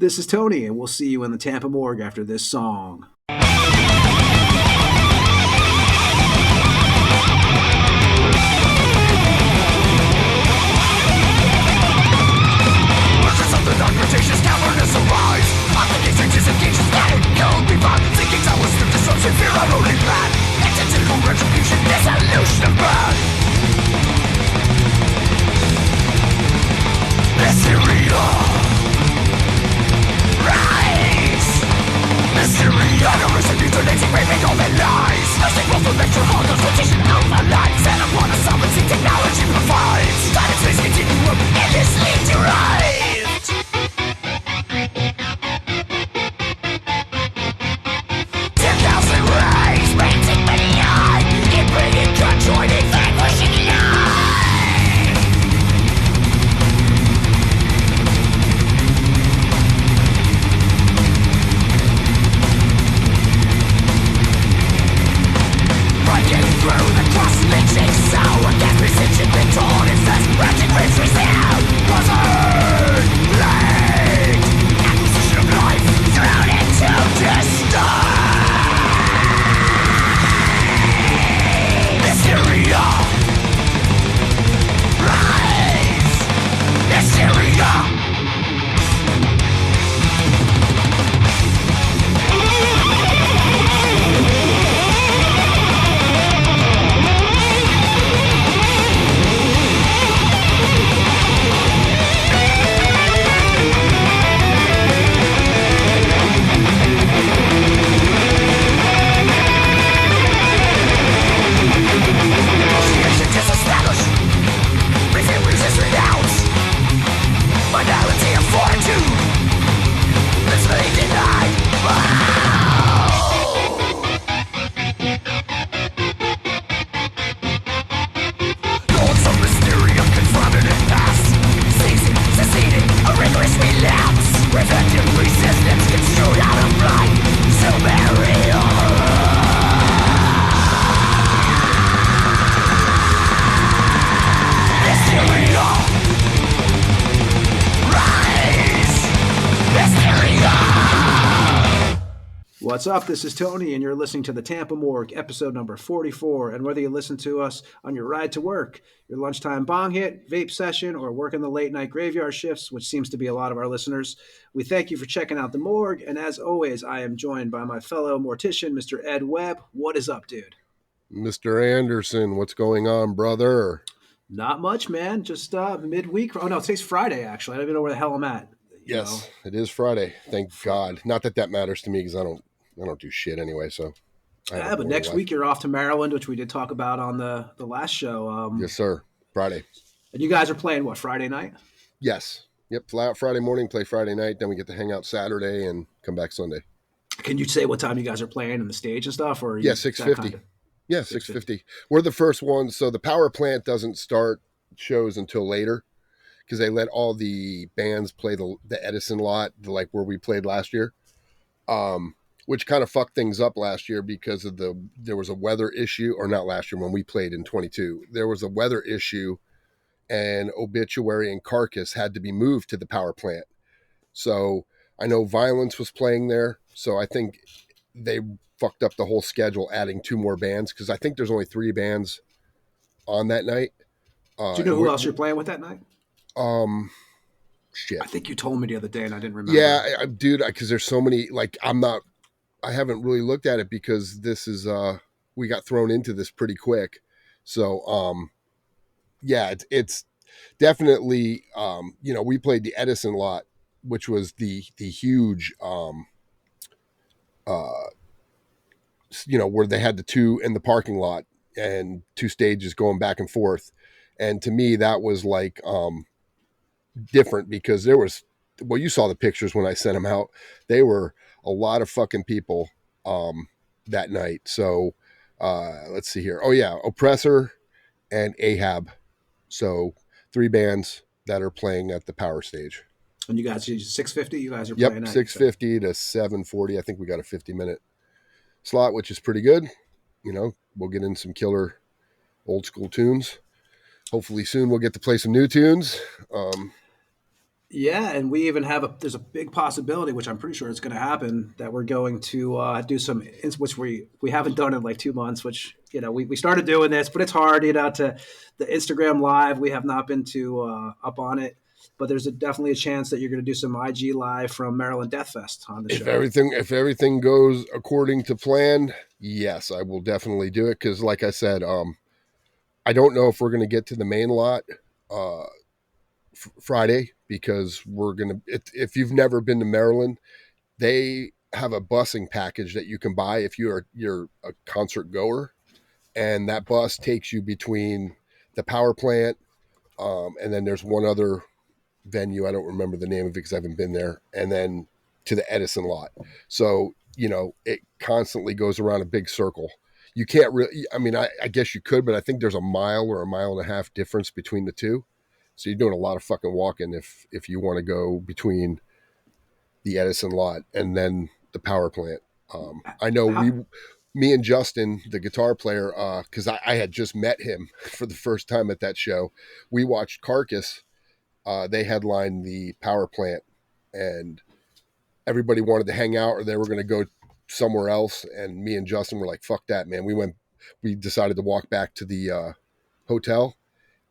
This is Tony, and we'll see you in the Tampa Morgue after this song. The non-cretaceous cavernous arise. On the exchanges and cages scattered, killed me by thinking I was the disruption, fear I'm only bad. Identical retribution, dissolution of man. Mysteria. Rise. Mysteria. Adoration, euthanasia, raping all their lies. Nursing both the lecture hall, consultation of our lives. And upon a sovereignty technology provides. Time and space continuum, endlessly derived. 10,000 rays, painting many eyes, inbreeding, conjoining, vanquishing life. Breaking through the cross-lynching sour gas precision, been torn in fast, ratchet rich resound. Buzzard, late, acquisition of life, thrown into destiny. Mysteria. Rise. Mysteria. Finality of fortitude. Let's leave denied. Lords of Mysteria confronted and past. Seizing, seceding, a rigorous relapse. Preventive resistance construed out of light. So burial. Mysteria. What's up? This is Tony, and you're listening to the Tampa Morgue, episode number 44. And whether you listen to us on your ride to work, your lunchtime bong hit, vape session, or working the late night graveyard shifts, which seems to be a lot of our listeners, we thank you for checking out the Morgue. And as always, I am joined by my fellow mortician, Mr. Ed Webb. What is up, dude? Mr. Anderson, what's going on, brother? Not much, man. Just midweek. Oh, no, today's Friday, actually. I don't even know where the hell I'm at. Yes, it is Friday. Thank God. Not that matters to me because I don't do shit anyway. So, yeah, but next week you're off to Maryland, which we did talk about on the last show. Yes, sir. Friday. And you guys are playing what, Friday night? Yes. Yep. Fly out Friday morning, play Friday night. Then we get to hang out Saturday and come back Sunday. Can you say what time you guys are playing and the stage and stuff? Or yeah, 6:50. Yeah, 6:50. We're the first ones. So the power plant doesn't start shows until later because they let all the bands play the Edison lot, like where we played last year. Which kind of fucked things up last year because of there was a weather issue, or not last year when we played in 22. There was a weather issue and Obituary and Carcass had to be moved to the power plant. So I know Violence was playing there. So I think they fucked up the whole schedule adding 2 more bands because I think there's only 3 bands on that night. Do you know who else you're playing with that night? Shit. I think you told me the other day and I didn't remember. Yeah, dude, because there's so many, like, I haven't really looked at it because this is, we got thrown into this pretty quick. So, yeah, it's definitely, we played the Edison lot, which was the huge, where they had the 2 in the parking lot and 2 stages going back and forth. And to me, that was like, different because there was, well, you saw the pictures when I sent them out. They were a lot of fucking people that night. So let's see here. Oh yeah, Oppressor and Ahab. So 3 bands that are playing at the power stage. And you guys, 6:50. You guys are playing. Yep, 6:50 to 7:40. I think we got a 50-minute slot, which is pretty good. We'll get in some killer old school tunes. Hopefully soon we'll get to play some new tunes. Yeah, and we even have there's a big possibility, which I'm pretty sure is going to happen, that we're going to do some, which we haven't done in like 2 months, which, we started doing this, but it's hard, to the Instagram live. We have not been too up on it, but there's definitely a chance that you're going to do some IG live from Maryland Death Fest on the If show. everything goes according to plan, yes, I will definitely do it. Cause like I said, I don't know if we're going to get to the main lot, uh, Friday, because we're going to, if you've never been to Maryland, they have a busing package that you can buy if you're a concert goer, and that bus takes you between the power plant, and then there's one other venue, I don't remember the name of it because I haven't been there, and then to the Edison lot. So it constantly goes around a big circle. You can't really, I mean, I guess you could, but I think there's a mile or a mile and a half difference between the two, so you're doing a lot of fucking walking if you want to go between the Edison lot and then the power plant. I know How, me and Justin, the guitar player, because I had just met him for the first time at that show. We watched Carcass. They headlined the power plant, and everybody wanted to hang out, or they were going to go somewhere else. And me and Justin were like, "Fuck that, man!" We decided to walk back to the hotel,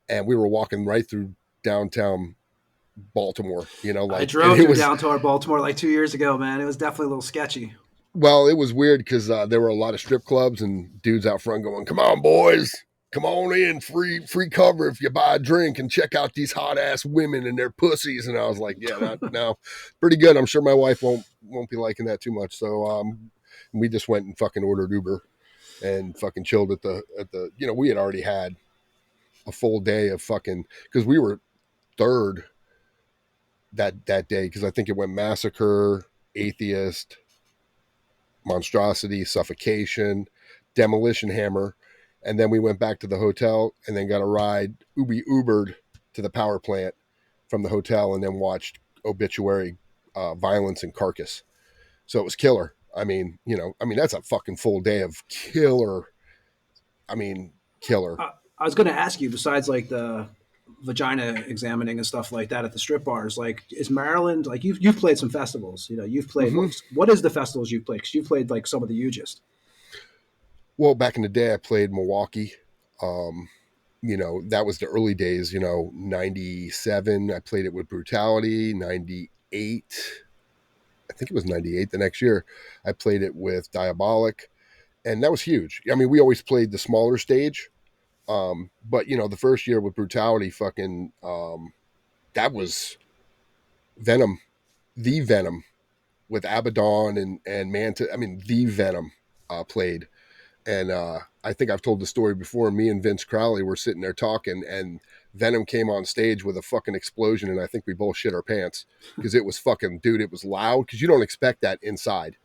and we were walking right through downtown Baltimore. I Like, and drove it through was downtown Baltimore like 2 years ago, man. It was definitely a little sketchy. Well, it was weird because there were a lot of strip clubs and dudes out front going, "Come on, boys, come on in, free cover if you buy a drink, and check out these hot ass women and their pussies." And I was like, "Yeah, no, pretty good. I'm sure my wife won't be liking that too much." So we just went and fucking ordered Uber and fucking chilled at the. We had already had a full day of fucking, because we were third that day, because I think it went Massacre, Atheist, Monstrosity, Suffocation, Demolition Hammer, and then we went back to the hotel and then got a ride. We Ubered to the power plant from the hotel and then watched Obituary, Violence, and Carcass. So it was killer. That's a fucking full day of killer. I mean, killer. I was going to ask you, besides like the vagina examining and stuff like that at the strip bars, like, is Maryland, like, you've played some festivals, you've played, Mm-hmm. what is the festivals you've played? Because you've played like some of the hugest. Well, back in the day, I played Milwaukee. Um, that was the early days. 97. I played it with Brutality. 98. I think it was 98 the next year. I played it with Diabolic, and that was huge. I mean, we always played the smaller stage. But the first year with Brutality, fucking, that was Venom, the Venom with Abaddon and Manta. I mean, the Venom played. And I think I've told the story before. Me and Vince Crowley were sitting there talking, and Venom came on stage with a fucking explosion, and I think we both shit our pants because it was fucking, dude, it was loud, because you don't expect that inside.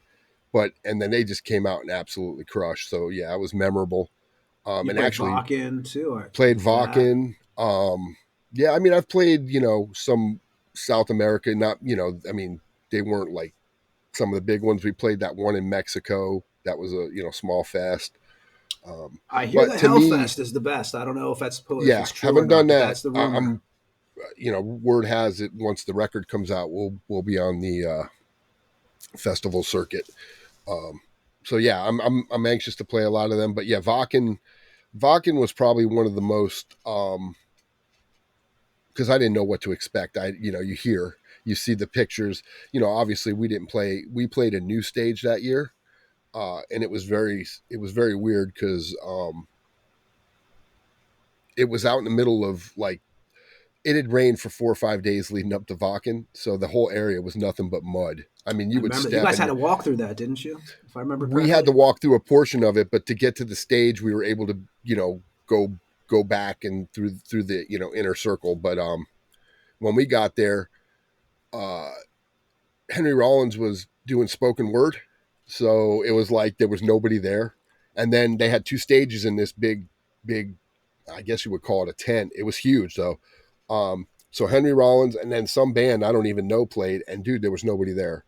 And then they just came out and absolutely crushed. So yeah, it was memorable. You And played actually Vakken too, or played that? Vakken. Yeah, I mean, I've played, some South America, not, they weren't like some of the big ones. We played that one in Mexico. That was a, small fest. I hear But that to me, Hellfest is the best. I don't know if yeah, it's true or haven't not, done but that. that's the rumor. I'm, word has it, once the record comes out, we'll be on the festival circuit. Um, so yeah, I'm anxious to play a lot of them. But yeah, Vakken was probably one of the most, because I didn't know what to expect. You see the pictures. Obviously we played a new stage that year, and it was very weird because it was out in the middle of, like, it had rained for 4 or 5 days leading up to Vakken, so the whole area was nothing but mud. I mean, I you would remember you step guys had and to walk through that, didn't you? If I remember we had to correctly. walk through a portion of it, but to get to the stage, we were able to, go back and through the, inner circle. But when we got there, uh, Henry Rollins was doing spoken word, so it was like there was nobody there. And then they had two stages in this big, I guess you would call it a tent. It was huge though. So Henry Rollins and then some band I don't even know played, and dude, there was nobody there.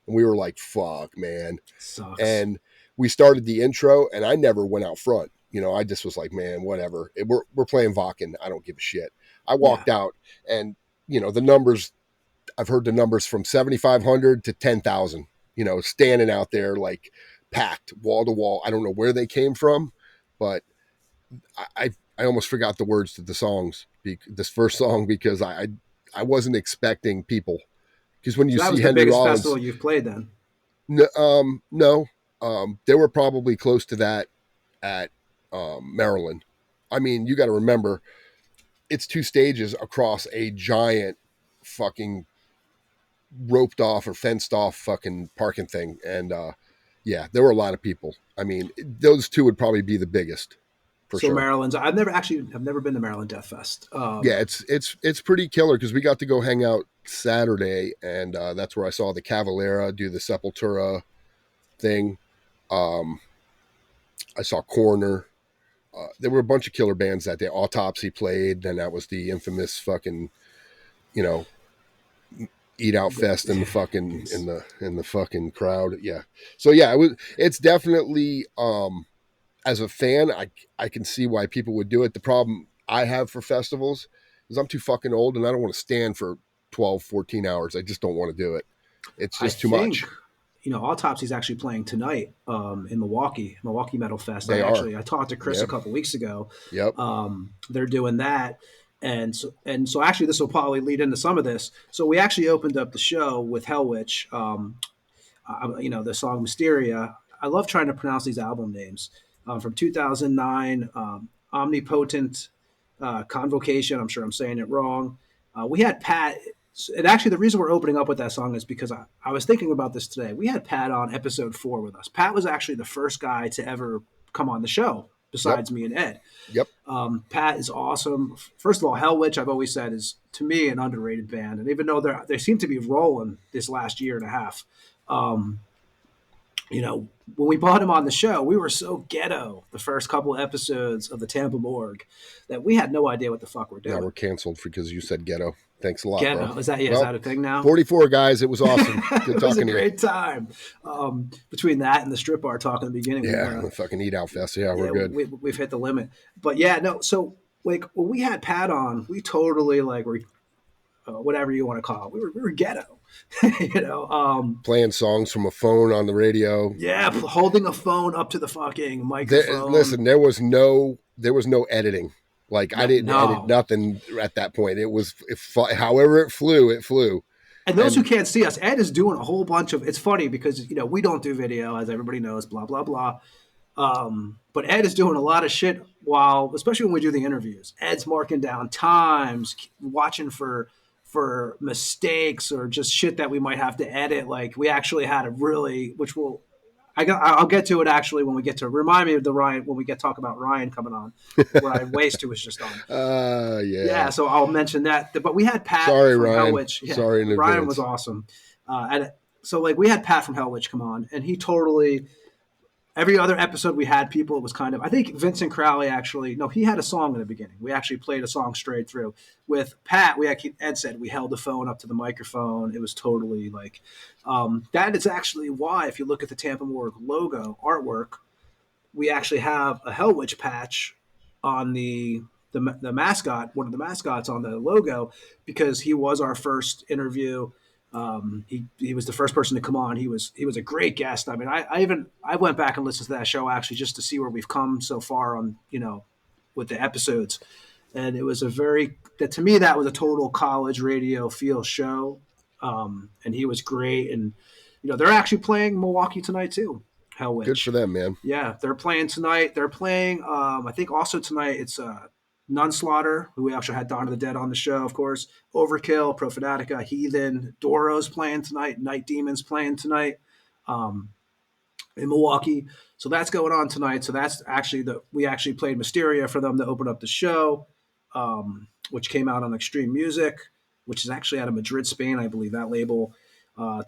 And we were like, "Fuck, man." Sucks. And we started the intro, and I never went out front. I just was like, "Man, whatever. We're playing Vakken. I don't give a shit." I Yeah. walked out, and the numbers I've heard the numbers from 7,500 to 10,000, standing out there like packed wall to wall. I don't know where they came from, but I almost forgot the words to the songs, this first song, because I wasn't expecting people. Because when you So that see was the Henry biggest Rollins, festival you've played then? no, they were probably close to that at Maryland. I mean, you got to remember, it's 2 stages across a giant fucking roped off or fenced off fucking parking thing, and yeah, there were a lot of people. I mean, those 2 would probably be the biggest for So sure. Maryland's. I've never been to Maryland Death Fest. Yeah, it's pretty killer because we got to go hang out Saturday, and that's where I saw the Cavalera do the Sepultura thing. I saw Corner. There were a bunch of killer bands that day. Autopsy played, and that was the infamous fucking, Eat Out Fest in the fucking in the fucking crowd. Yeah. So yeah, it's definitely as a fan, I can see why people would do it. The problem I have for festivals is I'm too fucking old and I don't want to stand for 12, 14 hours. I just don't want to do it. It's just too much. Autopsy's actually playing tonight in Milwaukee Metal Fest. They are. I talked to Chris Yep. a couple weeks ago. Yep. They're doing that. And so actually this will probably lead into some of this. So we actually opened up the show with Hellwitch, the song Mysteria. I love trying to pronounce these album names. From 2009, Omnipotent Convocation. I'm sure I'm saying it wrong. We had Pat. And actually, the reason we're opening up with that song is because I was thinking about this today. We had Pat on episode 4 with us. Pat was actually the first guy to ever come on the show besides me and Ed. Yep. Pat is awesome. First of all, Hellwitch, I've always said, is to me an underrated band. And even though they seem to be rolling this last year and a half, when we brought him on the show, we were so ghetto the first couple of episodes of the Tampa Morgue that we had no idea what the fuck we're doing. Now we're canceled because you said ghetto. Thanks a lot, ghetto. bro. Is that a thing now? 44 guys. It was awesome. Good it was talking a to you. great time. Between that and the strip bar talk in the beginning. Yeah, the fucking Eat Out Fest. Yeah, we're good. We've hit the limit. But yeah, no. So like when we had Pat on, we totally were whatever you want to call it. We were ghetto. Playing songs from a phone on the radio. Yeah, holding a phone up to the fucking microphone. Listen, there was no editing. Like I didn't edit nothing at that point. It was however it flew. And those who can't see us, Ed is doing a whole bunch of. It's funny because we don't do video, as everybody knows. Blah blah blah. But Ed is doing a lot of shit especially when we do the interviews. Ed's marking down times, watching for mistakes or just shit that we might have to edit. Like we actually had I'll get to it actually when we get to remind me of the Ryan when we talk about Ryan coming on. Ryan Waste was just on. Yeah. Yeah, so I'll mention that. But we had Pat from Ryan. Hellwitch. Yeah, Sorry in Ryan advance. was awesome. And so we had Pat from Hellwitch come on, and he totally. Every other episode we had people, it was kind of, I think Vincent Crowley he had a song in the beginning. We actually played a song straight through. With Pat, Ed said we held the phone up to the microphone. It was totally that is actually why, if you look at the Tampa Morgue logo artwork, we actually have a Hellwitch patch on the mascot, one of the mascots on the logo, because he was our first interview. He was the first person to come on. He was a great guest. I mean, I went back and listened to that show actually just to see where we've come so far on, with the episodes. And it was to me, that was a total college radio feel show. And he was great. And, they're actually playing Milwaukee tonight too. Hellwitch. Good for them, man. Yeah. They're playing tonight. They're playing, I think also tonight it's, Nunslaughter, who we actually had Dawn of the Dead on the show, of course. Overkill, Profanatica, Heathen, Doro's playing tonight. Night Demons playing tonight in Milwaukee. So that's going on tonight. So that's actually we actually played Mysteria for them to open up the show, which came out on Extreme Music, which is actually out of Madrid, Spain, I believe, that label.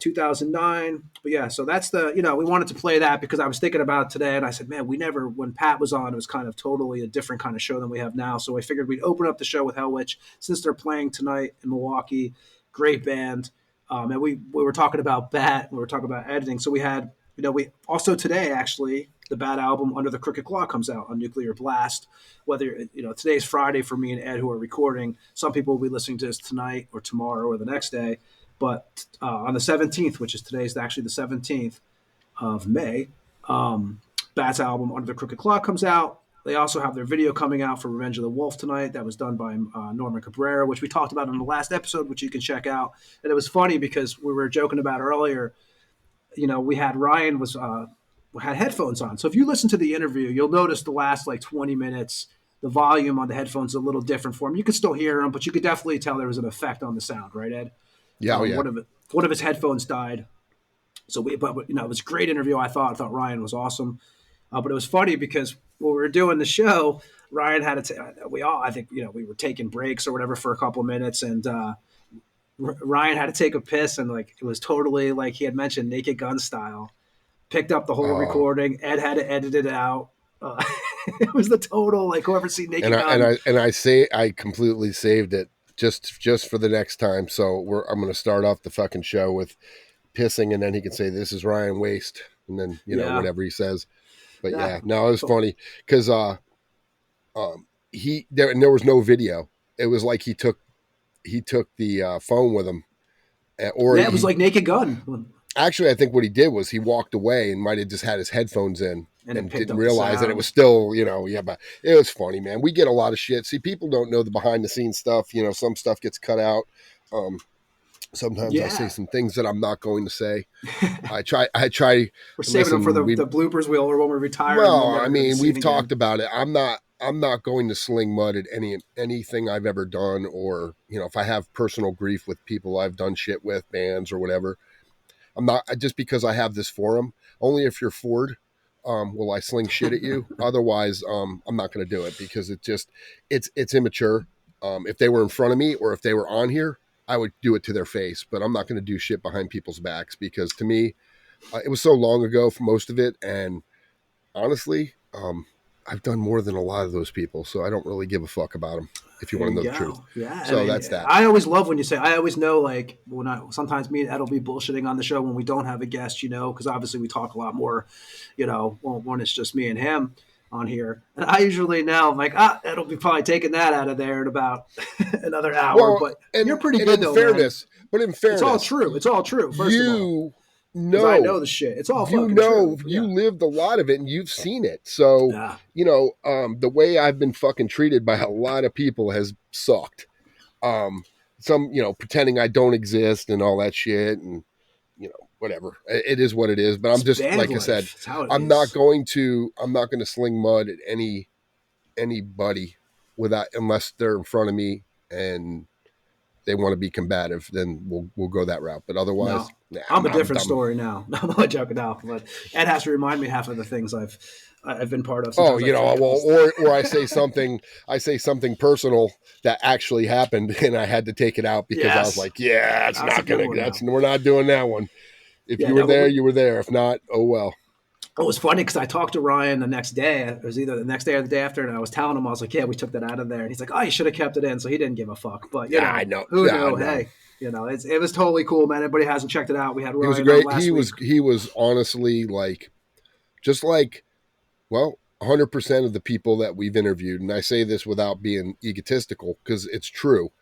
2009. But yeah, so that's we wanted to play that because I was thinking about it today and I said, man, when Pat was on, it was kind of totally a different kind of show than we have now. So I figured we'd open up the show with Hellwitch since they're playing tonight in Milwaukee. Great band. And we were talking about Bat, we were talking about editing. So we had, we also today, actually, the Bat album Under the Crooked Claw comes out on Nuclear Blast. Whether, today's Friday for me and Ed who are recording. Some people will be listening to this tonight or tomorrow or the next day. But on the 17th, which is today's actually the 17th of May, Bat's album Under the Crooked Clock comes out. They also have their video coming out for Revenge of the Wolf tonight. That was done by Norman Cabrera, which we talked about in the last episode, which you can check out. And it was funny because we were joking about earlier. We had Ryan had headphones on. So if you listen to the interview, you'll notice the last like 20 minutes, the volume on the headphones is a little different for him. You could still hear him, but you could definitely tell there was an effect on the sound, right, Ed? Yeah, yeah. One of his headphones died. So it was a great interview. I thought Ryan was awesome. But it was funny because when we were doing the show, Ryan had we were taking breaks or whatever for a couple of minutes, and Ryan had to take a piss, and like it was totally like he had mentioned Naked Gun style. Picked up the whole recording. Ed had to edit it out. It was the total like whoever seen Naked Gun. I completely saved it just for the next time. So I'm going to start off the fucking show with pissing, and then he can say this is Ryan Waste, and then whatever he says. But it was funny because there was no video. It was like he took the phone with him, it was like Naked Gun. Actually, I think what he did was he walked away and might have just had his headphones in and didn't realize that it was still, but it was funny, man. We get a lot of shit. See, people don't know the behind the scenes stuff. Some stuff gets cut out. Sometimes I say some things that I'm not going to say. I try. We're saving them for the bloopers wheel or when we retire. Well, I mean, we've talked about it. I'm not going to sling mud at anything I've ever done, or if I have personal grief with people I've done shit with, bands or whatever. I'm not, just because I have this forum. Only if you're Ford will I sling shit at you. Otherwise, I'm not going to do it because it's immature. If they were in front of me or if they were on here, I would do it to their face. But I'm not going to do shit behind people's backs because to me, it was so long ago for most of it. And honestly, I've done more than a lot of those people, so I don't really give a fuck about them. If you want to know the truth, So that's that. I always love when you say. I always know, like sometimes me and Ed will be bullshitting on the show when we don't have a guest, because obviously we talk a lot more, when it's just me and him on here. And I usually now I'm like, Ed will be probably taking that out of there in about another hour. Well, but you're pretty good though, man. But in fairness, it's all true. It's all true. First of all. No, I know the shit. It's all fucking true. You lived a lot of it and you've seen it. So, the way I've been fucking treated by a lot of people has sucked. Some, pretending I don't exist and all that shit and, whatever. It is what it is. But I'm just, like I said, I'm not going to sling mud at anybody unless they're in front of me and they want to be combative, then we'll go that route. But otherwise, I'm a different story now. I'm not joking now, but Ed has to remind me half of the things I've been part of. Sometimes or I say something personal that actually happened, and I had to take it out because I was like, we're not doing that one. If you were there, you were there. If not, oh well. It was funny because I talked to Ryan the next day. It was either the next day or the day after, and I was telling him, I was like, "Yeah, we took that out of there." And he's like, "Oh, you should have kept it in." So he didn't give a fuck. But I know. Who knew? Hey, it was totally cool, man. Everybody hasn't checked it out. We had Ryan. It was great. Last week. He was honestly just like 100% of the people that we've interviewed, and I say this without being egotistical because it's true.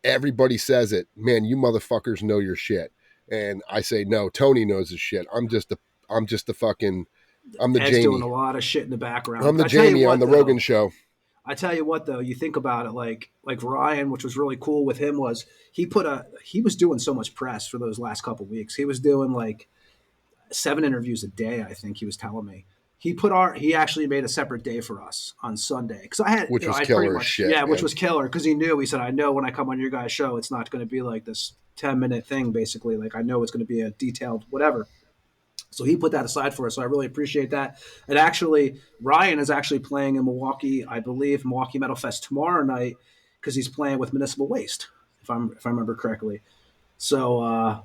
Everybody says it, man. You motherfuckers know your shit, and I say no. Tony knows his shit. I'm the Ed's Jamie. Doing a lot of shit in the background. I'm the Jamie on the Rogan show. I tell you what, though, you think about it, like Ryan, which was really cool with him was he was doing so much press for those last couple of weeks. He was doing like 7 interviews a day. I think he was telling me he actually made a separate day for us on Sunday because which was killer shit. Yeah, which was killer because he knew. He said, "I know when I come on your guys' show, it's not going to be like this 10-minute thing. Basically, like I know it's going to be a detailed whatever." So he put that aside for us. So I really appreciate that. And actually, Ryan is actually playing in Milwaukee, I believe, Milwaukee Metal Fest tomorrow night because he's playing with Municipal Waste, if I remember correctly. So,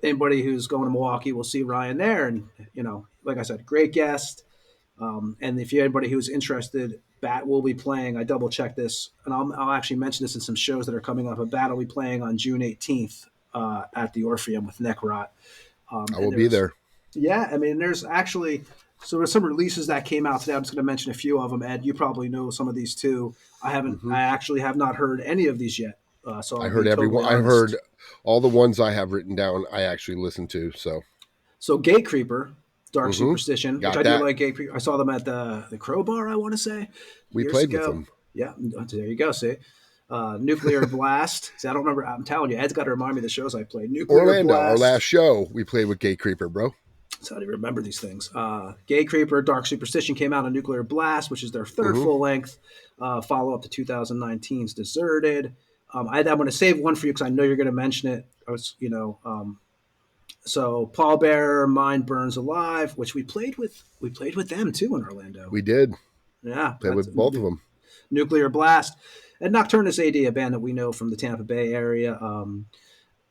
anybody who's going to Milwaukee will see Ryan there. And, like I said, great guest. And if you're anybody who's interested, Bat will be playing. I double checked this, and I'll actually mention this in some shows that are coming up. But Bat will be playing on June 18th at the Orpheum with Necrot. I will be there. Yeah, I mean, there's some releases that came out today. I'm just going to mention a few of them. Ed, you probably know some of these too. I actually have not heard any of these yet. So I I'll heard be everyone. totally I honest. heard all the ones I have written down. I actually listened to. So Gate Creeper, Dark hmm Superstition, which got I do that. like. Gate Creeper. I saw them at the Crowbar, I want to say, We years played with ago. them. Yeah, there you go. See, Nuclear Blast. See, I don't remember. I'm telling you, Ed's got to remind me of the shows I played. Nuclear Orlando, our last Blast. show, we played with Gate Creeper, bro. So how do you remember these things? Gate Creeper, Dark Superstition came out on Nuclear Blast, which is their third hmm full length follow up to 2019's Deserted. I'm going to save one for you because I know you're going to mention it. So Paul Bearer, Mind Burns Alive, which we played with. We played with them too in Orlando. We did Yeah, play with both of them. Nuclear Blast and Nocturnus AD, a band that we know from the Tampa Bay area.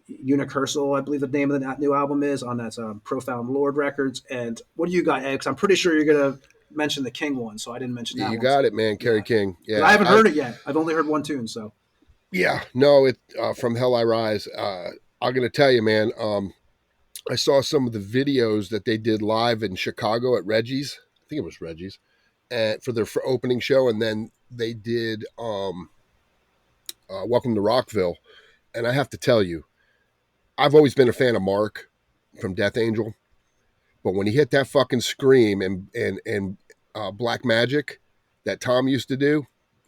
Unicursal, I believe the name of the new album is on that Profound Lord Records. And what do you got, Ed? Because I'm pretty sure you're gonna mention the King one, so I didn't mention that You one. got it, man. Kerry Yeah, King. because I Yeah, haven't heard it yet. I've only heard one tune. So no, it from Hell I Rise. I'm gonna tell you, man. I saw some of the videos that they did live in Chicago at Reggie's. I think it was Reggie's, and for their opening show, and then they did Welcome to Rockville. And I have to tell you, I've always been a fan of Mark from Death Angel, but when he hit that fucking scream and Black Magic that Tom used to do,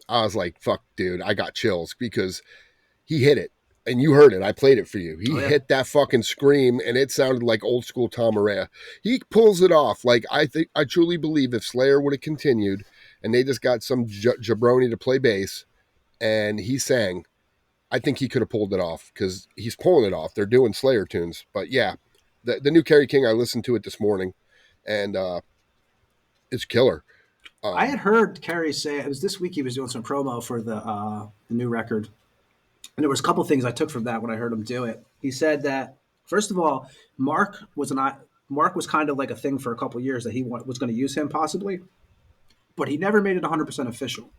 I was like, fuck, dude, I got chills because he hit it. And you heard it. I played it for you. He hit that fucking scream, and it sounded like old school Tom Araya. He pulls it off. Like I truly believe if Slayer would have continued, and they just got some jabroni to play bass, and he sang, I think he could have pulled it off because he's pulling it off. They're doing Slayer tunes, but yeah, the new Kerry King. I listened to it this morning, and it's killer. I had heard Kerry say it was this week he was doing some promo for the new record. And there was a couple things I took from that when I heard him do it. He said that first of all, Mark was kind of like a thing for a couple years that he was going to use him possibly, but he never made it 100% official.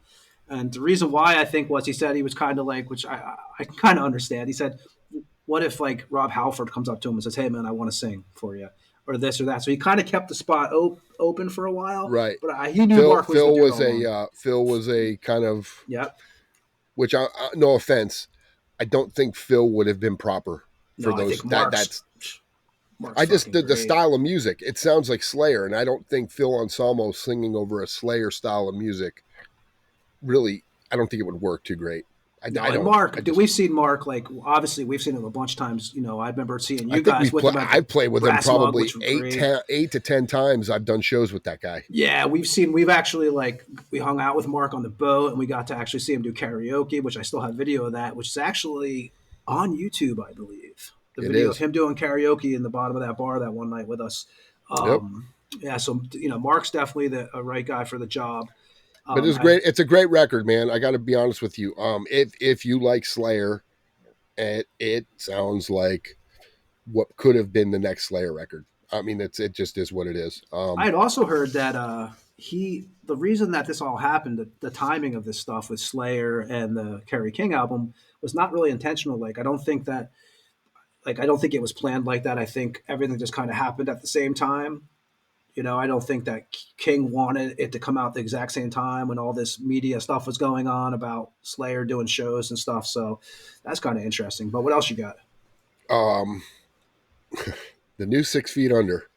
And the reason why I think was he said he was kind of like, which I can kind of understand. He said, "What if like Rob Halford comes up to him and says, 'Hey man, I want to sing for you,' or this or that." So he kind of kept the spot open for a while. Right. But he knew Mark was Phil was a kind of Yep. which no offense, I don't think Phil would have been proper for No, I those. think That's Mark's I just fucking the great. style of music. It sounds like Slayer, and I don't think Phil Anselmo singing over a Slayer style of music really. I don't think it would work too great. No, I and don't. Mark, we've seen Mark, like, obviously we've seen him a bunch of times. You know, I remember seeing I you think guys with him at the I've played with him Brass Mug, probably which was great. 8 to 10 times. I've done shows with that guy. Yeah, we've actually, like, we hung out with Mark on the boat and we got to actually see him do karaoke, which I still have video of that, which is actually on YouTube, I believe. The It video of is. him doing karaoke in the bottom of that bar that one night with us. Yep. Yeah, so, Mark's definitely a right guy for the job. But it's great. It's a great record, man. I got to be honest with you. If you like Slayer, it sounds like what could have been the next Slayer record. I mean, it just is what it is. I had also heard that the reason that this all happened, the timing of this stuff with Slayer and the Kerry King album was not really intentional. Like I don't think it was planned like that. I think everything just kind of happened at the same time. I don't think that King wanted it to come out the exact same time when all this media stuff was going on about Slayer doing shows and stuff. So that's kind of interesting. But what else you got? Um, the new 6 Feet Under.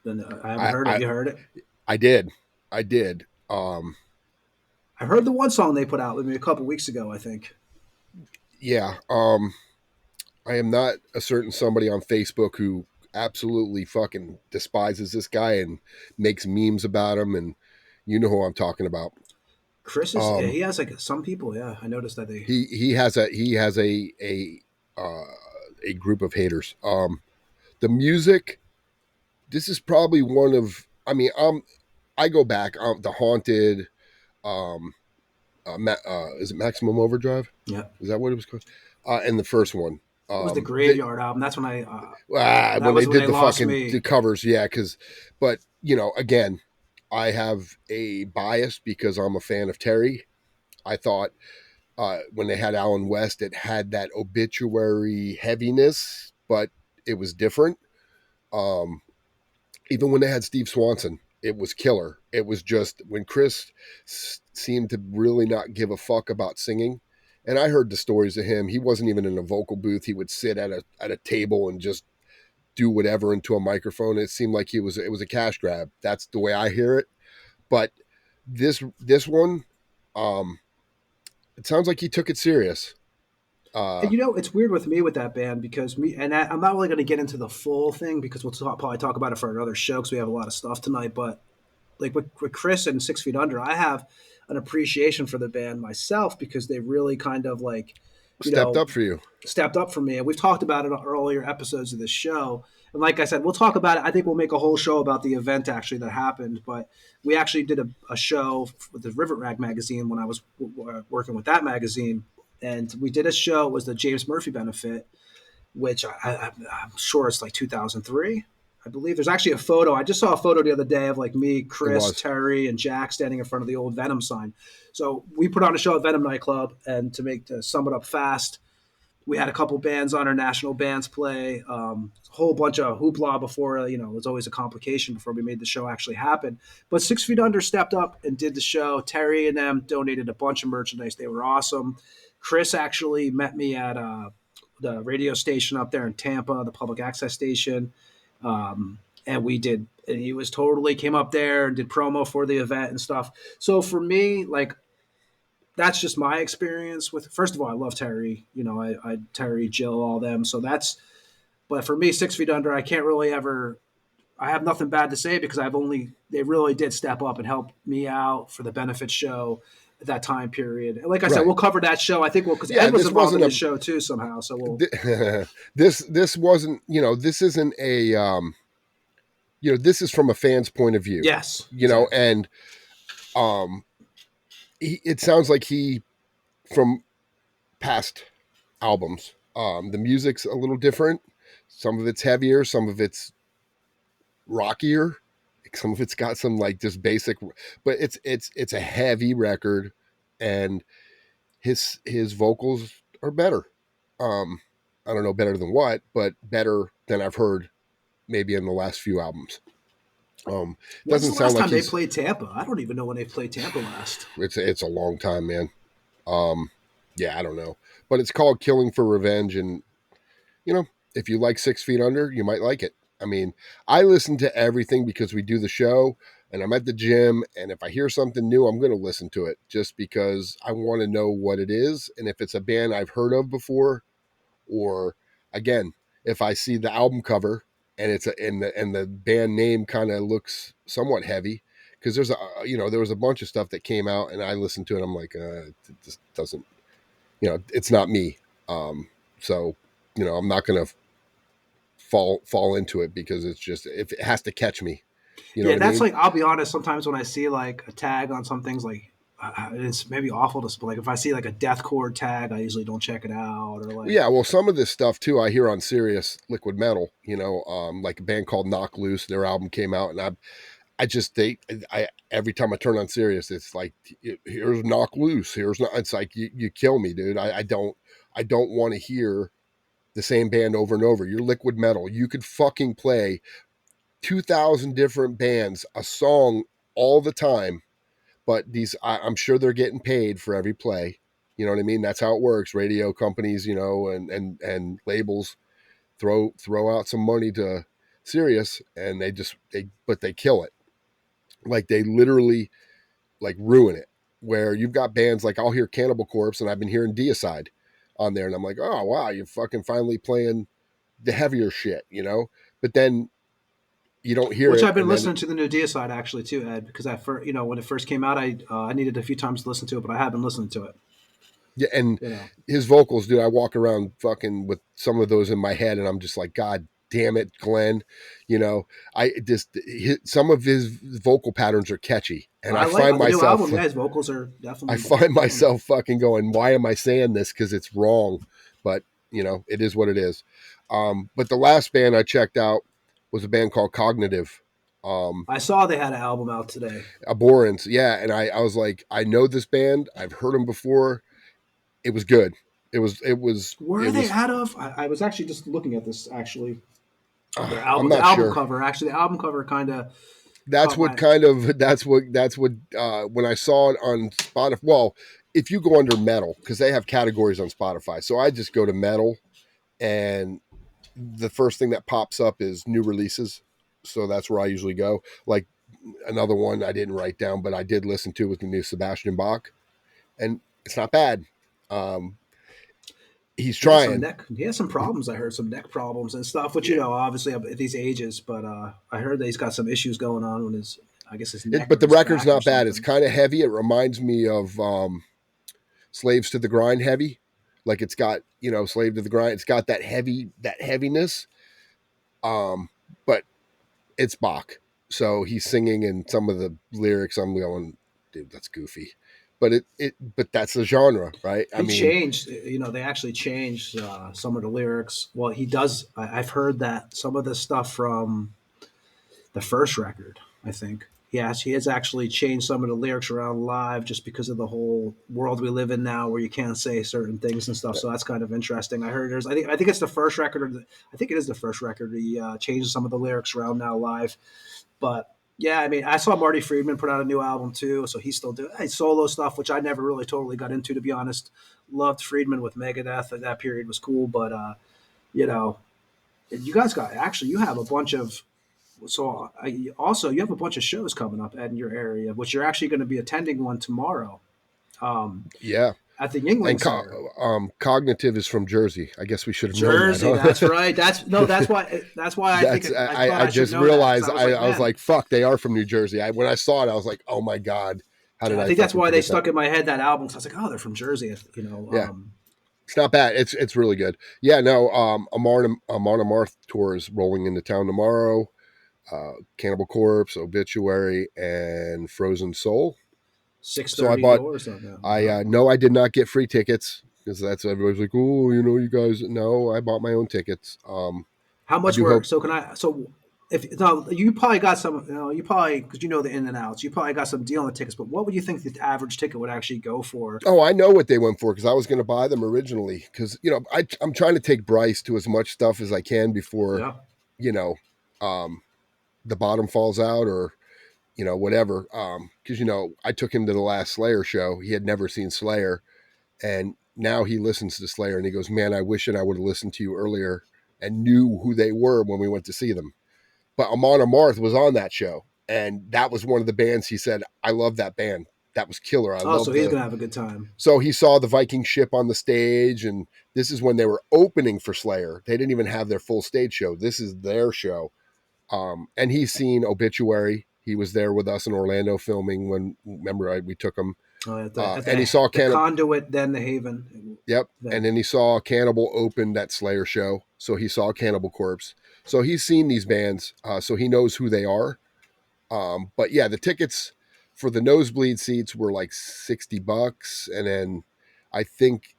Then I haven't heard it. Have you heard it? I did. I heard the one song they put out maybe a couple weeks ago, I think. Yeah. I am not a certain somebody on Facebook who absolutely fucking despises this guy and makes memes about him, and you know who I'm talking about. Chris is he has like some people, yeah. I noticed that he has a group of haters. The music, this is probably one of I go back the Haunted, is it Maximum Overdrive? Yeah. Is that what it was called? And the first one. It was the Graveyard album. That's when when they did the covers, yeah. But again, I have a bias because I'm a fan of Terry. I thought when they had Alan West, it had that obituary heaviness, but it was different. Even when they had Steve Swanson, it was killer. It was just when Chris seemed to really not give a fuck about singing, And I heard the stories of him. He wasn't even in a vocal booth. He would sit at a table and just do whatever into a microphone. It seemed like it was a cash grab. That's the way I hear it. But this one, it sounds like he took it serious. And it's weird with me with that band because I'm not really going to get into the full thing because probably talk about it for another show because we have a lot of stuff tonight. But like with Chris and 6 Feet Under, I have an appreciation for the band myself because they really kind of like, Stepped up for you. Stepped up for me. And we've talked about it on earlier episodes of this show. And like I said, we'll talk about it. I think we'll make a whole show about the event actually that happened. But we actually did a show with the Rivet Rag magazine when I was working with that magazine. And we did a show. It was the James Murphy benefit, which I'm sure it's like 2003. I believe there's actually a photo. I just saw a photo the other day of like me, Chris, Terry, and Jack standing in front of the old Venom sign. So we put on a show at Venom nightclub, and to sum it up fast, we had a couple bands on our national bands play, a whole bunch of hoopla before, it was always a complication before we made the show actually happen. But 6 Feet Under stepped up and did the show. Terry and them donated a bunch of merchandise. They were awesome. Chris actually met me at the radio station up there in Tampa, the public access station. And he was totally came up there and did promo for the event and stuff. So for me, like, that's just my experience with, first of all, I love Terry, Terry, Jill, all them. But for me, 6 Feet Under, I can't really I have nothing bad to say because they really did step up and help me out for the benefit show at that time period. And like I said, we'll cover that show. I think because Ed was involved in the show too somehow. So this wasn't, this isn't a, this is from a fan's point of view. Yes. And it sounds like from past albums, the music's a little different. Some of it's heavier, some of it's rockier, some of it's got some like just basic, but it's a heavy record, and his vocals are better. I don't know better than what, but better than I've heard maybe in the last few albums. Doesn't sound like they played Tampa. I don't even know when they played Tampa last. It's a long time, man. Yeah, I don't know, but it's called Killing for Revenge, and if you like 6 Feet Under, you might like it. I mean, I listen to everything because we do the show, and I'm at the gym, and if I hear something new, I'm going to listen to it just because I want to know what it is, and if it's a band I've heard of before, or again, if I see the album cover and and the band name kind of looks somewhat heavy, because there was a bunch of stuff that came out and I listened to it. I'm like, it just doesn't, it's not me. So, I'm not going to fall into it because it's just, if it has to catch me, that's like, I'll be honest. Sometimes when I see like a tag on some things, like it's maybe awful to, but like if I see like a deathcore tag, I usually don't check it out. Or like, yeah, well, some of this stuff too, I hear on Sirius Liquid Metal, like a band called Knock Loose, their album came out, and I every time I turn on Sirius, it's like, here's Knock Loose, it's like, you kill me, dude. I don't want to hear the same band over and over. You're Liquid Metal. You could fucking play 2,000 different bands, a song all the time, but I'm sure they're getting paid for every play. You know what I mean? That's how it works. Radio companies, and labels throw out some money to Sirius, and they kill it. Like they literally like ruin it. Where you've got bands like, I'll hear Cannibal Corpse, and I've been hearing Deicide on there, and I'm like, oh wow, you're fucking finally playing the heavier shit, But then you don't hear Which it. I've been listening to the new Deicide actually too, Ed, because when it first came out, I needed a few times to listen to it, but I have been listening to it. Yeah, and his vocals, dude, I walk around fucking with some of those in my head, and I'm just like, God damn it, Glenn. Some of his vocal patterns are catchy, and I find myself. Album, his vocals are definitely. I find myself fucking going, why am I saying this? Because it's wrong, but it is what it is. But the last band I checked out was a band called Cognitive. I saw they had an album out today. Abhorrence, yeah, and I was like, I know this band. I've heard them before. It was good. It was. Where are they out of? I was actually just looking at this. Actually, their I'm album, not the album sure. cover. Actually, the album cover kind of. That's what. When I saw it on Spotify. Well, if you go under metal, because they have categories on Spotify, so I just go to metal, and the first thing that pops up is new releases. So that's where I usually go. Like another one I didn't write down, but I did listen to was the new Sebastian Bach, and it's not bad. Um, he's He has some trying, neck. He has some problems. I heard some neck problems and stuff. Which yeah. obviously at these ages. But I heard that he's got some issues going on with his. I guess his neck. But Or the his record's back or not bad. It's something. kind of heavy. It reminds me of Slaves to the Grind heavy. Like it's got, Slave to the Grind. It's got that heaviness. But it's Bach. So he's singing, and some of the lyrics I'm going, dude, that's goofy. But but that's the genre, right? He changed. They actually changed some of the lyrics. Well, he does. I've heard that some of the stuff from the first record, I think. Yes, he has actually changed some of the lyrics around live just because of the whole world we live in now, where you can't say certain things and stuff. So that's kind of interesting. I heard I think it's the first record, I think it is the first record. He changed some of the lyrics around now live, but yeah, I mean, I saw Marty Friedman put out a new album too, so he's still doing solo stuff, which I never really totally got into, to be honest. Loved Friedman with Megadeth, and that period was cool, but you know, you guys got actually you have a bunch of also you have a bunch of shows coming up in your area, which you're actually going to be attending one tomorrow Yeah. at the Yingling And Center. Cognitive is from Jersey. I guess we should have known that. Jersey, Huh? that's right. That's why I think I thought I I should just know that, 'cause realized I was like, man, fuck, they are from New Jersey. When I saw it, I was like, oh my God, how did I I think that's fucking why they forget that? stuck in my head that album. So I was like, oh, they're from Jersey, Yeah. It's not bad. It's really good. Yeah, no, Amon Amarth tour is rolling into town tomorrow. Cannibal Corpse, Obituary, and Frozen Soul. So I 6:30 bought. doors on that. I no, I did not get free tickets because that's everybody's like, oh, you guys. No, I bought my own tickets. How I much do were hope. so? Can I? So if no, you probably got some. You probably because you know the in and outs. You probably got some deal on the tickets. But what would you think the average ticket would actually go for? Oh, I know what they went for because I was going to buy them originally because I'm trying to take Bryce to as much stuff as I can before Yeah. you know um, the bottom falls out or whatever. Because I took him to the last Slayer show. He had never seen Slayer, and now he listens to Slayer and he goes, "Man, I wish that I would have listened to you earlier and knew who they were when we went to see them." But Amon Amarth was on that show, and that was one of the bands he said, "I love that band. That was killer. I Oh, so love he's the." gonna have a good time. So he saw the Viking ship on the stage, and this is when they were opening for Slayer. They didn't even have their full stage show. This is their show. And he's seen Obituary. He was there with us in Orlando filming when, remember, we took him. And he saw the Conduit, then the Haven. Yep. Then. And then he saw Cannibal open that Slayer show. So he saw Cannibal Corpse. So he's seen these bands. So he knows who they are. But yeah, the tickets for the nosebleed seats were like $60. And then I think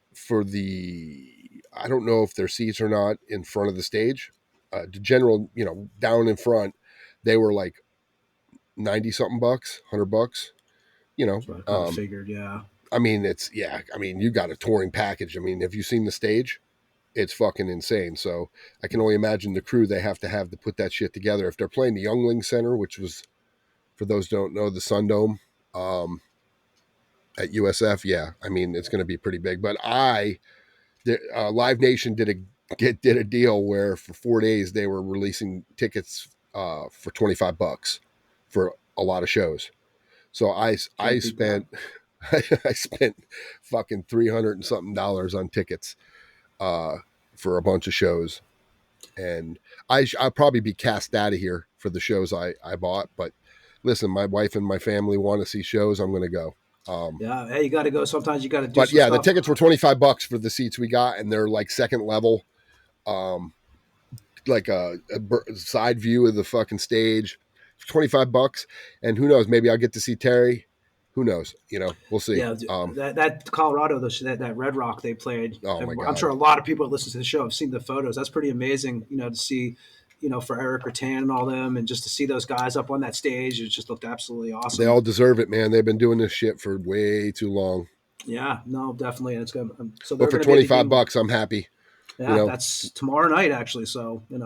I don't know if their seats are not in front of the stage. The general, down in front, they were like 90 something bucks, $100. That's what I kind of figured. Yeah. I mean, you got a touring package. I mean, have you seen the stage? It's fucking insane. So I can only imagine the crew they have to put that shit together. If they're playing the Youngling Center, which was, for those who don't know, the Sun Dome at USF, yeah, I mean, it's going to be pretty big. But Live Nation did a deal where for 4 days they were releasing tickets for $25 for a lot of shows. So I spent I spent fucking $300 and something on tickets for a bunch of shows, and I'll probably be cast out of here for the shows I bought. But listen, my wife and my family want to see shows. I'm going to go. Yeah, hey, you got to go. Sometimes you got to do. But yeah, stuff. the tickets were $25 for the seats we got, and they're like second level, like a side view of the fucking stage. $25, and who knows? Maybe I'll get to see Terry. Who knows? We'll see. Yeah, that Colorado, that Red Rock they played. Oh my God. I'm sure a lot of people that listen to the show have seen the photos. That's pretty amazing, to see, for Eric Rattan and all them, and just to see those guys up on that stage, it just looked absolutely awesome. They all deserve it, man. They've been doing this shit for way too long. Yeah, no, definitely, and it's good. So but for $25, I'm happy. Yeah, that's tomorrow night actually. So and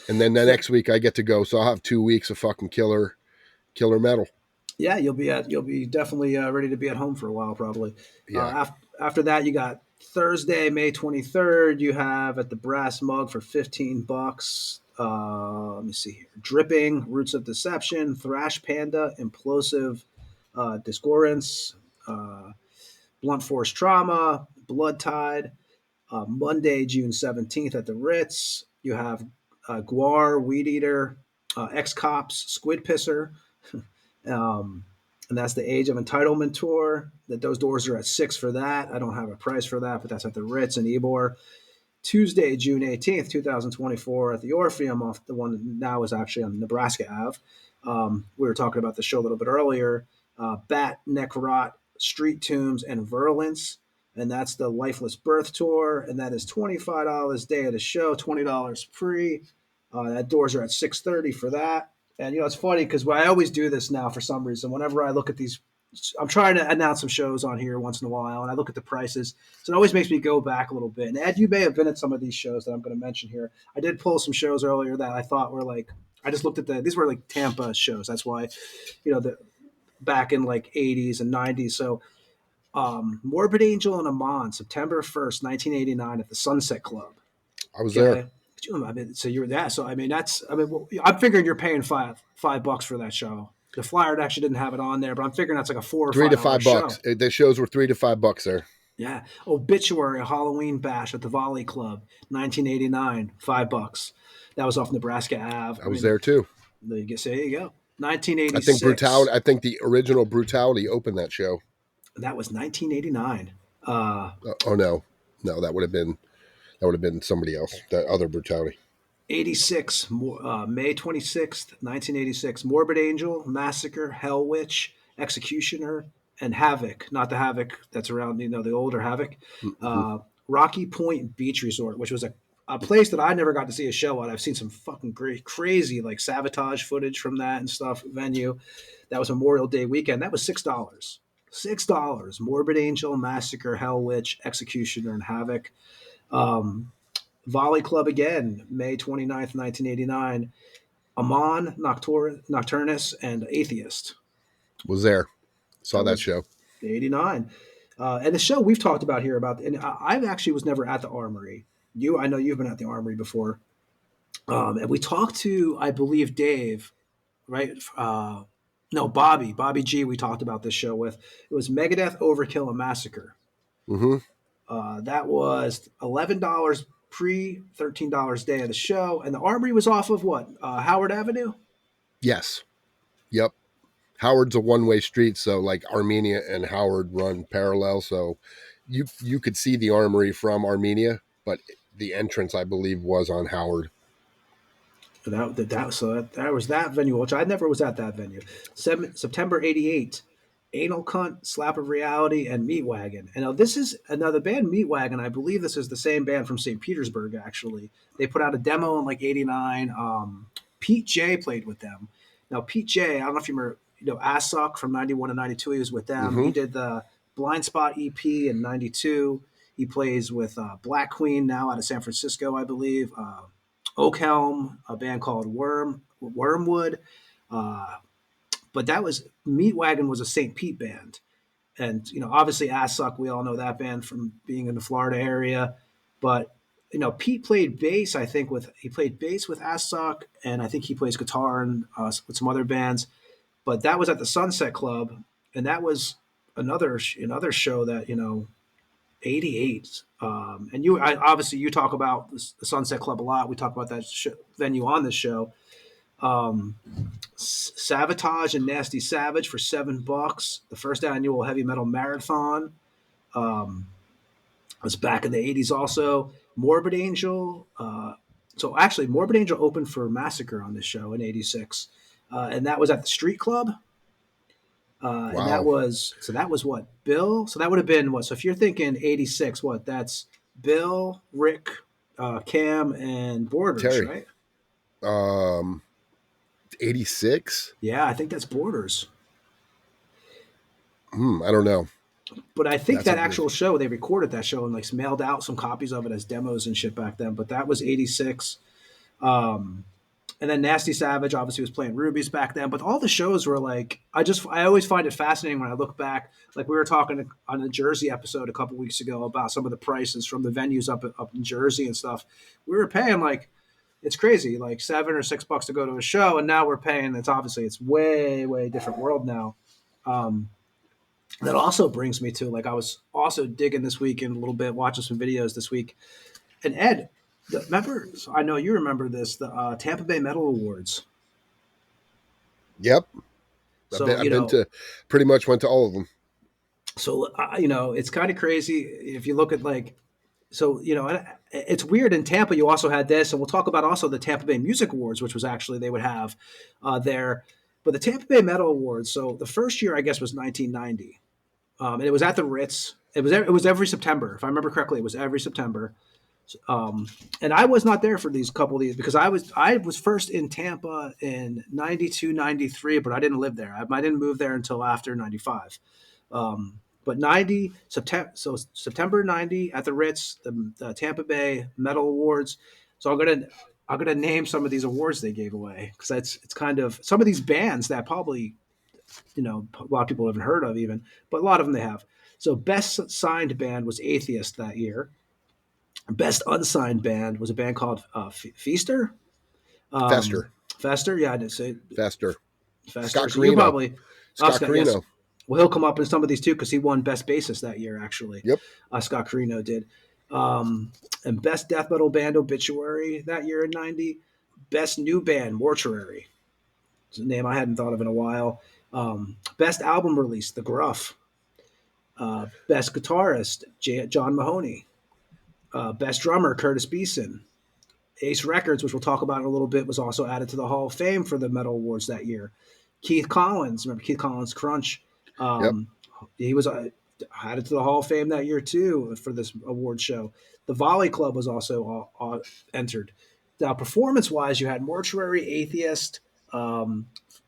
then the next week I get to go, so I'll have 2 weeks of fucking killer metal. Yeah, you'll be definitely ready to be at home for a while probably. Yeah. After that, you got Thursday, May 23rd. You have at the Brass Mug for $15. Let me see here: Dripping, Roots of Deception, Thrash Panda, Implosive, Disgorance, uh, Blunt Force Trauma, Blood Tide. Monday, June 17th at the Ritz. You have Guar, Weed Eater, Ex Cops, Squid Pisser. Um, and that's the Age of Entitlement tour. That those doors are at 6 for that. I don't have a price for that, but that's at the Ritz in Ybor. Tuesday, June 18th, 2024, at the Orpheum. Off the one that now is actually on Nebraska Ave. We were talking about the show a little bit earlier. Bat, Necrot, Street Tombs, and Virulence. And that's the Lifeless Birth tour. And that is $25 day of the show, $20 free. That doors are at 6:30 for that. And it's funny because I always do this now for some reason. Whenever I look at these, I'm trying to announce some shows on here once in a while, and I look at the prices. So it always makes me go back a little bit. And Ed, you may have been at some of these shows that I'm going to mention here. I did pull some shows earlier that I thought were like, I just looked at these were like Tampa shows. That's why, the back in like 80's and 90's. So Morbid Angel and Amon, September 1st, 1989 at the Sunset Club. I was there. Could you, so you're there. So I'm figuring you're paying $5 for that show. The flyer actually didn't have it on there, but I'm figuring that's like a $4 or $3 to $5 $5. show. The shows were $3 to $5 there. Yeah. Obituary, a Halloween bash at the Volley Club, 1989, $5. That was off Nebraska Ave. I was there too. There you go. 1986. I think Brutality. I think the original Brutality opened that show. That was 1989. Oh no, that would have been somebody else. That other Brutality. 86, May 26th, 1986. Morbid Angel, Massacre, Hellwitch, Executioner, and Havoc. Not the Havoc that's around, the older Havoc. Mm-hmm. Rocky Point Beach Resort, which was a place that I never got to see a show at. I've seen some fucking great, crazy like sabotage footage from that and stuff. Venue. That was Memorial Day weekend. That was $6. $6. Morbid Angel, Massacre, Hellwitch, Executioner, and Havoc. Volley Club again, May 29th, 1989. Amon, Nocturnus, and Atheist. Was there. Saw that show. 89. And the show we've talked about here and I actually was never at the Armory. I know you've been at the Armory before. And we talked to, I believe, Dave, right? No, Bobby G. We talked about this show with. It was Megadeth, Overkill, and Massacre. Mm-hmm. That was $11 pre, $13 day of the show, and the Armory was off of what? Howard Avenue. Yes. Yep. Howard's a one-way street, so like Armenia and Howard run parallel. So you could see the Armory from Armenia, but the entrance, I believe, was on Howard. So that was that venue, which I never was at that venue. September 88, Anal Cunt, Slap of Reality, and Meat Wagon. And now this is another band, Meat Wagon. I believe this is the same band from St. Petersburg, actually. They put out a demo in like 89. Pete J played with them. Now, Pete J, I don't know if you remember, Assuck from 91 and 92, he was with them. Mm-hmm. He did the Blind Spot EP in 92. He plays with Black Queen now out of San Francisco, I believe. Oakhelm, a band called Wormwood. But that was Meat Wagon was a St. Pete band, and obviously Assuck, we all know that band from being in the Florida area. But Pete played bass. I think he played bass with Assuck, and I think he plays guitar and with some other bands. But that was at the Sunset Club, and that was another show that 88. And obviously you talk about the Sunset Club a lot. We talk about that venue on this show. Sabotage and Nasty Savage for $7. The first annual heavy metal marathon was back in the 80s. Also, Morbid Angel. So actually, Morbid Angel opened for Massacre on this show in 86, and that was at the Street Club. Wow. And that was what, Bill? So that would have been what? So if you're thinking 86, what? That's Bill, Rick, Cam, and Borders, Terry. Right? 86? Yeah, I think that's Borders. I don't know. But I think that actual show, they recorded that show and like mailed out some copies of it as demos and shit back then. But that was 86. And and then Nasty Savage obviously was playing Rubies back then. But all the shows were like, I always find it fascinating when I look back. Like we were talking on the Jersey episode a couple weeks ago about some of the prices from the venues up in Jersey and stuff. We were paying like, it's crazy, like $7 or $6 to go to a show, and now we're paying. It's way different world now. That also brings me to, like, I was also digging this weekend a little bit, watching some videos this week. And Ed, remember? I know you remember this. The Tampa Bay Metal Awards. Yep. So I've been to, pretty much went to all of them. So it's kind of crazy if you look at like, so it's weird. In Tampa, you also had this, and we'll talk about also the Tampa Bay Music Awards, which was actually they would have there. But the Tampa Bay Metal Awards. So the first year, I guess, was 1990, and it was at the Ritz. It was every September, if I remember correctly. It was every September. And I was not there for these couple of these because I was first in Tampa in 92, 93, but I didn't live there. I didn't move there until after 95. But 90 September 90 at the Ritz, the Tampa Bay Metal Awards. So I'm gonna name some of these awards they gave away because it's kind of some of these bands that probably a lot of people haven't heard of even, but a lot of them they have. So best signed band was Atheist that year. Best unsigned band was a band called Feaster. Fester. Fester, yeah, I didn't say Fester. Fester. Scott So you Carino. probably Scott Carino. yes. Well, he'll come up in some of these too because he won Best Bassist that year. Actually, Yep. Scott Carino did. And Best Death Metal Band Obituary that year in '90. Best New Band Mortuary. It's a name I hadn't thought of in a while. Best Album Release The Gruff. Best Guitarist John Mahoney. Best Drummer Curtis Beeson. Ace Records, which we'll talk about in a little bit, was also added to the Hall of Fame for the Metal Awards that year. Keith Collins, remember Keith Collins Crunch? Yep. He was added to the Hall of Fame that year too for this award show. The Volley Club was also entered. Now, performance-wise, you had Mortuary, Atheist,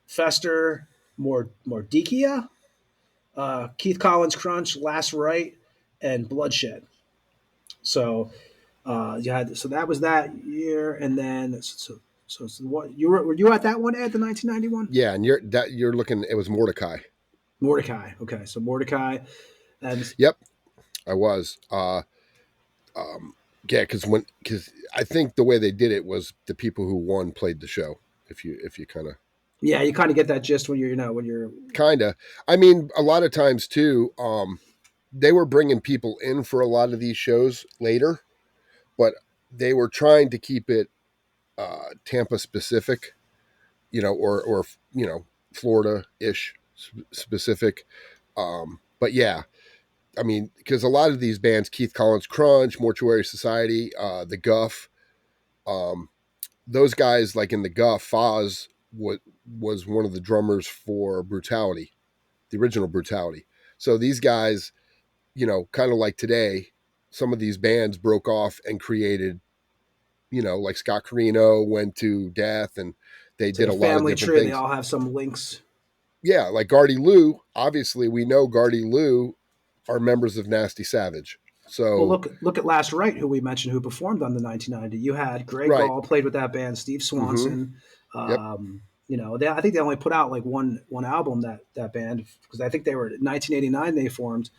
Fester, Mordicia, Keith Collins Crunch, Last Rite, and Bloodshed. So so that was that year, and then so what were you at that one, Ed, the 1991? Yeah, and you're looking. It was Mordecai. Mordecai. Okay, so Mordecai, and Yep, I was. Yeah, because I think the way they did it was the people who won played the show. If you kind of you kind of get that gist when you're kind of. I mean, a lot of times too. They were bringing people in for a lot of these shows later, but they were trying to keep it Tampa specific, or Florida-ish specific. But yeah, I mean, because a lot of these bands, Keith Collins Crunch, Mortuary Society, the Guff, those guys, like in the Guff, Foz was one of the drummers for Brutality, the original Brutality. So these guys, kind of like today, some of these bands broke off and created, like Scott Carino went to Death, and they did a lot of different tree, things. They all have some links. Yeah, like Gardy Lou. Obviously, we know Gardy Lou are members of Nasty Savage. So look at Last Rite, who we mentioned, who performed on the 1990. You had Greg Gall played with that band, Steve Swanson. Yep. I think they only put out like one album that band because I think they were 1989 they formed.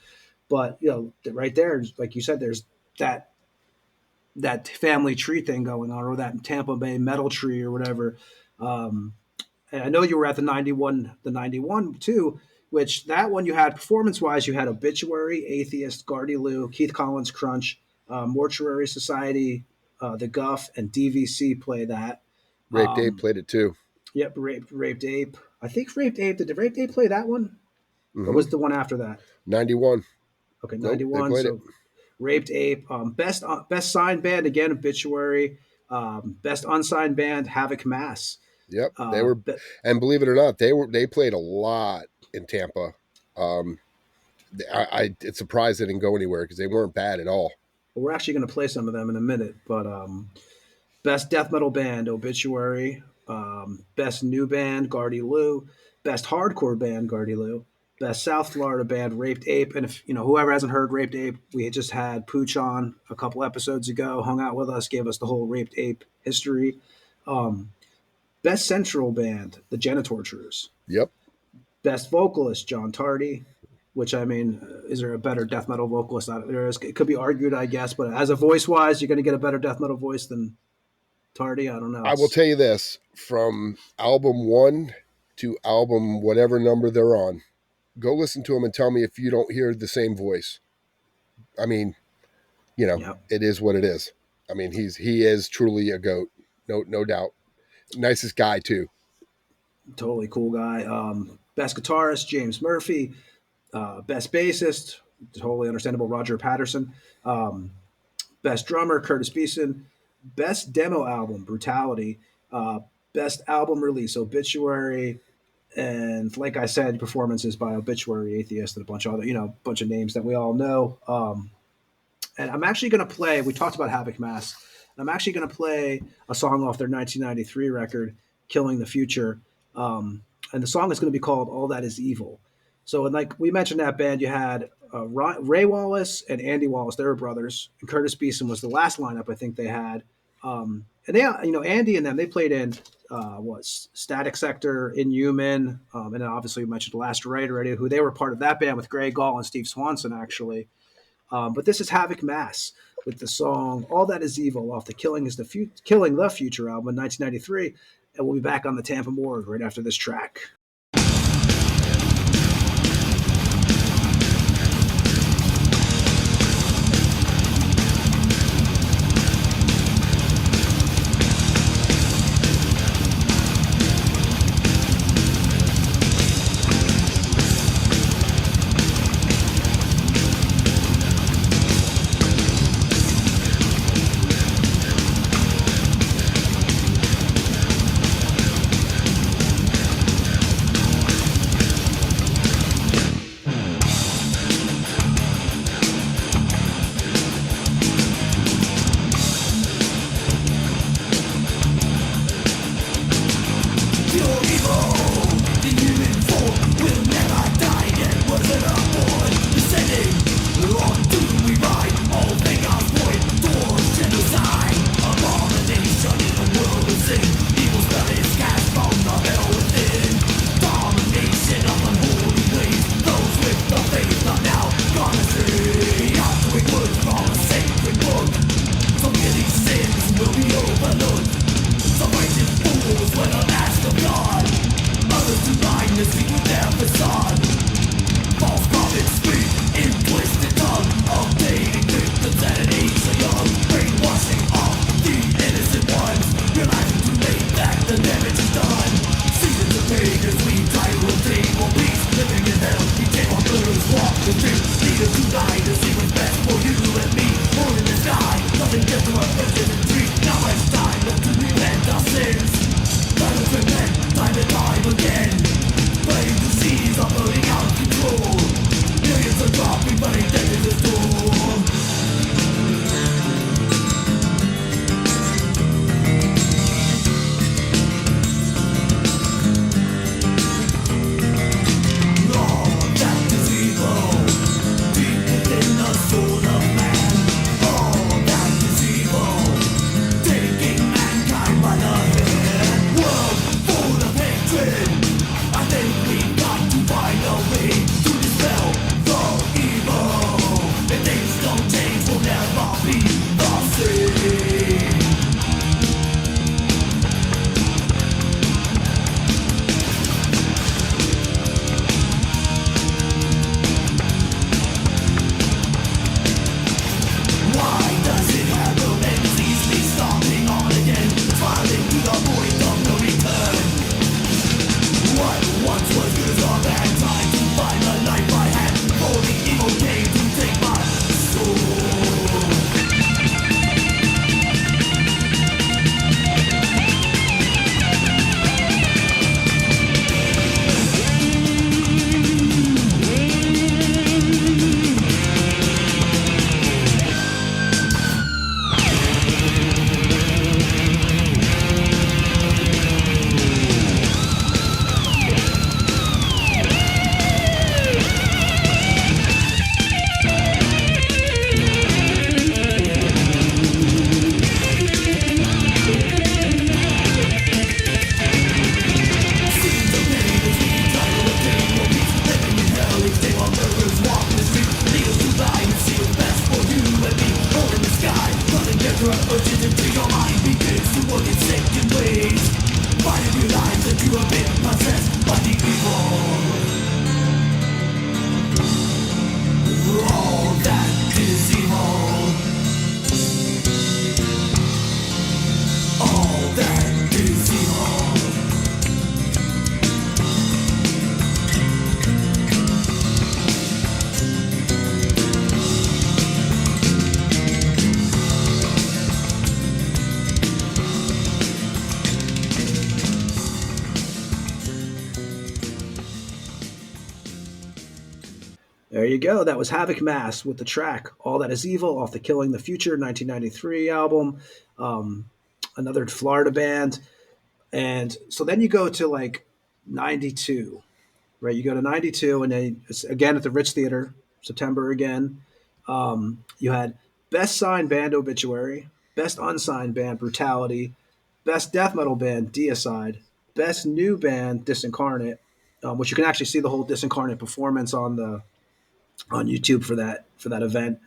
But right there, like you said, there's that family tree thing going on, or that Tampa Bay metal tree, or whatever. And I know you were at the 91 too, which that one you had performance wise, you had Obituary, Atheist, Gardy Lou, Keith Collins Crunch, Mortuary Society, the Guff, and DVC play that. Raped Ape played it too. Yep, Raped Ape. I think Raped Ape. Did Raped Ape play that one? Mm-hmm. Or was the one after that? 91. Okay, 91. Nope, so Raped Ape. Best signed band, again, Obituary. Best unsigned band, Havoc Mass. Yep, they were, and believe it or not, they played a lot in Tampa. It's surprised they didn't go anywhere because they weren't bad at all. Well, we're actually going to play some of them in a minute, but best death metal band, Obituary. Best new band, Gardy Lou. Best hardcore band, Gardy Lou. Best South Florida band, Raped Ape. And if whoever hasn't heard Raped Ape, we just had Pooch on a couple episodes ago, hung out with us, gave us the whole Raped Ape history. Best Central Band, the Janitortures. Yep. Best Vocalist, John Tardy. Which, I mean, is there a better death metal vocalist out there? It could be argued, I guess, but as a voice-wise, you're going to get a better death metal voice than Tardy. I don't know. I will tell you this, from album 1 to album whatever number they're on, go listen to them and tell me if you don't hear the same voice. I mean, It is what it is. I mean, he is truly a goat, no doubt. Nicest guy too. Totally cool guy. Best guitarist, James Murphy. Best bassist, totally understandable, Roger Patterson. Best drummer, Curtis Beeson. Best demo album, Brutality. Best album release, Obituary. And like I said, performances by Obituary, Atheist, and a bunch of other, bunch of names that we all know. And I'm actually going to play, we talked about Havoc Mass, and I'm actually going to play a song off their 1993 record, Killing the Future. And the song is going to be called All That Is Evil. So, and like we mentioned that band, you had Ray Wallace and Andy Wallace. They were brothers. And Curtis Beeson was the last lineup I think they had. And they, Andy and them, they played in Static Sector, Inhuman, and then obviously we mentioned Last Ride already, who they were part of that band with Greg Gall and Steve Swanson, actually. But this is Havoc Mass with the song All That Is Evil off the Killing the Future album in 1993. And we'll be back on the Tampa Morgue right after this track. Will be overlooked. Some righteous fools when I'm asked of God. There you go. That was Havoc Mass with the track All That Is Evil off the Killing the Future 1993 album. Another Florida band. And so then you go to like 92, right? You go to 92, and then it's again at the Ritz Theater, September again. You had Best Signed Band Obituary, Best Unsigned Band Brutality, Best Death Metal Band Deicide, Best New Band Disincarnate, which you can actually see the whole Disincarnate performance on YouTube for that event.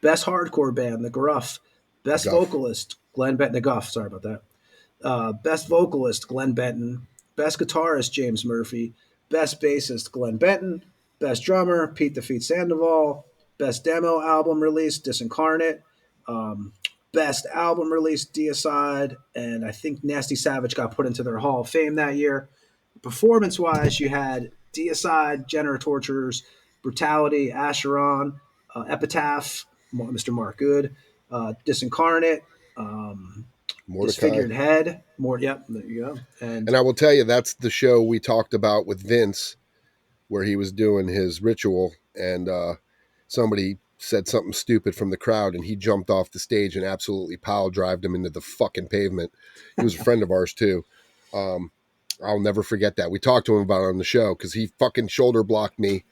Best hardcore band, The Gruff. Best Guff. vocalist, Glenn Benton. The Guff. Sorry about that. Best vocalist, Glenn Benton. Best guitarist, James Murphy. Best bassist, Glenn Benton. Best drummer, Pete the Feet Sandoval. Best demo album release, Disincarnate. Um, Best album release, Deicide. And I think Nasty Savage got put into their Hall of Fame that year. Performance wise, you had Deicide, Jenner Torturers, Brutality, Acheron, Epitaph, Mr. Mark Good, Disincarnate, Mordecai. Disfigured Head, more. Yep, there you go. And I will tell you, that's the show we talked about with Vince, where he was doing his ritual, and somebody said something stupid from the crowd, and he jumped off the stage and absolutely pile drived him into the fucking pavement. He was a friend of ours too. I'll never forget that. We talked to him about it on the show because he fucking shoulder blocked me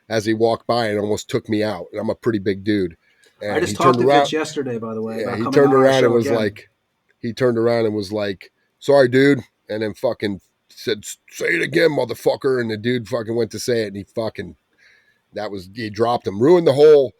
as he walked by and almost took me out. And I'm a pretty big dude. And I just talked to Vince yesterday, by the way. Yeah, about he coming turned on our around and show was again. like, sorry, dude. And then fucking said, say it again, motherfucker. And the dude fucking went to say it, and he dropped him, ruined the whole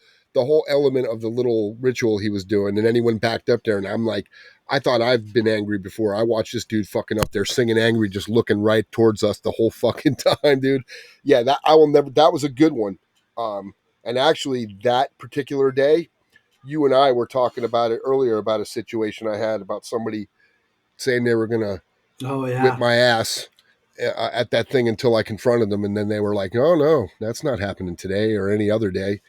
element of the little ritual he was doing. And then he went back up there, and I'm like, I thought I've been angry before. I watched this dude fucking up there singing angry, just looking right towards us the whole fucking time, dude. Yeah, that was a good one. And actually that particular day, you and I were talking about it earlier, about a situation I had about somebody saying they were going to whip my ass at that thing until I confronted them. And then they were like, oh no, that's not happening today or any other day.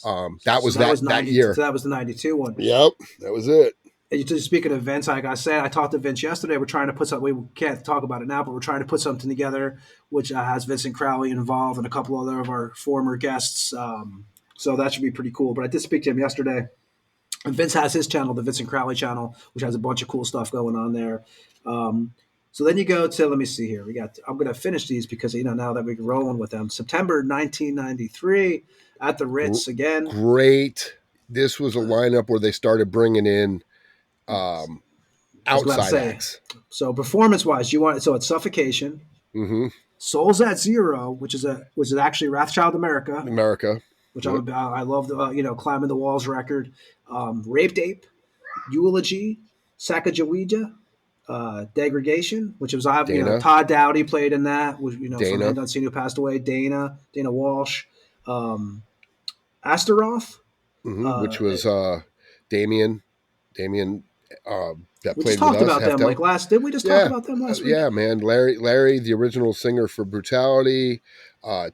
That was that year. So that was the 92 one. Yep. That was it. And just speaking of Vince, like I said, I talked to Vince yesterday. We're trying to put something, we can't talk about it now, but we're trying to put something together, which has Vincent Crowley involved and a couple other of our former guests. So that should be pretty cool. But I did speak to him yesterday. And Vince has his channel, the Vincent Crowley channel, which has a bunch of cool stuff going on there. So then you go to, let me see here. I'm going to finish these because, now that we're rolling with them. September 1993 at the Ritz again. Great. This was a lineup where they started bringing in outside acts. So performance-wise, so it's Suffocation, Souls at Zero, which is actually Wrathchild America, which I love the Climbing the Walls record, Raped Ape, Eulogy, Sacagawea, Degradation, which was Todd Dowdy played in that, from Hand Unseen, who passed away, Dana Walsh, Astaroth, which was Damien that we played just talked with us. about them like last. Did we just talk about them last week? Yeah, man. Larry, the original singer for Brutality,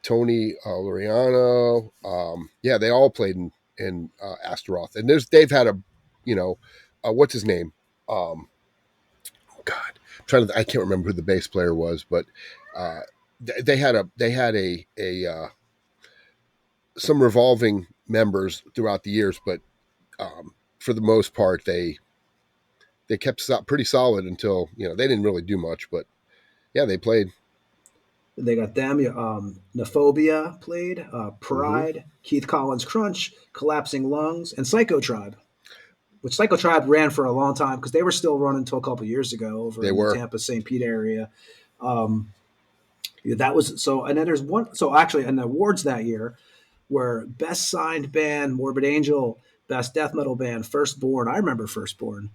Tony Laureano. They all played in Astaroth, and they've had what's his name? God, I can't remember who the bass player was, but they had some revolving members throughout the years, but for the most part, they kept pretty solid until, they didn't really do much, but yeah, they played. They got them. Nephobia played, Pride, Keith Collins Crunch, Collapsing Lungs, and Psycho Tribe, which Psycho Tribe ran for a long time because they were still running until a couple years ago over in the Tampa, St. Pete area. That was so. And then there's one. So actually, in the awards that year were Best Signed Band, Morbid Angel, Best Death Metal Band, Firstborn. I remember Firstborn.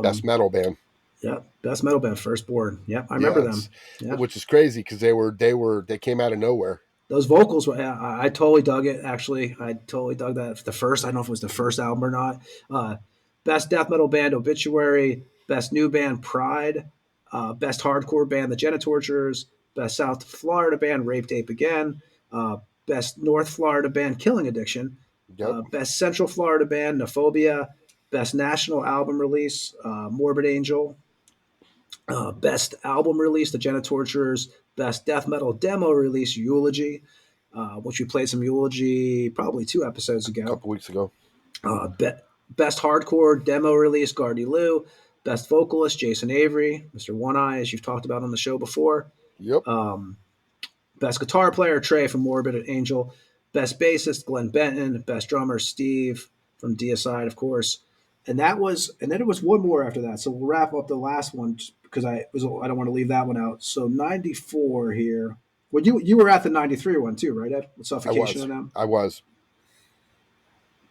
Best Metal Band. Yeah, best metal band, Firstborn. Yep, I remember Yes, them. Yeah, which is crazy because they came out of nowhere. those vocals were. I totally dug it. Actually, I totally dug that. The first, I don't know if it was the first album or not. Uh, best death metal band, Obituary. Best new band, Pride. Best hardcore band, The Genitorturers. Best South Florida band, Raped Ape Again. Uh, best North Florida band, Killing Addiction. Yep. Best Central Florida band, Nophobia. Best national album release, Morbid Angel. Best album release, The Genitorturers. Best death metal demo release, Eulogy, which we played some Eulogy probably 2 episodes A ago. couple weeks ago. Uh, be- Best hardcore demo release, Gardy Lou. Best vocalist, Jason Avery, Mr. One Eye, as you've talked about on the show before. Yep. Best guitar player, Trey from Morbid Angel. Best bassist, Glenn Benton. Best drummer, Steve from Deicide, of course. And then it was one more after that. So we'll wrap up the last one because I don't want to leave that one out. So 94 here. Well, you were at the 93 one too, right, Ed? With I Suffocation was. and them. I was.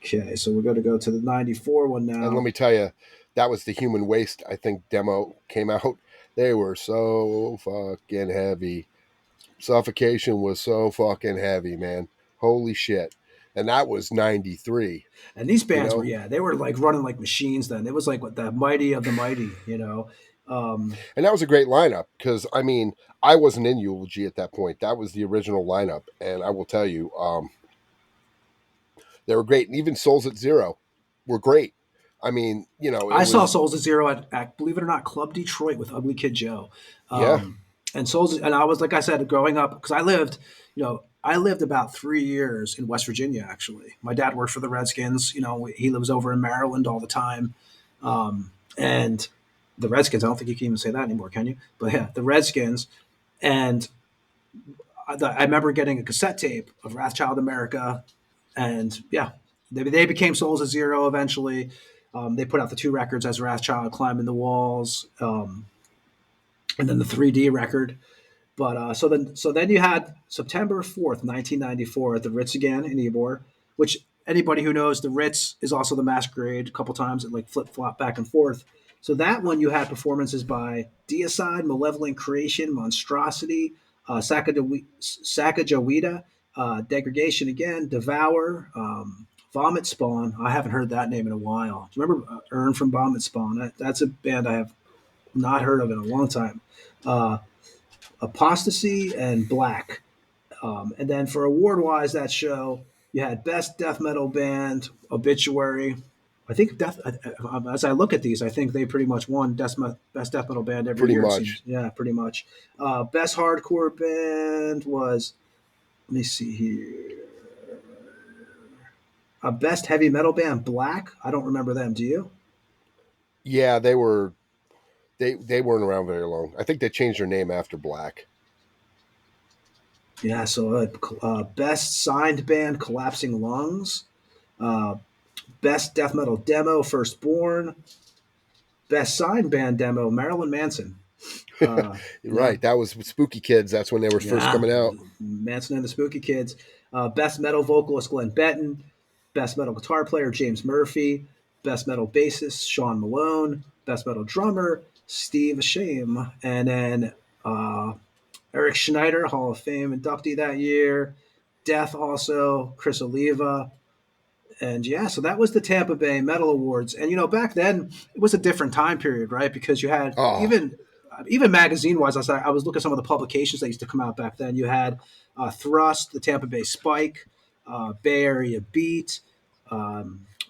Okay, so we're going to go to the 94 one And let now. me tell you, that was the Human Waste, I think, demo came out. They were so fucking heavy. Suffocation was so fucking heavy, man. Holy shit. And that was 93, And these you bands were, know? yeah, they were like running like machines then. It was like what the mighty of the mighty, you know. And that was a great lineup because, I mean, I wasn't in Eulogy at that point. That was the original lineup. And I will tell you, they were great. And even Souls at Zero were great. I mean, it I saw was, Souls at Zero at believe it or not, Club Detroit with Ugly Kid Joe. yeah, And Souls, and I was like I said, growing up because I lived about 3 years in West Virginia. Actually, my dad worked for the Redskins. He lives over in Maryland all the time, and the Redskins. I don't think you can even say that anymore, can you? But yeah, the Redskins, and I remember getting a cassette tape of Wrathchild America, and yeah, they became Souls of Zero eventually. They put out the 2 records as Wrathchild, Climbing the Walls, and then the 3D record. But so then you had September 4th, 1994, at the Ritz again in Ybor, which anybody who knows the Ritz is also the Masquerade. A couple times it like flip flop back and forth. So that one you had performances by Deicide, Malevolent Creation, Monstrosity, Sacagawida, Degradation again, Devour, Vomit Spawn. I haven't heard that name in a while. Do you remember Earn from Vomit Spawn? That's a band I have not heard of in a long time. Uh, Apostasy and Black. And then for award wise, that show you had Best Death Metal Band, Obituary. I think as I look at these, I think they pretty much won Best Death Metal Band every pretty year. It much. seems, yeah, pretty much. Best Hardcore Band was, let me see here. Best Heavy Metal Band, Black. I don't remember them. Do you? Yeah, they weren't around very long. I think they changed their name after Black. Yeah. So Best Signed Band, Collapsing Lungs. Uh, Best Death Metal Demo, Firstborn. Best Signed Band Demo, Marilyn Manson. Yeah, Right, that was Spooky Kids. That's when they were first yeah, coming out. Manson and the Spooky Kids. Best Metal Vocalist, Glenn Benton. Best Metal Guitar Player, James Murphy. Best Metal Bassist, Sean Malone. Best Metal Drummer, Steve Shame. And then Eric Schneider, Hall of Fame inductee that year. Death also, Chris Oliva. And yeah, so that was the Tampa Bay Metal Awards. And back then it was a different time period, right? Because you had Oh, even magazine wise, I was looking at some of the publications that used to come out back then. You had Thrust, the Tampa Bay Spike, Bay Area Beat,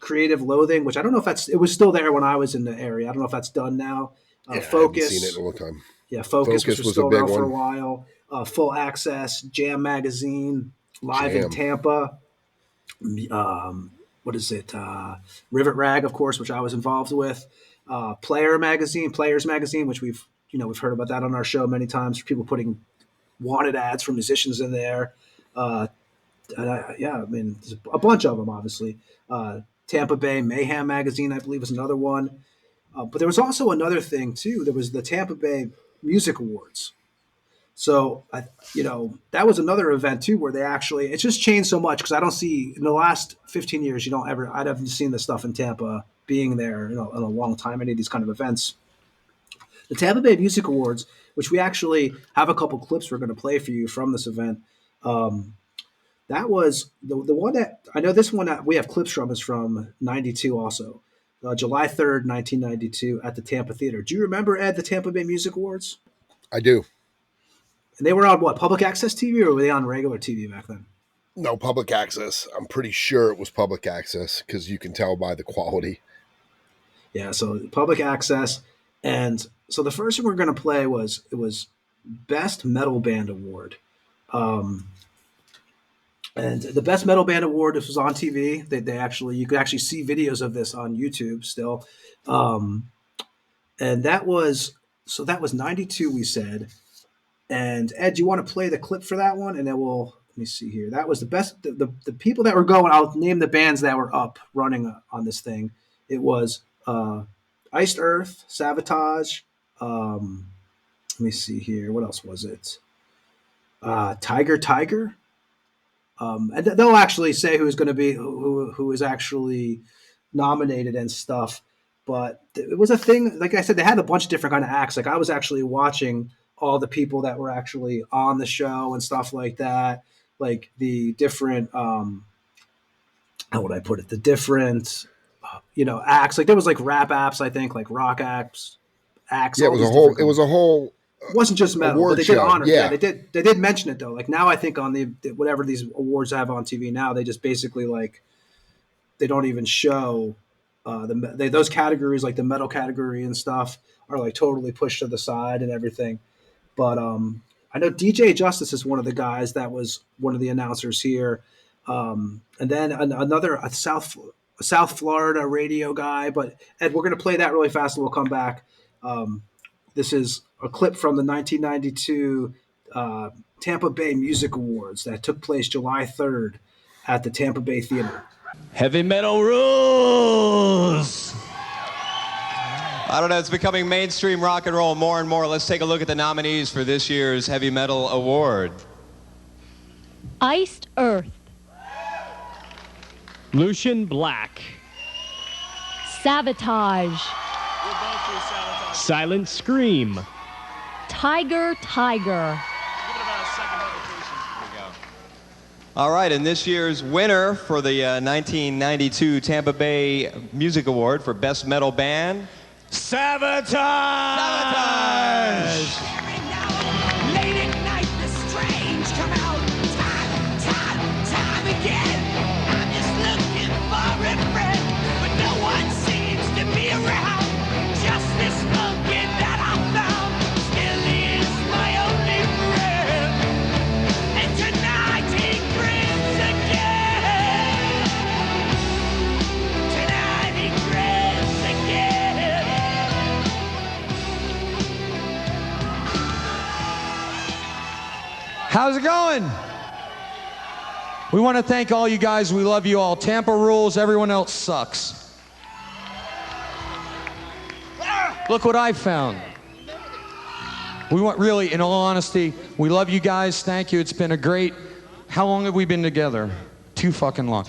Creative Loathing, which I don't know if it was still there when I was in the area. I don't know if that's done now. yeah, I haven't seen it Focus, in a long time. yeah, Focus, which Focus was was a still big around for a one. while. Full Access, Jam Magazine, Live in Jam. Tampa, what is it? Rivet Rag, of course, which I was involved with. Players Magazine, which we've heard about that on our show many times. People putting wanted ads for musicians in there. Uh, yeah, I mean, there's a bunch of them, obviously. Tampa Bay Mayhem Magazine, I believe, was another one. But there was also another thing too. There was the Tampa Bay Music Awards. So, that was another event too where it's just changed so much because I don't see in the last 15 years, I haven't seen the stuff in Tampa being there, in a long time, any of these kind of events. The Tampa Bay Music Awards, which we actually have a couple clips we're going to play for you from this event. That was the one that I know. This one that we have clips from is from '92, also July 3rd, 1992, at the Tampa Theater. Do you remember, Ed, the Tampa Bay Music Awards? I do. And they were on what, public access TV, or were they on regular TV back then? No, public access. I'm pretty sure it was public access because you can tell by the quality. Yeah, so public access. And so the first one we're going to play was Best Metal Band Award. And the Best Metal Band Award, this was on TV. They actually, you could actually see videos of this on YouTube still. And that was 92, we said. And Ed, do you want to play the clip for that one? And then let me see here. That was the best, the people that were going, I'll name the bands that were up running on this thing. It was Iced Earth, Sabotage. Let me see here. What else was it? Tiger. And they'll actually say who's going to be who is actually nominated and stuff. But it was a thing. Like I said, they had a bunch of different kind of acts. Like I was actually watching all the people that were actually on the show and stuff like that. Like the different, how would I put it? The different, acts. Like there was like rap acts, I think, like rock acts. Yeah, it was a whole. It wasn't just metal, but they did honor. Yeah. They did mention it though. Like now, I think on the whatever these awards have on TV now, they just basically like they don't even show those categories, like the metal category and stuff, are like totally pushed to the side and everything. But I know DJ Justice is one of the guys that was one of the announcers here, and then a South Florida radio guy. But Ed, we're going to play that really fast, and we'll come back. This is a clip from the 1992 Tampa Bay Music Awards that took place July 3rd at the Tampa Bay Theater. Heavy metal rules! I don't know, it's becoming mainstream rock and roll more and more. Let's take a look at the nominees for this year's Heavy Metal Award. Iced Earth. Lucian Black. Sabotage. Silent Scream. Tiger. All right, and this year's winner for the 1992 Tampa Bay Music Award for Best Metal Band, Sabotage! Late at night, the strange come out. Time again. I'm just looking for a friend, but no one seems to be around. Just this monkey that I found still is my only friend. And tonight he grins again. Tonight he grins again. How's it going? We want to thank all you guys. We love you all. Tampa rules. Everyone else sucks. Look what I found. We want, really, in all honesty, we love you guys. Thank you. It's been a great, how long have we been together? Too fucking long.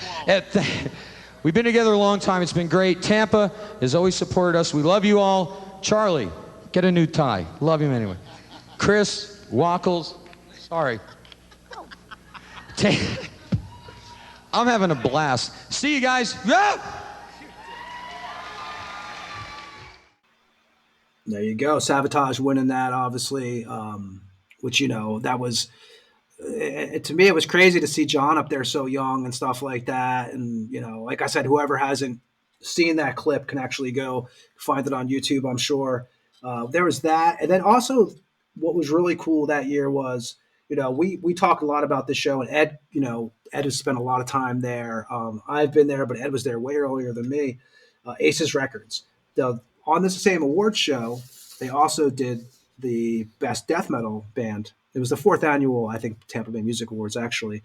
We've been together a long time. It's been great. Tampa has always supported us. We love you all. Charlie, get a new tie. Love him anyway. Chris, Wackles, sorry. I'm having a blast. See you guys. Yeah! There you go. Sabotage winning that, obviously, which, that was, to me, it was crazy to see John up there so young and stuff like that. And, like I said, whoever hasn't seen that clip can actually go find it on YouTube, I'm sure. There was that. And then also what was really cool that year was, we talk a lot about this show, and Ed, Ed has spent a lot of time there. I've been there, but Ed was there way earlier than me. Aces Records. On this same award show, they also did the Best Death Metal Band. It was the 4th annual, I think, Tampa Bay Music Awards, actually.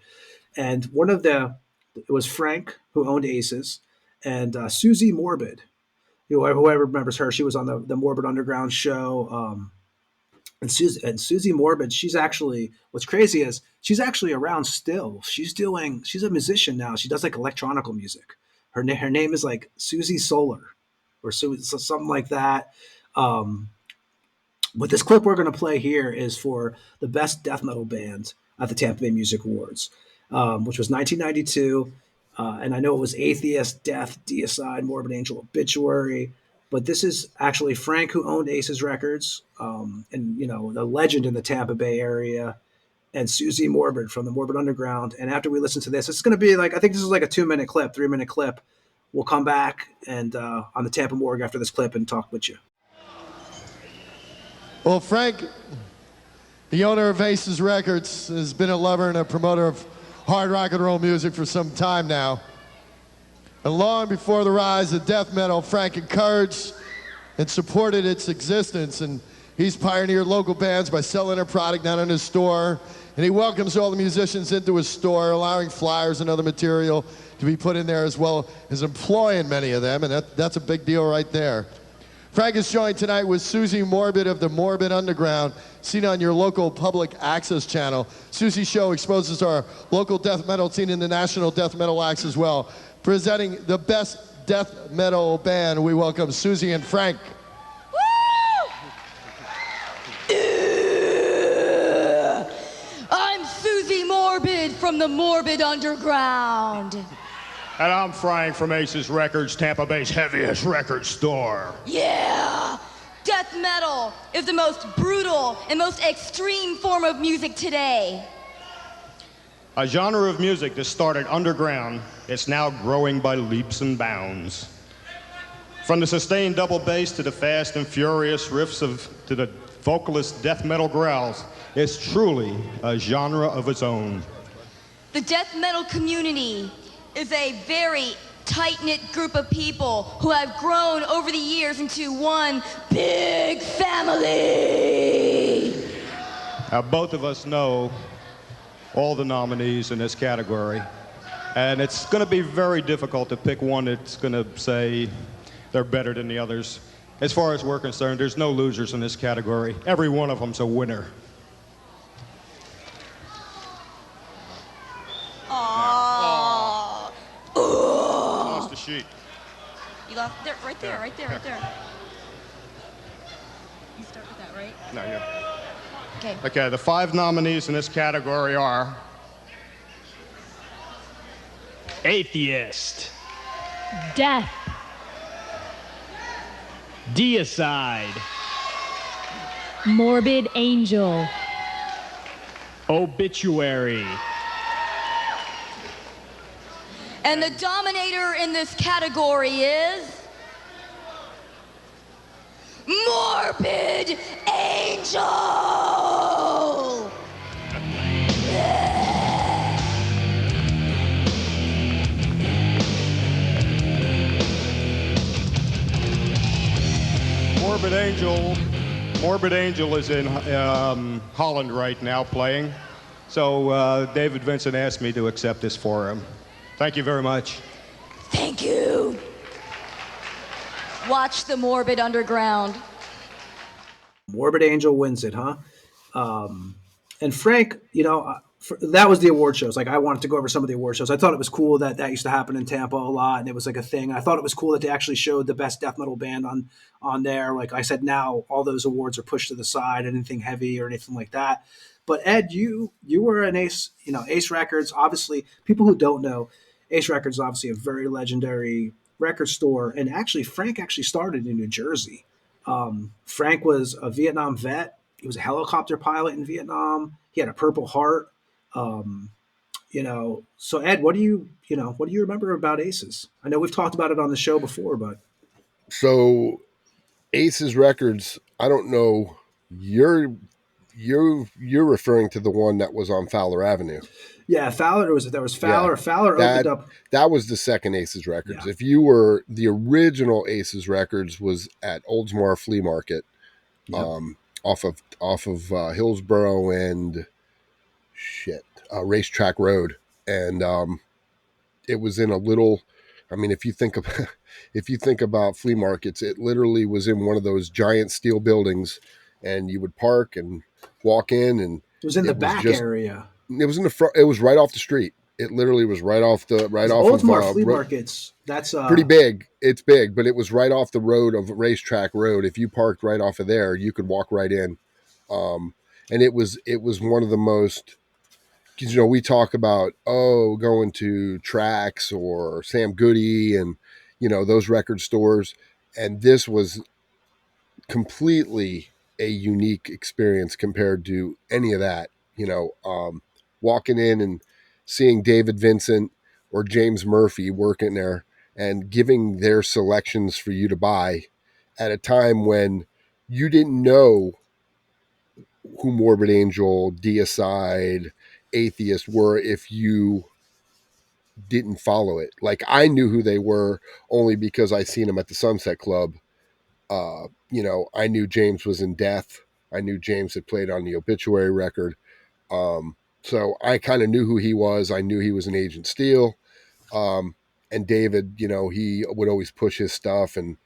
And it was Frank, who owned Aces, and Susie Morbid. Whoever remembers her, she was on the Morbid Underground show. And Susie Morbid, she's actually, what's crazy is she's actually around still. She's a musician now. She does like electronical music. Her name is like Susie Solar or something like that. But this clip we're going to play here is for the best death metal band at the Tampa Bay Music Awards, which was 1992. And I know it was Atheist, Death, Deicide, Morbid Angel, Obituary. But this is actually Frank, who owned Aces Records, and the legend in the Tampa Bay area, and Susie Morbid from the Morbid Underground. And after we listen to this, it's going to be like, I think this is like a 2-minute clip, 3-minute clip. We'll come back and on the Tampa Morgue after this clip and talk with you. Well, Frank, the owner of Aces Records, has been a lover and a promoter of hard rock and roll music for some time now. And long before the rise of death metal, Frank encouraged and supported its existence, and he's pioneered local bands by selling their product down in his store, and he welcomes all the musicians into his store, allowing flyers and other material to be put in there, as well as employing many of them, and that's a big deal right there. Frank is joined tonight with Susie Morbid of the Morbid Underground, seen on your local public access channel. Susie's show exposes our local death metal scene in the national death metal acts as well. Presenting the best death metal band, we welcome Susie and Frank. I'm Susie Morbid from the Morbid Underground. And I'm Frank from Aces Records, Tampa Bay's heaviest record store. Yeah! Death metal is the most brutal and most extreme form of music today. A genre of music that started underground, it's now growing by leaps and bounds. From the sustained double bass to the fast and furious riffs to the vocalist death metal growls, it's truly a genre of its own. The death metal community is a very tight-knit group of people who have grown over the years into one big family. Now, both of us know all the nominees in this category, and it's going to be very difficult to pick one that's going to say they're better than the others. As far as we're concerned, there's no losers in this category. Every one of them's a winner. Lost the sheet. You lost there, right there, right there, right there. You start with that, right? No, yeah. Okay. Okay, the 5 nominees in this category are Atheist. Death. Deicide. Morbid Angel. Obituary. And the dominator in this category is Morbid Angel! Morbid Angel is in Holland right now playing. So David Vincent asked me to accept this for him. Thank you very much. Thank you. Watch the Morbid Underground. Morbid Angel wins it, huh? And Frank, that was the award shows. Like, I wanted to go over some of the award shows. I thought it was cool that used to happen in Tampa a lot, and it was like a thing. I thought it was cool that they actually showed the best death metal band on there. Like I said, now all those awards are pushed to the side, anything heavy or anything like that. But Ed, you were an Ace, Ace Records. Obviously, people who don't know, Ace Records is obviously a very legendary record store. And actually, Frank actually started in New Jersey. Frank was a Vietnam vet. He was a helicopter pilot in Vietnam. He had a Purple Heart. So Ed, what do you remember about Aces? I know we've talked about it on the show before, but so Aces Records, I don't know, you're referring to the one that was on Fowler Avenue. Yeah, Fowler. There was Fowler. Yeah, Fowler opened up. That was the second Aces Records. Yeah. If you were the original Aces Records, was at Oldsmar Flea Market, off of Hillsborough and Racetrack Road, and it was in a little. I mean, if you think about flea markets, it literally was in one of those giant steel buildings, and you would park and walk in, and it was in the back area. It was in the front. It was right off the street. It literally was right off Oldsmar flea markets. That's pretty big. It's big, but it was right off the road of Racetrack Road. If you parked right off of there, you could walk right in. And it was one of the most, because we talk about going to Trax or Sam Goody and those record stores, and this was completely a unique experience compared to any of that. Walking in and seeing David Vincent or James Murphy working there and giving their selections for you to buy at a time when you didn't know who Morbid Angel, Deicide, Atheist were if you didn't follow it. Like, I knew who they were only because I seen them at the Sunset Club. I knew James was in Death. I knew James had played on the Obituary record. So I kind of knew who he was. I knew he was an Agent Steel. And David, he would always push his stuff and,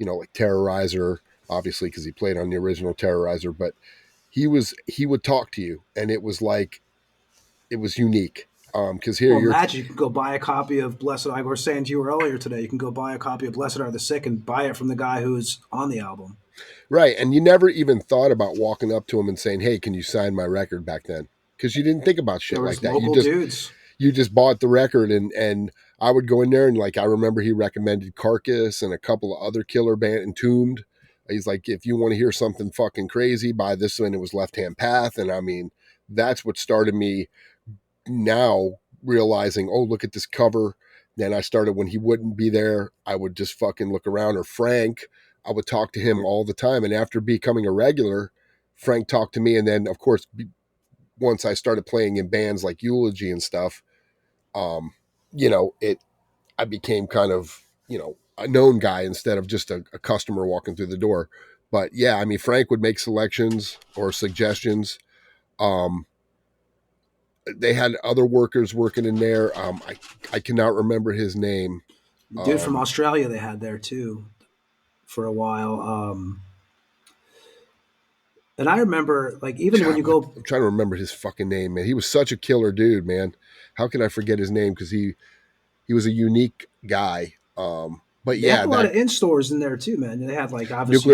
like Terrorizer, obviously, because he played on the original Terrorizer, but he would talk to you, and it was unique. Because here imagine you can go buy a copy of Blessed. I was saying to you earlier today, you can go buy a copy of Blessed Are the Sick and buy it from the guy who's on the album. Right. And you never even thought about walking up to him and saying, "Hey, can you sign my record?" back then? Because you didn't think about shit like that. You just bought the record, and I would go in there, and like, I remember he recommended Carcass and a couple of other killer band, Entombed. He's like, if you want to hear something fucking crazy, buy this one. It was Left Hand Path. And I mean, that's what started me now realizing, oh, look at this cover. Then I started, when he wouldn't be there, I would just fucking look around. Or Frank, I would talk to him all the time. And after becoming a regular, Frank talked to me. And then, of course, once I started playing in bands like Eulogy and stuff, I became kind of, a known guy instead of just a customer walking through the door. But yeah, I mean, Frank would make selections or suggestions. They had other workers working in there. I cannot remember his name. Dude from Australia they had there too for a while. And I remember, like, even when you go... I'm trying to remember his fucking name, man. He was such a killer dude, man. How can I forget his name? Because he was a unique guy. But they had a lot of in-stores in there too, man. They had, like, obviously...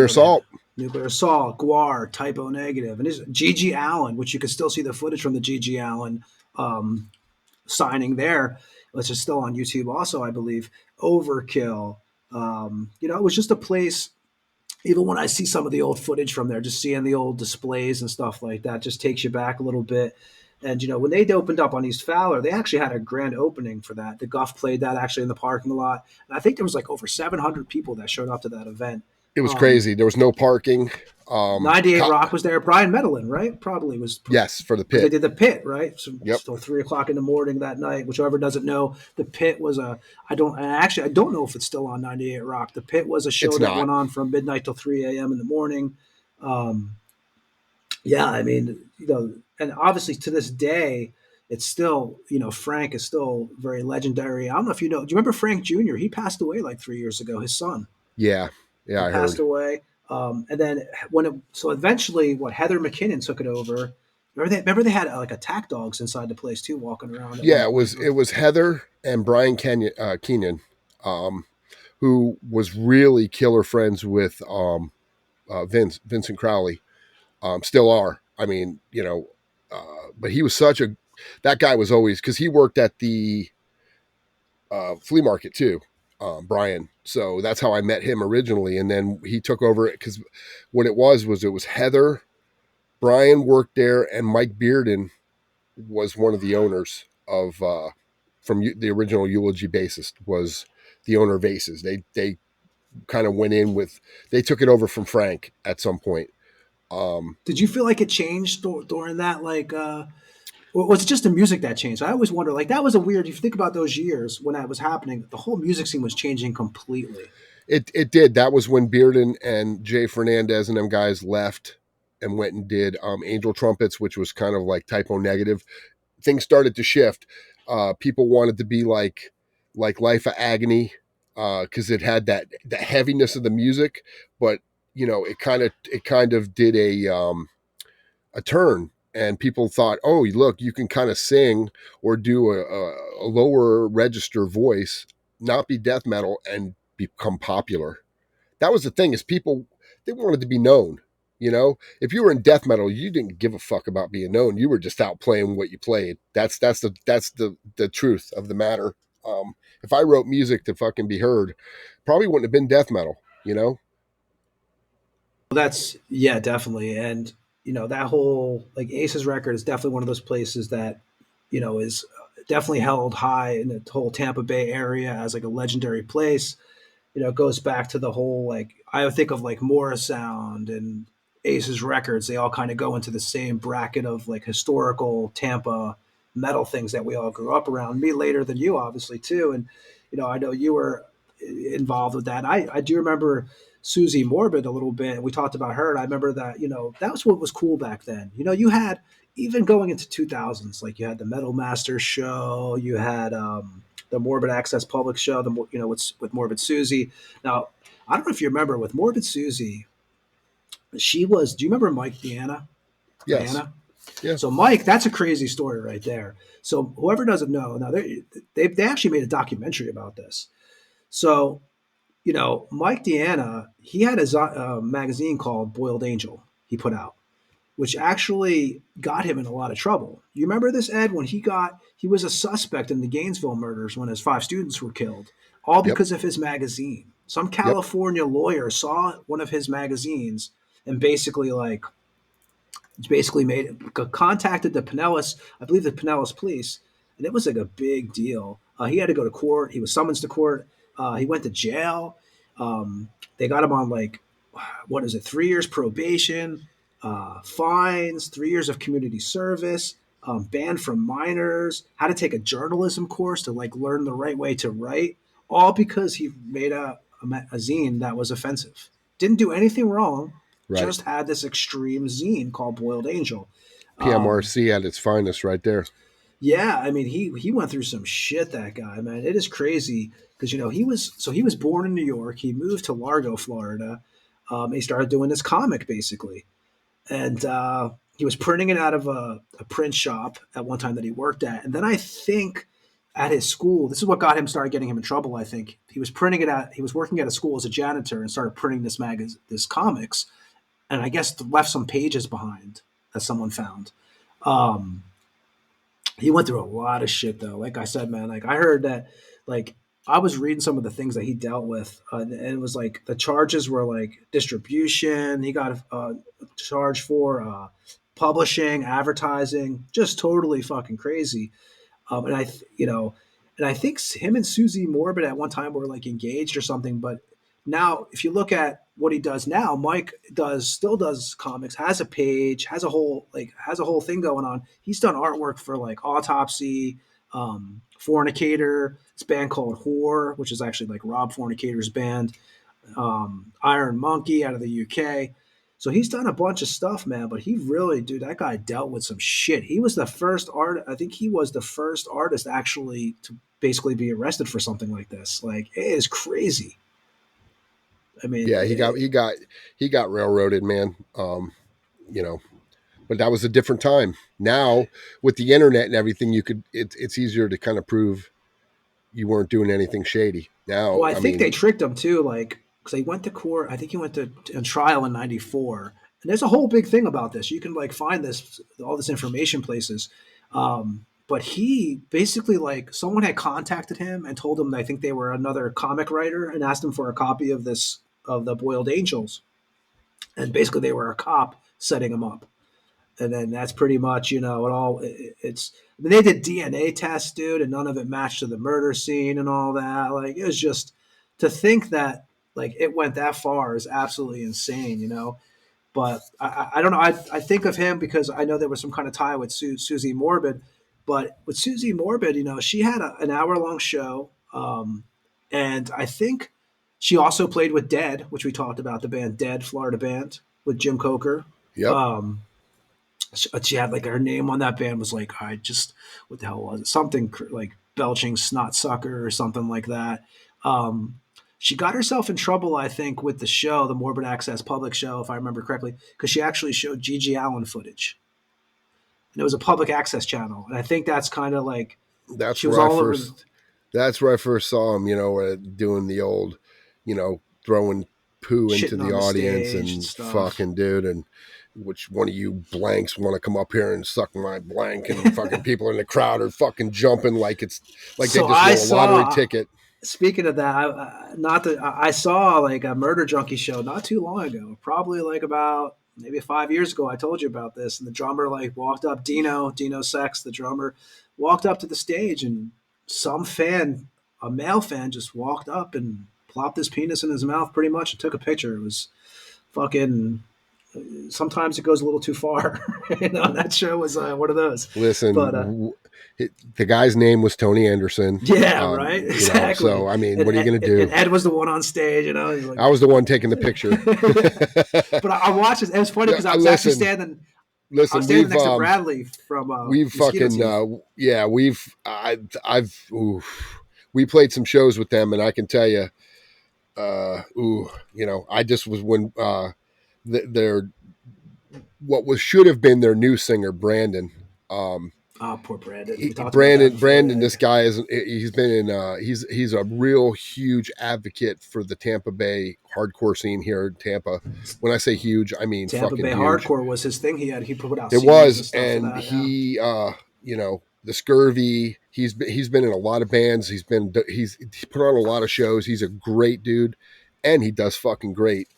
Nuclear Assault, Guar, Typo Negative, and G.G. Allen, which you can still see the footage from the G.G. Allen signing there, which is still on YouTube also, I believe. Overkill. It was just a place... Even when I see some of the old footage from there, just seeing the old displays and stuff like that just takes you back a little bit. And, when they opened up on East Fowler, they actually had a grand opening for that. The Guff played that actually in the parking lot. And I think there was like over 700 people that showed up to that event. It was crazy. There was no parking. 98 Rock was there. Brian Medellin, right? Probably was. Yes, for the Pit. They did the Pit, right? So yep. Still 3:00 in the morning that night. Whichever doesn't know, the Pit was I don't know if it's still on 98 Rock. The Pit was a show that went on from midnight till 3 a.m. in the morning. Yeah, I mean, and obviously to this day, it's still, Frank is still very legendary. I don't know if do you remember Frank Jr.? He passed away like 3 years ago, his son. Yeah, he passed away. And then eventually Heather McKinnon took it over. Remember they had like attack dogs inside the place too, walking around. Yeah, it was Heather and Brian Keenan, who was really killer friends with Vincent Crowley. Still are. I mean, but he was that guy was always, because he worked at the flea market too, Brian. So that's how I met him originally. And then he took over it, because what it was Heather, Brian worked there, and Mike Bearden was one of the owners of, from the original Eulogy bassist, was the owner of Aces. They kind of went in they took it over from Frank at some point. Did you feel like it changed during that? Like, or was it just the music that changed? I always wonder, like, that was if you think about those years when that was happening, the whole music scene was changing completely. It did. That was when Bearden and Jay Fernandez and them guys left and went and did Angel Trumpets, which was kind of like Typo Negative. Things started to shift. People wanted to be like Life of Agony, because it had that heaviness of the music, but it kind of did a turn and people thought, oh, look, you can kind of sing or do a lower register voice, not be death metal, and become popular. That was the thing, is people, they wanted to be known. You know, if you were in death metal, you didn't give a fuck about being known. You were just out playing what you played. That's the truth of the matter. If I wrote music to fucking be heard, probably wouldn't have been death metal. You know, That's yeah, definitely. And that whole like Ace's record is definitely one of those places that is definitely held high in the whole Tampa Bay area as like a legendary place. It goes back to the whole like I would think of like Morrisound and Ace's records. They all kind of go into the same bracket of like historical Tampa metal things that we all grew up around. Me later than you, obviously too. And I know you were involved with that. I do remember Susie Morbid a little bit. We talked about her, and I remember that that was what was cool back then. You had even going into 2000s, like you had the Metal Master show, you had the Morbid Access Public show, with Morbid Susie. Now, I don't know if you remember with Morbid Susie, she was. Do you remember Mike Diana? yes, Diana. yeah, So Mike, that's a crazy story right there. So whoever doesn't know, now they actually made a documentary about this. So Mike Diana, he had a magazine called Boiled Angel he put out, which actually got him in a lot of trouble. You remember this, Ed, when he was a suspect in the Gainesville murders when his 5 students were killed, all yep, because of his magazine. Some yep, California lawyer saw one of his magazines and basically contacted the Pinellas, I believe the Pinellas police, and it was like a big deal. He had to go to court. He was summoned to court. He went to jail. They got him on like, what is it, 3 years probation, fines, 3 years of community service, banned from minors, had to take a journalism course to like learn the right way to write, all because he made a zine that was offensive. Didn't do anything wrong, right. just had this extreme zine called Boiled Angel. PMRC at its finest, right there. Yeah, I mean he went through some shit. That guy, man, it is crazy because he was born in New York. He moved to Largo, Florida. He started doing this comic basically, and he was printing it out of a print shop at one time that he worked at, and then I think at his school, this is what got him started getting him in trouble. I think he was printing it out. He was working at a school as a janitor and started printing this comics, and I guess left some pages behind that someone found. Um, he went through a lot of shit though. Like I said, man, like I heard that, like I was reading some of the things that he dealt with, and it was like the charges were like distribution. He got charged for publishing, advertising, just totally fucking crazy. And and I think him and Susie Morbid at one time were like engaged or something. But now, if you look at what he does now, Mike still does comics, has a page, has a whole thing going on. He's done artwork for like Autopsy, Fornicator, this band called Whore, which is actually like Rob Fornicator's band, Iron Monkey out of the UK. So he's done a bunch of stuff, man. But he really, dude, that guy dealt with some shit. He was the first I think he was the first artist actually to basically be arrested for something like this. Like it is crazy. I mean, Yeah, he got railroaded, man. You know, but that was a different time. Now with the internet and everything, it's easier to kind of prove you weren't doing anything shady. Now, well, I I think they mean, tricked him too, like because they went to court. I think he went to a trial in '94, and there's a whole big thing about this. You can like find all this information places. But he basically like someone had contacted him and told him I think they were another comic writer and asked him for a copy of the Boiled Angels, and basically they were a cop setting him up. And then that's pretty much it's I mean, they did DNA tests, dude, and none of it matched to the murder scene and all that. Like it was just to think that like it went that far is absolutely insane. But I don't know. I think of him because I know there was some kind of tie with Susie Morbid. But with Susie Morbid, she had an hour-long show, and I think she also played with Dead, which we talked about, the band Dead, Florida band with Jim Coker. yep. Um, she had like her name on that band was like what the hell was it, something like belching snot sucker or something like that. She got herself in trouble, I think, with the show, the Morbid Access Public show, if I remember correctly, because she actually showed Gigi Allen footage. and it was a public access channel. And I think that's kind of like That's she was where all I over. first. That's where I first saw him. Doing the old, throwing poo into Shitting the on the audience stage and and stuff. fucking dude, and which one of you blanks want to come up here and suck my blank, and fucking people in the crowd are fucking jumping like it's like So they just won a lottery ticket. Speaking of that, I saw like a Murder Junkie show not too long ago, probably like about maybe 5 years ago. I told you about this, and the drummer like walked up, Dino Sex, the drummer, walked up to the stage, and some fan, a male fan, just walked up and plopped his penis in his mouth, pretty much, and took a picture. It was fucking. Sometimes it goes a little too far. That show was one of those. Listen, But the guy's name was Tony Anderson. yeah, right. Exactly. So I mean, what are you going to do? And Ed was the one on stage. He's like, I was the one taking the picture. But I watched it. It was funny because I was actually standing. Listen, I was standing next to Bradley from. We've Mosquito fucking Teeth. we played some shows with them, and I can tell you, I just was when their what should have been their new singer Brandon. Oh, poor Brandon. Brandon. This guy he's a real huge advocate for the Tampa Bay hardcore scene here in Tampa. When I say huge, I mean Tampa fucking Bay huge. hardcore was his thing. He put out. It was, and that, he, the Scurvy. He's been in a lot of bands. He's put on a lot of shows. He's a great dude, and he does fucking great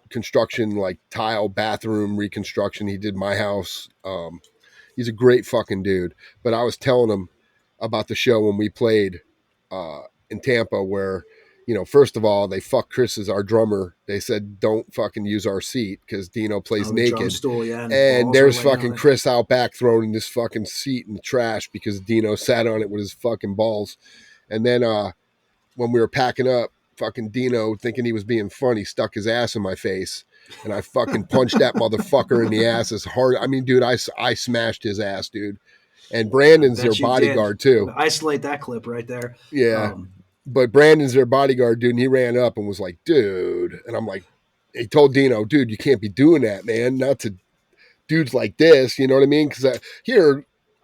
construction, like tile bathroom reconstruction. He did my house. He's a great fucking dude. But I was telling him about the show when we played in Tampa where, first of all, they fucked our drummer. They said, don't fucking use our seat because Dino plays naked. Stool, yeah, and there's fucking Chris out back throwing this fucking seat in the trash because Dino sat on it with his fucking balls. And then when we were packing up, fucking Dino, thinking he was being funny, stuck his ass in my face. And I fucking punched that motherfucker in the ass as hard. I mean, dude, I smashed his ass, dude. And Brandon's their bodyguard, too. Isolate that clip right there. Yeah. But Brandon's their bodyguard, dude. And he ran up and was like, dude. And I'm like, he told Dino, dude, you can't be doing that, man. Not to dudes like this. You know what I mean? Because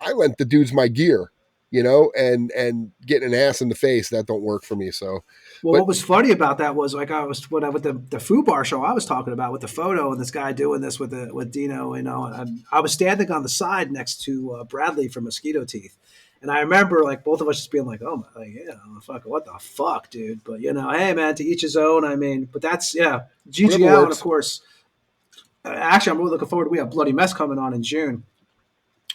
I lent the dudes my gear, and getting an ass in the face, that don't work for me. So. Well, what was funny about that was like with the Foo Bar show I was talking about with the photo and this guy doing this with Dino, and I was standing on the side next to Bradley from Mosquito Teeth, and I remember like both of us just being like, oh my, like, yeah, fuck, what the fuck, dude? But hey man, to each his own. I mean, but that's Gigi Allen, of course. Actually, I'm really looking forward. We have Bloody Mess coming on in June,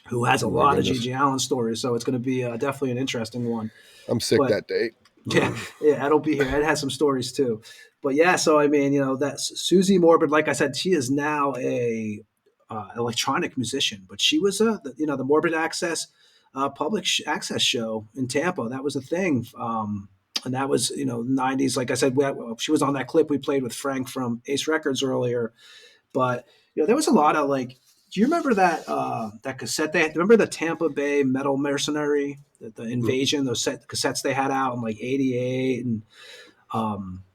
who has a lot of Gigi Allen stories, so it's going to be definitely an interesting one. I'm sick that day. Yeah, Ed'll be here. Ed has some stories too, but yeah. So I mean, that's Susie Morbid. Like I said, she is now a electronic musician, but she was the Morbid Access public access show in Tampa. That was a thing, and that was 90s. Like I said, she was on that clip we played with Frank from Ace Records earlier. But there was a lot of like. Do you remember that cassette? Remember the Tampa Bay Metal Mercenary, the Invasion, those cassettes they had out in like '88, and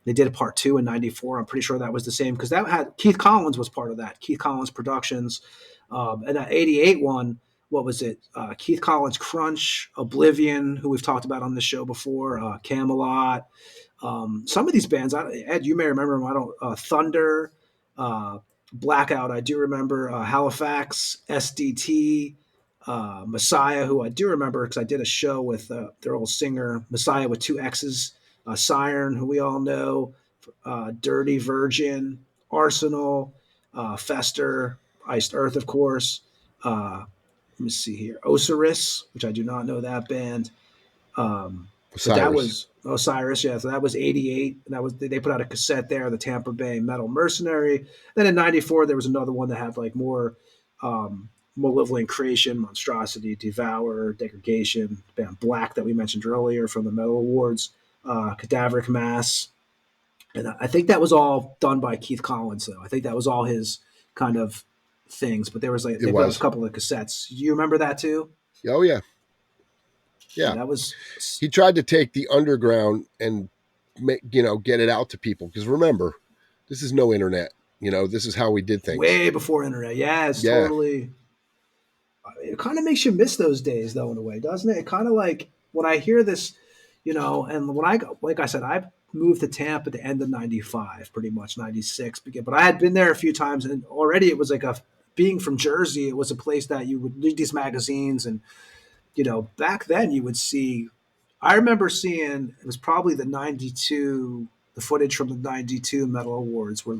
they did a part 2 in '94. I'm pretty sure that was the same because that had Keith Collins was part of that. Keith Collins Productions, and that '88 one. What was it? Keith Collins Crunch, Oblivion, who we've talked about on this show before, Camelot. Some of these bands, Ed, you may remember them. I don't. Thunder. Blackout, I do remember. Halifax, SDT, Messiah, who I do remember because I did a show with their old singer, Messiah with 2 X's, Siren, who we all know, Dirty Virgin, Arsenal, Fester, Iced Earth, of course. Let me see here. Osiris, which I do not know that band. So that was Osiris, yeah. So that was '88. And that was they put out a cassette there, the Tampa Bay Metal Mercenary. Then in '94, there was another one that had like more Malevolent Creation, Monstrosity, Devour, Degradation, band Black that we mentioned earlier from the Metal Awards, Cadaveric Mass. And I think that was all done by Keith Collins, though. I think that was all his kind of things. But there was like they put out a couple of cassettes. You remember that too? Oh yeah. Yeah, that was. He tried to take the underground and get it out to people because remember, this is no internet. This is how we did things way before internet. Yeah, it's totally. it kind of makes you miss those days, though, in a way, doesn't it? It kind of like when I hear this, and when I go, like I said, I moved to Tampa at the end of '95, pretty much '96, but I had been there a few times, and already it was like being from Jersey, it was a place that you would read these magazines, and back then you would see. I remember seeing it was probably the footage from the '92 Metal Awards where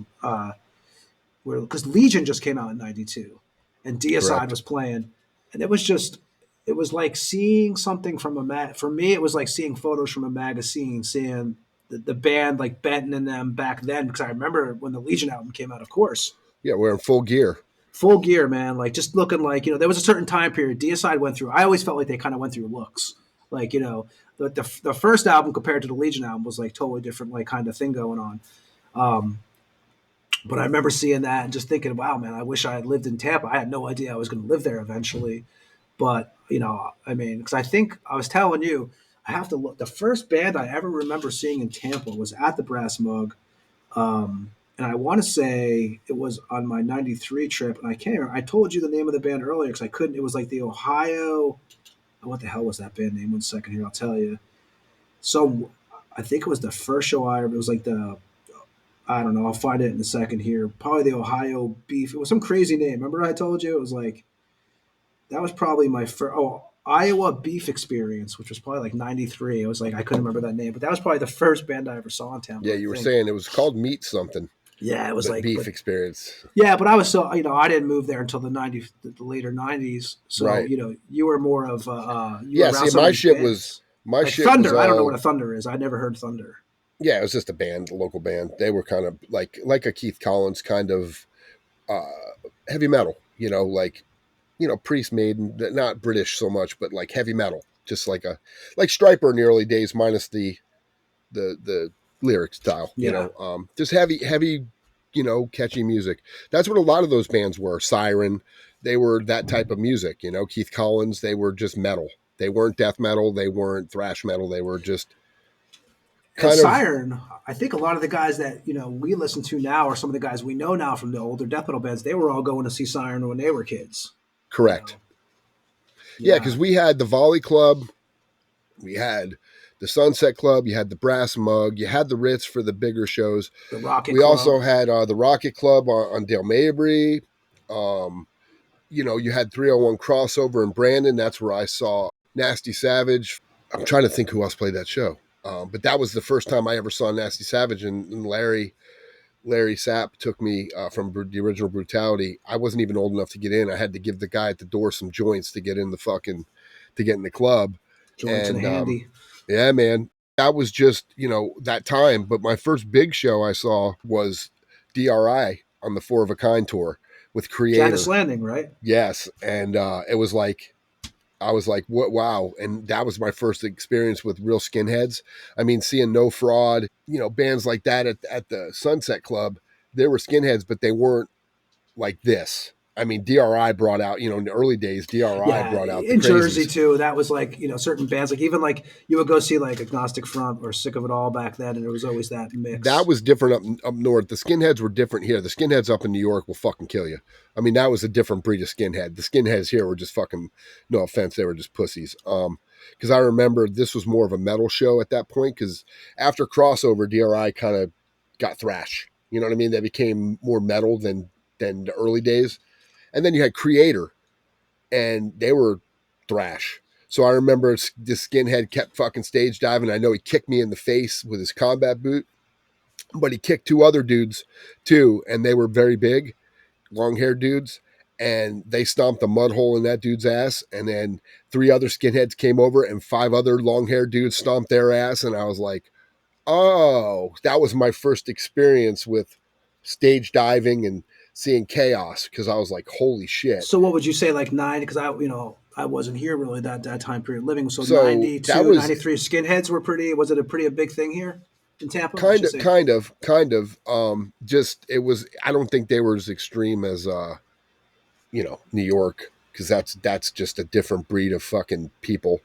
because Legion just came out in '92, and Deicide Correct. was playing, and it was like seeing something from for me it was like seeing photos from a magazine, seeing the band like Benton and them back then, because I remember when the Legion album came out, of course. Yeah, we're in full gear. Full gear, man. Like just looking like, there was a certain time period Deicide went through. I always felt like they kind of went through looks. Like, the first album compared to the Legion album was like totally different, like kind of thing going on. But I remember seeing that and just thinking, wow, man, I wish I had lived in Tampa. I had no idea I was going to live there eventually. But, I mean, because I think I was telling you, I have to look. The first band I ever remember seeing in Tampa was at the Brass Mug. And I want to say it was on my '93 trip. And I can't remember. I told you the name of the band earlier because I couldn't. It was like the Ohio. What the hell was that band name? 1 second here. I'll tell you. So I think it was the first show it was like I don't know. I'll find it in a second here. Probably the Ohio Beef. It was some crazy name. Remember I told you? It was like, that was probably my first, Iowa Beef Experience, which was probably like '93. It was like, I couldn't remember that name, but that was probably the first band I ever saw in Tampa. Yeah, you were saying it was called Meat something. Yeah, it was like Beef Experience. Yeah, but I was I didn't move there until the later '90s. So, right. You were more of, my shit was, like shit Thunder. was all, I don't know what a Thunder is. I never heard Thunder. Yeah, it was just a local band. They were kind of like a Keith Collins kind of heavy metal, like, Priest Maiden, not British so much, but like heavy metal, just like Stryper in the early days, minus the lyric style, just heavy, catchy music. That's what a lot of those bands were. Siren, they were that type of music, Keith Collins, they were just metal. They weren't death metal. They weren't thrash metal. They were just Siren, I think a lot of the guys that we listen to now, or some of the guys we know now from the older death metal bands, they were all going to see Siren when they were kids. Correct. Yeah, because we had the Volley Club, we had the Sunset Club, you had the Brass Mug, you had the Ritz for the bigger shows. The Rocket we Club. Also had the Rocket Club on Dale Mabry. You had 301 Crossover in Brandon. That's where I saw Nasty Savage. I'm trying to think who else played that show. But that was the first time I ever saw Nasty Savage, and Larry Sapp took me from the original Brutality. I wasn't even old enough to get in. I had to give the guy at the door some joints to get in the club. Joints and handy. Yeah, man. That was just, that time. But my first big show I saw was DRI on the Four of a Kind tour with Creator. Janice Landing, right? Yes. And it was like, I was like, what? Wow. And that was my first experience with real skinheads. I mean, seeing No Fraud, bands like that at the Sunset Club, they were skinheads, but they weren't like this. I mean, DRI brought out, in the early days, brought out the in crazies. Jersey too. That was like, certain bands, like even like you would go see like Agnostic Front or Sick of It All back then, and it was always that mix. That was different up north. The skinheads were different here. The skinheads up in New York will fucking kill you. I mean, that was a different breed of skinhead. The skinheads here were just fucking, no offense, they were just pussies. Because I remember this was more of a metal show at that point, because after Crossover, DRI kind of got thrash. You know what I mean? They became more metal than the early days. And then you had Creator, and they were thrash. So I remember this skinhead kept fucking stage diving. I know he kicked me in the face with his combat boot, but he kicked two other dudes too, and they were very big, long-haired dudes, and they stomped a mud hole in that dude's ass, and then 3 other skinheads came over, and 5 other long-haired dudes stomped their ass, and I was like, oh, that was my first experience with stage diving and seeing chaos, because I was like, holy shit. So what would you say, like 9? Because I wasn't here really that time period living. So 92, 93 skinheads were was it a big thing here in Tampa? Kind of. Just, it was, I don't think they were as extreme as, New York, because that's just a different breed of fucking people.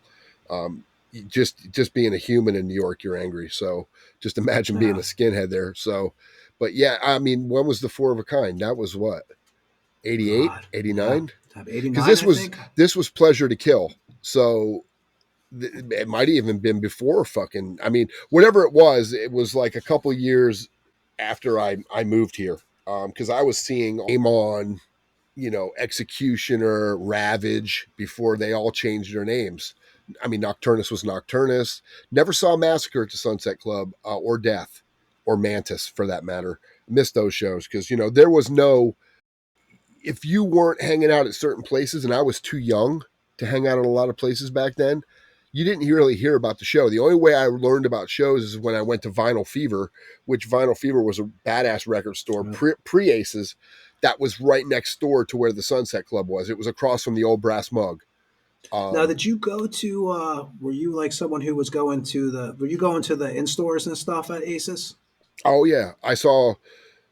Just being a human in New York, you're angry. So just imagine being a skinhead there. So, but yeah, I mean, when was the Four of a Kind? That was what? 88, God. 89. Yeah. 89, Because I think. this was Pleasure to Kill. So it might have even been before fucking, I mean, whatever it was like a couple years after I moved here. Because I was seeing Amon, Executioner, Ravage before they all changed their names. I mean, Nocturnus was Nocturnus. Never saw Massacre at the Sunset Club or Death or Mantis for that matter. Missed those shows because, there was no, if you weren't hanging out at certain places, and I was too young to hang out at a lot of places back then, you didn't really hear about the show. The only way I learned about shows is when I went to Vinyl Fever, which Vinyl Fever was a badass record store pre Aces that was right next door to where the Sunset Club was. It was across from the old Brass Mug. Now, did you go to? Were you like someone who was going to the? Were you going to the in stores and stuff at Aces? Oh yeah, I saw.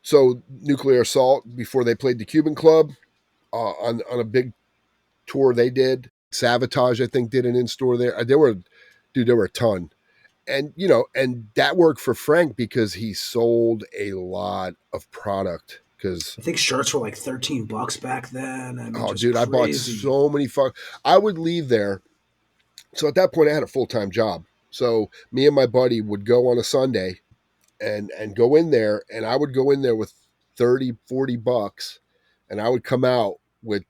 So Nuclear Assault before they played the Cuban Club on a big tour they did. Sabotage, I think, did an in store there. There were a ton. And and that worked for Frank because he sold a lot of product. Because I think shirts were like $13 back then. I mean, just dude, crazy. I bought so many I would leave there. So at that point, I had a full-time job. So me and my buddy would go on a Sunday and go in there, and I would go in there with $30-40, and I would come out with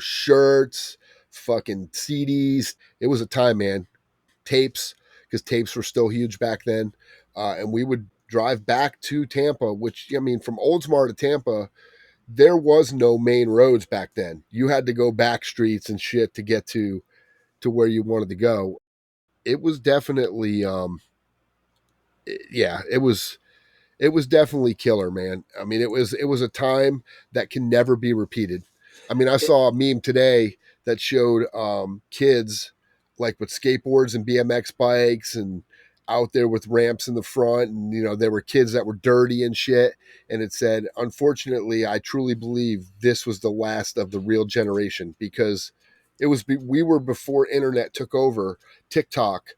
shirts, fucking CDs. It was a time, man. Tapes, because tapes were still huge back then. And we would drive back to Tampa, which, I mean, from Oldsmar to Tampa, there was no main roads back then. You had to go back streets and shit to get to where you wanted to go. It was definitely, it was definitely killer, man. I mean, it was a time that can never be repeated. I mean, I saw a meme today that showed kids like with skateboards and BMX bikes and out there with ramps in the front, and there were kids that were dirty and shit, and it said, unfortunately, I truly believe this was the last of the real generation, because we were before internet took over, TikTok,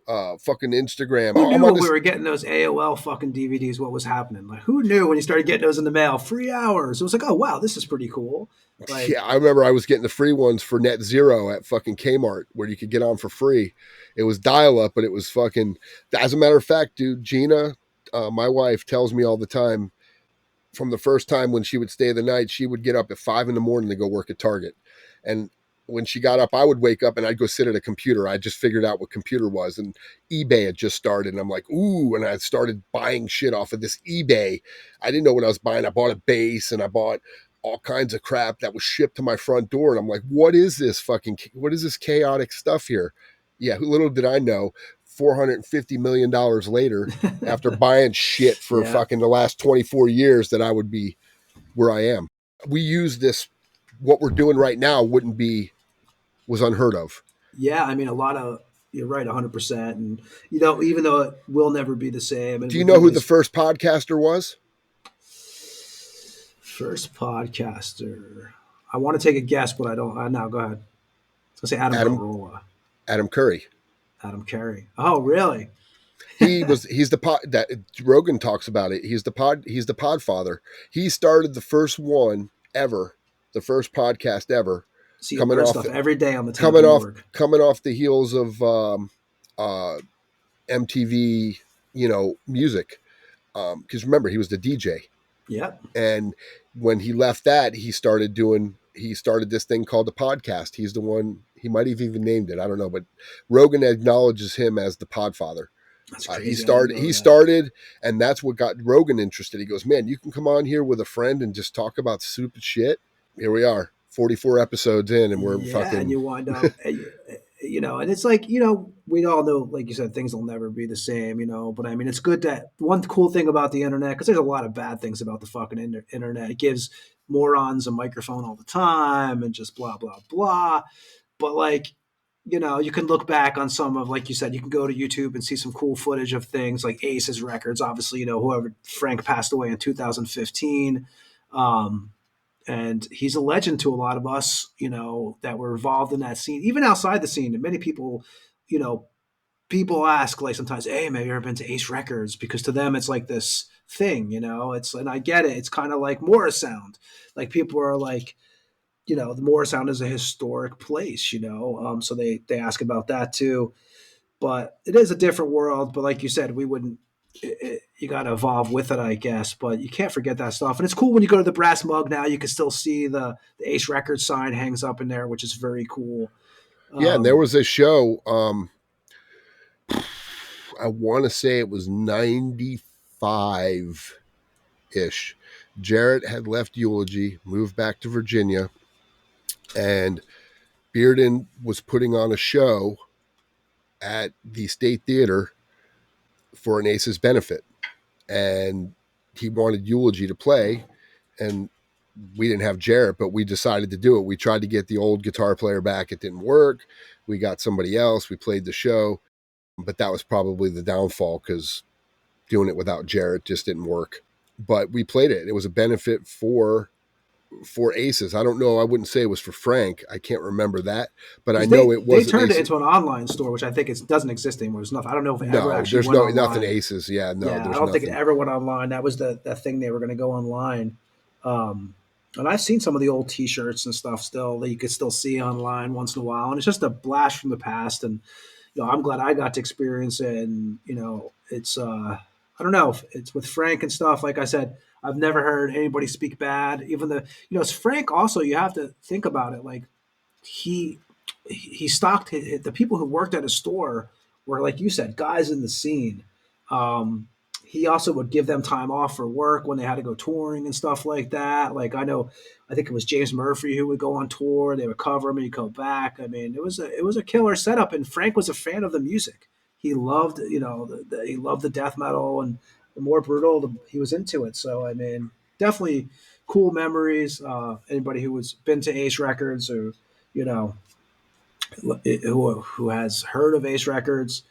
fucking Instagram. Who knew when we were getting those AOL fucking DVDs what was happening? Like, who knew when you started getting those in the mail? Free hours. It was like, oh wow, this is pretty cool. Like, yeah, I remember I was getting the free ones for Net Zero at fucking Kmart, where you could get on for free. It was dial up, but it was fucking. As a matter of fact, dude, Gina, my wife, tells me all the time. From the first time when she would stay the night, she would get up at 5 a.m. to go work at Target, and when she got up, I would wake up and I'd go sit at a computer. I just figured out what computer was, and eBay had just started. And I'm like, ooh, and I started buying shit off of this eBay. I didn't know what I was buying. I bought a bass and I bought all kinds of crap that was shipped to my front door. And I'm like, what is this chaotic stuff here? Yeah. Little did I know, $450 million later, after buying shit for fucking the last 24 years, that I would be where I am. We use this, what we're doing right now was unheard of. Yeah, I mean, you're right, 100%. And, even though it will never be the same. And do you know who the first podcaster was? First podcaster. I want to take a guess, but I don't. No, go ahead. I was going to say Adam Carolla. Adam Curry. Adam Curry. Oh, really? He's the pod that Rogan talks about it. He's the podfather. He started the first one ever, the first podcast ever. See, coming off stuff every day on the Tampa Morgue. Coming off the heels of MTV, music. Because remember, he was the DJ. Yep. And when he left that, he started this thing called the podcast. He's the one. He might have even named it. I don't know, but Rogan acknowledges him as the podfather. That's crazy. He started, and that's what got Rogan interested. He goes, man, you can come on here with a friend and just talk about stupid shit. Here we are, 44 episodes in, and we're fucking. And you wind up, and it's like, we all know, like you said, things will never be the same, but I mean, it's good that one cool thing about the internet, because there's a lot of bad things about the fucking internet. It gives morons a microphone all the time and just blah, blah, blah. But like, you can look back on some of, like you said, you can go to YouTube and see some cool footage of things like Ace's records. Obviously, whoever Frank passed away in 2015. And he's a legend to a lot of us, that were involved in that scene, even outside the scene. And many people, people ask like sometimes, hey, man, have you ever been to Ace Records? Because to them it's like this thing, and I get it. It's kind of like Morrisound. Like people are like, the Morrisound is a historic place, so they ask about that too. But it is a different world. But like you said, we wouldn't. You got to evolve with it, I guess. But you can't forget that stuff. And it's cool when you go to the Brass Mug now. You can still see the Ace Records sign hangs up in there, which is very cool. Yeah, and there was a show. I want to say it was 95 ish. Jarrett had left Eulogy, moved back to Virginia, and Bearden was putting on a show at the State Theater for an Aces benefit. And he wanted Eulogy to play, and we didn't have Jarrett, but we decided to do it. We tried to get the old guitar player back. It didn't work. We got somebody else. We played the show, but that was probably the downfall because doing it without Jarrett just didn't work. But we played it. It was a benefit for Aces. I don't know. I wouldn't say it was for Frank. I can't remember that, but I know it was. They turned it into an online store, which I think it doesn't exist anymore. There's nothing. I don't know if it ever actually went online. Nothing Aces. Yeah, no. Yeah, I don't think it ever went online. That was the thing they were going to go online. And I've seen some of the old T-shirts and stuff still that you could still see online once in a while, and it's just a blast from the past. And I'm glad I got to experience it. And it's I don't know if it's with Frank and stuff. Like I said, I've never heard anybody speak bad. Even it's Frank. Also, you have to think about it. Like he stocked the people who worked at his store were, like you said, guys in the scene. He also would give them time off for work when they had to go touring and stuff like that. Like I think it was James Murphy who would go on tour. They would cover him and he'd go back. I mean, it was a killer setup. And Frank was a fan of the music. He loved, he loved the death metal, and the more brutal, he was into it. So I mean, definitely cool memories. Anybody who has been to Ace Records or who has heard of Ace Records.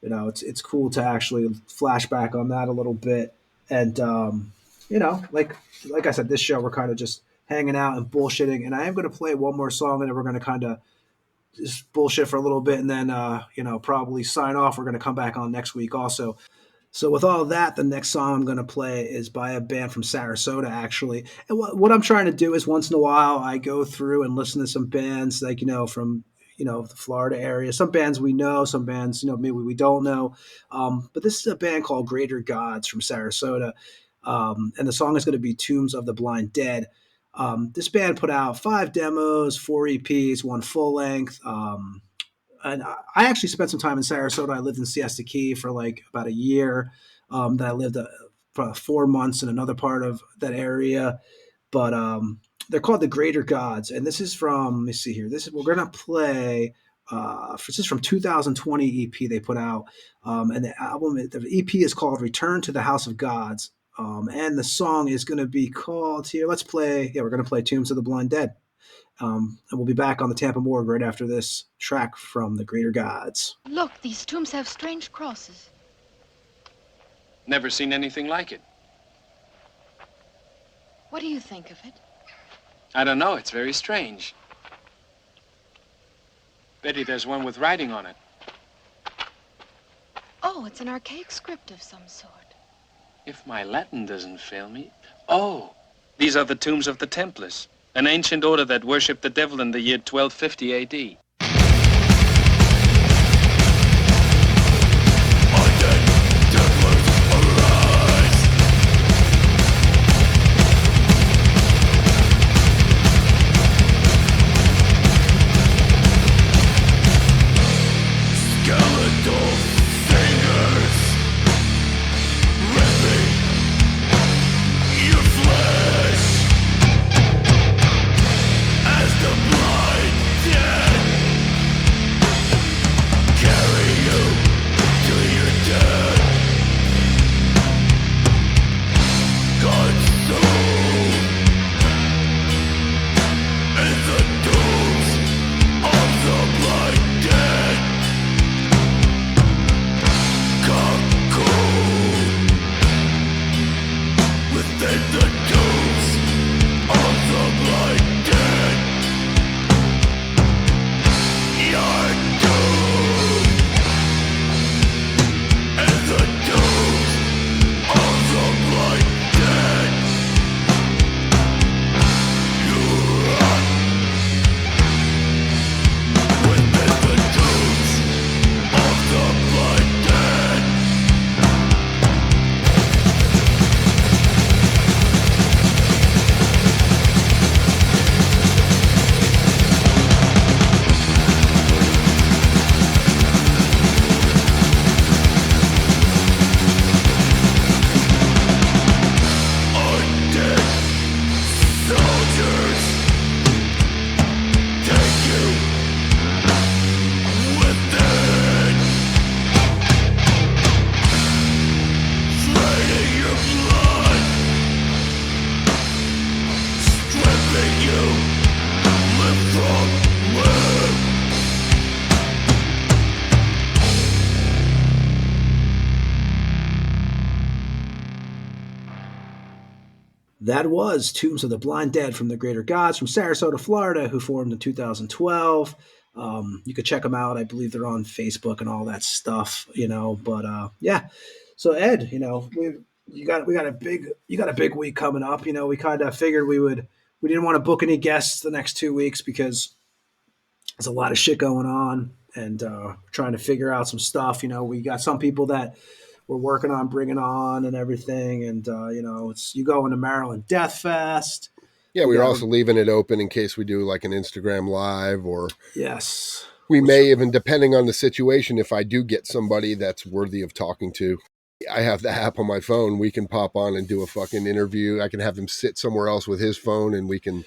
It's cool to actually flash back on that a little bit. And, like I said, this show, we're kind of just hanging out and bullshitting. And I am going to play one more song, and then we're going to kind of just bullshit for a little bit and then, probably sign off. We're going to come back on next week also. So with all of that, the next song I'm going to play is by a band from Sarasota, actually. And what I'm trying to do is once in a while I go through and listen to some bands like, from the Florida area. Some bands we know, some bands, maybe we don't know. But this is a band called Greater Gods from Sarasota. And the song is going to be Tombs of the Blind Dead. This band put out 5 demos, 4 EPs, 1 full length. And I actually spent some time in Sarasota. I lived in Siesta Key for like about a year. Then I lived for 4 months in another part of that area. But they're called the Greater Gods, and this is from. Let me see here. We're gonna play. This is from 2020 EP they put out, and the EP is called "Return to the House of Gods," and the song is gonna be called here. Let's play. Yeah, we're gonna play "Tombs of the Blind Dead," and we'll be back on the Tampa Morgue right after this track from the Greater Gods. Look, these tombs have strange crosses. Never seen anything like it. What do you think of it? I don't know. It's very strange. Betty, there's one with writing on it. Oh, it's an archaic script of some sort. If my Latin doesn't fail me. Oh, these are the tombs of the Templars, an ancient order that worshipped the devil in the year 1250 A.D. As the blind dead That was Tombs of the Blind Dead from the Greater Gods from Sarasota, Florida, who formed in 2012. You could check them out. I believe they're on Facebook and all that stuff, But yeah, so Ed, you got a big week coming up. We kind of figured we didn't want to book any guests the next 2 weeks because there's a lot of shit going on and trying to figure out some stuff. We got some people that we're working on bringing on and everything. And, it's you going to Maryland Death Fest. Yeah, we were also leaving it open in case we do like an Instagram live or yes, we may even, depending on the situation, if I do get somebody that's worthy of talking to, I have the app on my phone. We can pop on and do a fucking interview. I can have him sit somewhere else with his phone and we can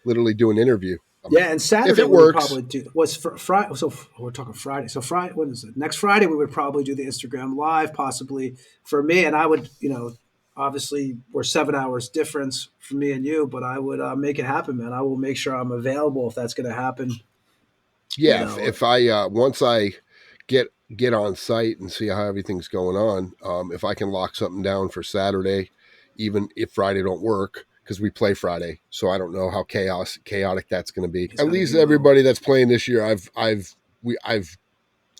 literally do an interview. Yeah, and Saturday if it we would works, probably do was Friday. So we're talking Friday. So Friday, what is it? Next Friday we would probably do the Instagram live, possibly for me. And I would, obviously we're 7 hours difference for me and you, but I would make it happen, man. I will make sure I'm available if that's going to happen. Yeah, if I once I get on site and see how everything's going on, if I can lock something down for Saturday, even if Friday don't work. Because we play Friday, so I don't know how chaotic that's going to be. At least everybody that's playing this year, I've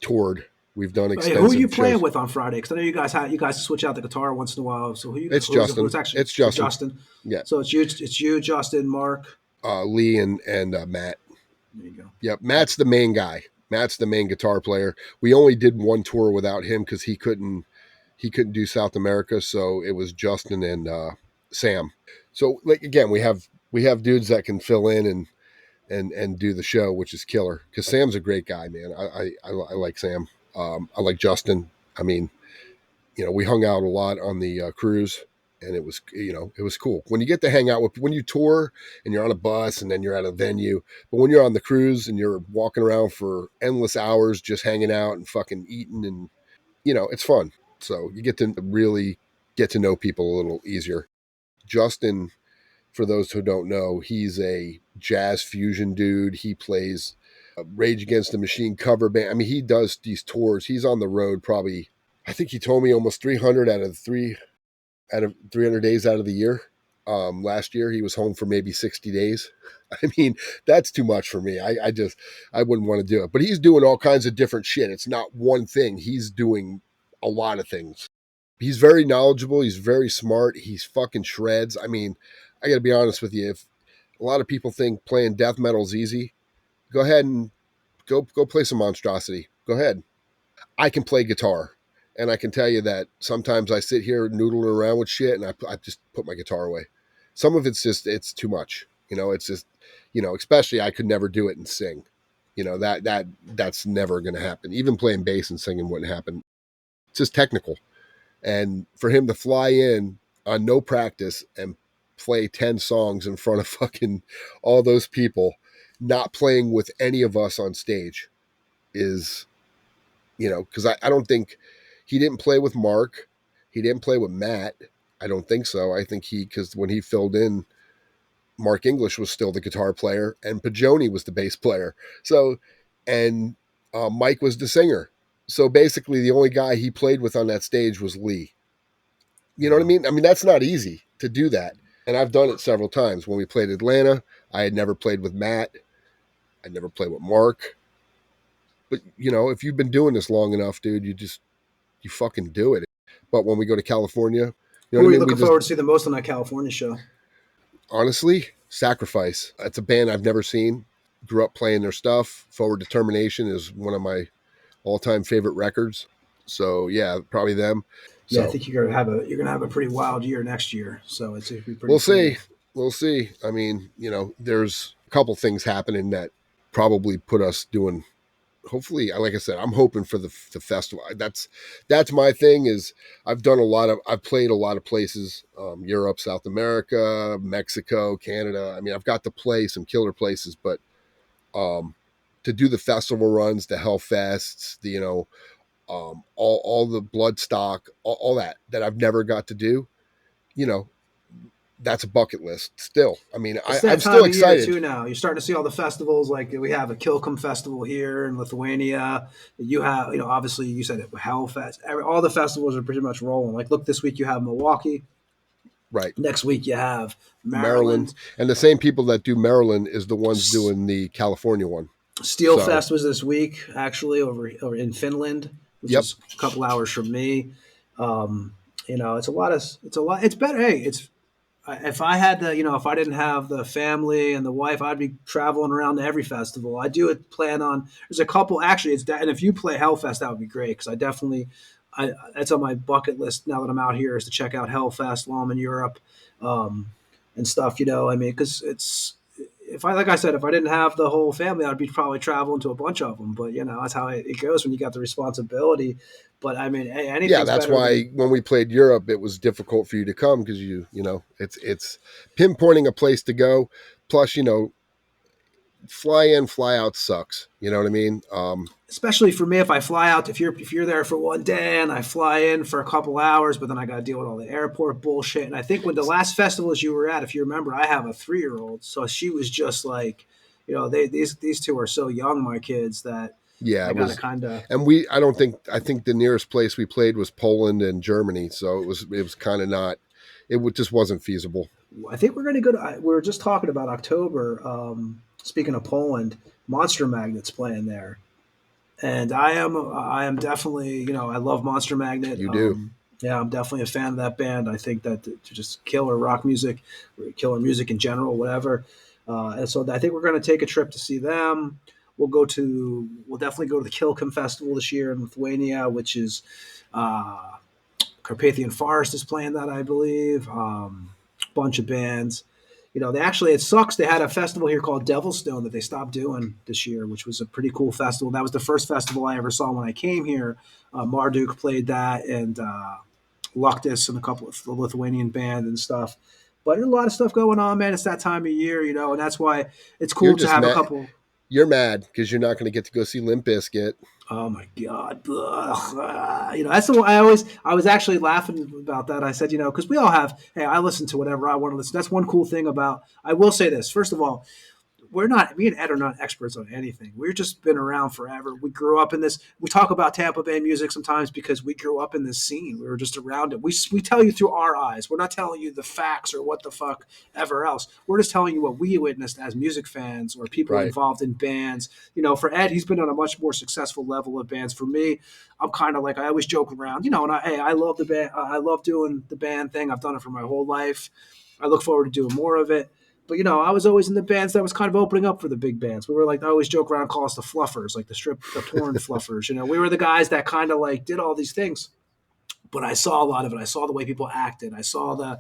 toured. We've done extensive. Who are you playing with on Friday? Because I know you guys switch out the guitar once in a while. So it's Justin. It's Justin. Yeah. So it's you, Justin, Mark, Lee, and Matt. There you go. Yep, Matt's the main guy. Matt's the main guitar player. We only did one tour without him because he couldn't do South America, so it was Justin and Sam. So like again, we have dudes that can fill in and do the show, which is killer. Because Sam's a great guy, man. I like Sam. I like Justin. I mean, we hung out a lot on the cruise, and it was cool when you get to hang out when you tour and you're on a bus and then you're at a venue. But when you're on the cruise and you're walking around for endless hours just hanging out and fucking eating, and it's fun. So you get to really get to know people a little easier. Justin, for those who don't know, he's a jazz fusion dude. He plays a Rage Against the Machine cover band. I mean, he does these tours. He's on the road probably, I think he told me almost 300 out of 300 days out of the year. Last year he was home for maybe 60 days. I mean, that's too much for me. I wouldn't want to do it. But he's doing all kinds of different shit. It's not one thing. He's doing a lot of things. He's very knowledgeable. He's very smart. He's fucking shreds. I mean, I got to be honest with you. If a lot of people think playing death metal is easy, go ahead and go play some monstrosity. Go ahead. I can play guitar, and I can tell you that sometimes I sit here noodling around with shit, and I just put my guitar away. Some of it's too much. It's just, especially I could never do it and sing. That's never going to happen. Even playing bass and singing wouldn't happen. It's just technical. And for him to fly in on no practice and play 10 songs in front of fucking all those people, not playing with any of us on stage is, because I don't think he didn't play with Mark. He didn't play with Matt. I don't think so. I think because when he filled in, Mark English was still the guitar player and Pajoni was the bass player. So, and Mike was the singer. So basically the only guy he played with on that stage was Lee. You know what I mean? I mean, that's not easy to do that. And I've done it several times. When we played Atlanta, I had never played with Matt. I never played with Mark. But, if you've been doing this long enough, dude, you fucking do it. But when we go to California, who are you looking forward to see the most on that California show? Honestly, Sacrifice. It's a band I've never seen. Grew up playing their stuff. Forward Determination is one of my all-time favorite records. So yeah, probably them. Yeah, So, I think you're gonna have a pretty wild year next year. So it's be pretty. We'll see. We'll see. I mean, there's a couple things happening that probably put us doing. Hopefully, like I said, I'm hoping for the festival. That's my thing. Is I've played a lot of places, Europe, South America, Mexico, Canada. I mean, I've got to play some killer places, but to do the festival runs, the Hellfests, all the Bloodstock, all that I've never got to do, that's a bucket list still. I mean, I'm still excited too now. You're starting to see all the festivals. Like we have a Kilcum festival here in Lithuania. You have, obviously you said it, Hellfest. All the festivals are pretty much rolling. Like look, this week you have Milwaukee. Right. Next week you have Maryland. And the same people that do Maryland is the ones doing the California one. Steel Fest was this week, actually, over in Finland, which Yep. is a couple hours from me. It's a lot. It's better. Hey, if I had if I didn't have the family and the wife, I'd be traveling around to every festival. I do plan on. There's a couple actually. And if you play Hellfest, that would be great because that's on my bucket list now that I'm out here is to check out Hellfest while I'm in Europe, and stuff. Because if I didn't have the whole family, I'd be probably traveling to a bunch of them. But that's how it goes when you got the responsibility. But anything. Yeah, that's why when we played Europe, it was difficult for you to come because it's pinpointing a place to go. Plus, fly in, fly out sucks. You know what I mean? Especially for me, if I fly out, if you're there for one day and I fly in for a couple hours, but then I got to deal with all the airport bullshit. And I think when the last festivals you were at, if you remember, I have a 3-year-old, so she was just like, these two are so young, my kids, that yeah, I got to kind of. And I think the nearest place we played was Poland and Germany, so it was kind of not. Just wasn't feasible. I think we're going to go to. We were just talking about October. Speaking of Poland, Monster Magnet's playing there. And I am definitely, I love Monster Magnet. You do. Yeah, I'm definitely a fan of that band. I think that just killer rock music, killer music in general, whatever. And so I think we're going to take a trip to see them. We'll definitely go to the Kilcum Festival this year in Lithuania, which is Carpathian Forest is playing that, I believe. Bunch of bands. It sucks. They had a festival here called Devilstone that they stopped doing this year, which was a pretty cool festival. That was the first festival I ever saw when I came here. Marduk played that, and Luctus and a couple of the Lithuanian band and stuff. But there's a lot of stuff going on, man. It's that time of year, and that's why it's cool to have a couple. You're mad because you're not going to get to go see Limp Bizkit. Oh my God! That's the one I was actually laughing about that. I said, because we all have. Hey, I listen to whatever I want to listen. That's one cool thing about. I will say this. First of all, me and Ed are not experts on anything. We've just been around forever. We grew up in this. We talk about Tampa Bay music sometimes because we grew up in this scene. We were just around it. We tell you through our eyes. We're not telling you the facts or what the fuck ever else. We're just telling you what we witnessed as music fans or people involved in bands. For Ed, he's been on a much more successful level of bands. For me, I'm kind of like, I always joke around, and I love the band. I love doing the band thing. I've done it for my whole life. I look forward to doing more of it. But, I was always in the bands that was kind of opening up for the big bands. We were like, I always joke around, call us the fluffers, like the porn fluffers. We were the guys that kind of like did all these things. But I saw a lot of it. I saw the way people acted. I saw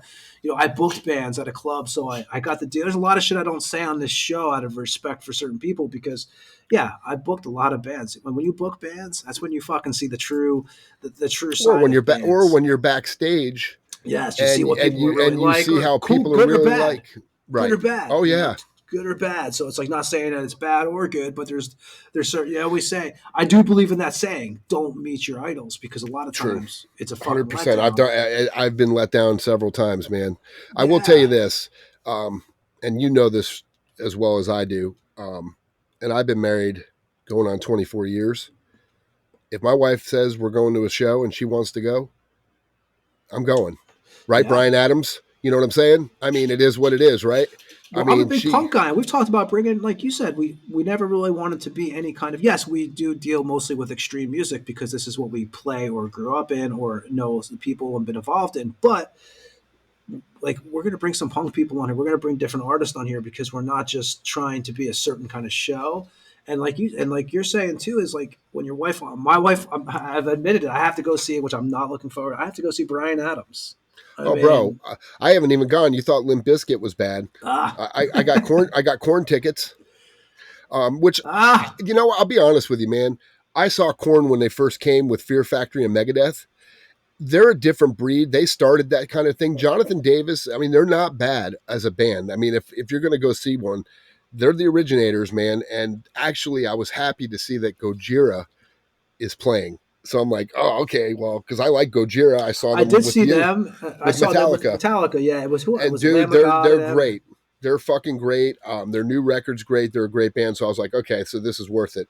I booked bands at a club. So I got the deal. There's a lot of shit I don't say on this show out of respect for certain people because, I booked a lot of bands. When you book bands, that's when you fucking see the true side. Or when you're backstage. Yes, you see what people really like. And you see how people are really like. Right. Good or bad. Oh, yeah. Good or bad. So it's like not saying that it's bad or good, but there's certain, I always say, I do believe in that saying, don't meet your idols, because a lot of times it's a fucking 100%. I've been let down several times, man. I will tell you this, and you know this as well as I do, and I've been married going on 24 years. If my wife says we're going to a show and she wants to go, I'm going. Right, yeah. Bryan Adams? You know what I'm saying? It is what it is, right? Well, I'm a big punk guy. We've talked about bringing, like you said, we never really wanted to be any kind of, yes, we do deal mostly with extreme music because this is what we play or grew up in or know people and been involved in. But like, we're going to bring some punk people on here. We're going to bring different artists on here because we're not just trying to be a certain kind of show. And like you're saying too, is like when my wife, I've admitted it, I have to go see it, which I'm not looking forward to. I have to go see Bryan Adams. Bro, I haven't even gone. You thought Limp Bizkit was bad. I got corn. I got corn tickets. Which I'll be honest with you, man. I saw Korn when they first came with Fear Factory and Megadeth. They're a different breed. They started that kind of thing. Jonathan Davis. They're not bad as a band. If you're going to go see one, they're the originators, man. And actually, I was happy to see that Gojira is playing. So I'm like, oh, okay, well, because I like Gojira. I saw them. I did see them. I saw them with Metallica. Yeah, it was who? And dude, they're great. They're fucking great. Their new record's great. They're a great band. So I was like, okay, so this is worth it.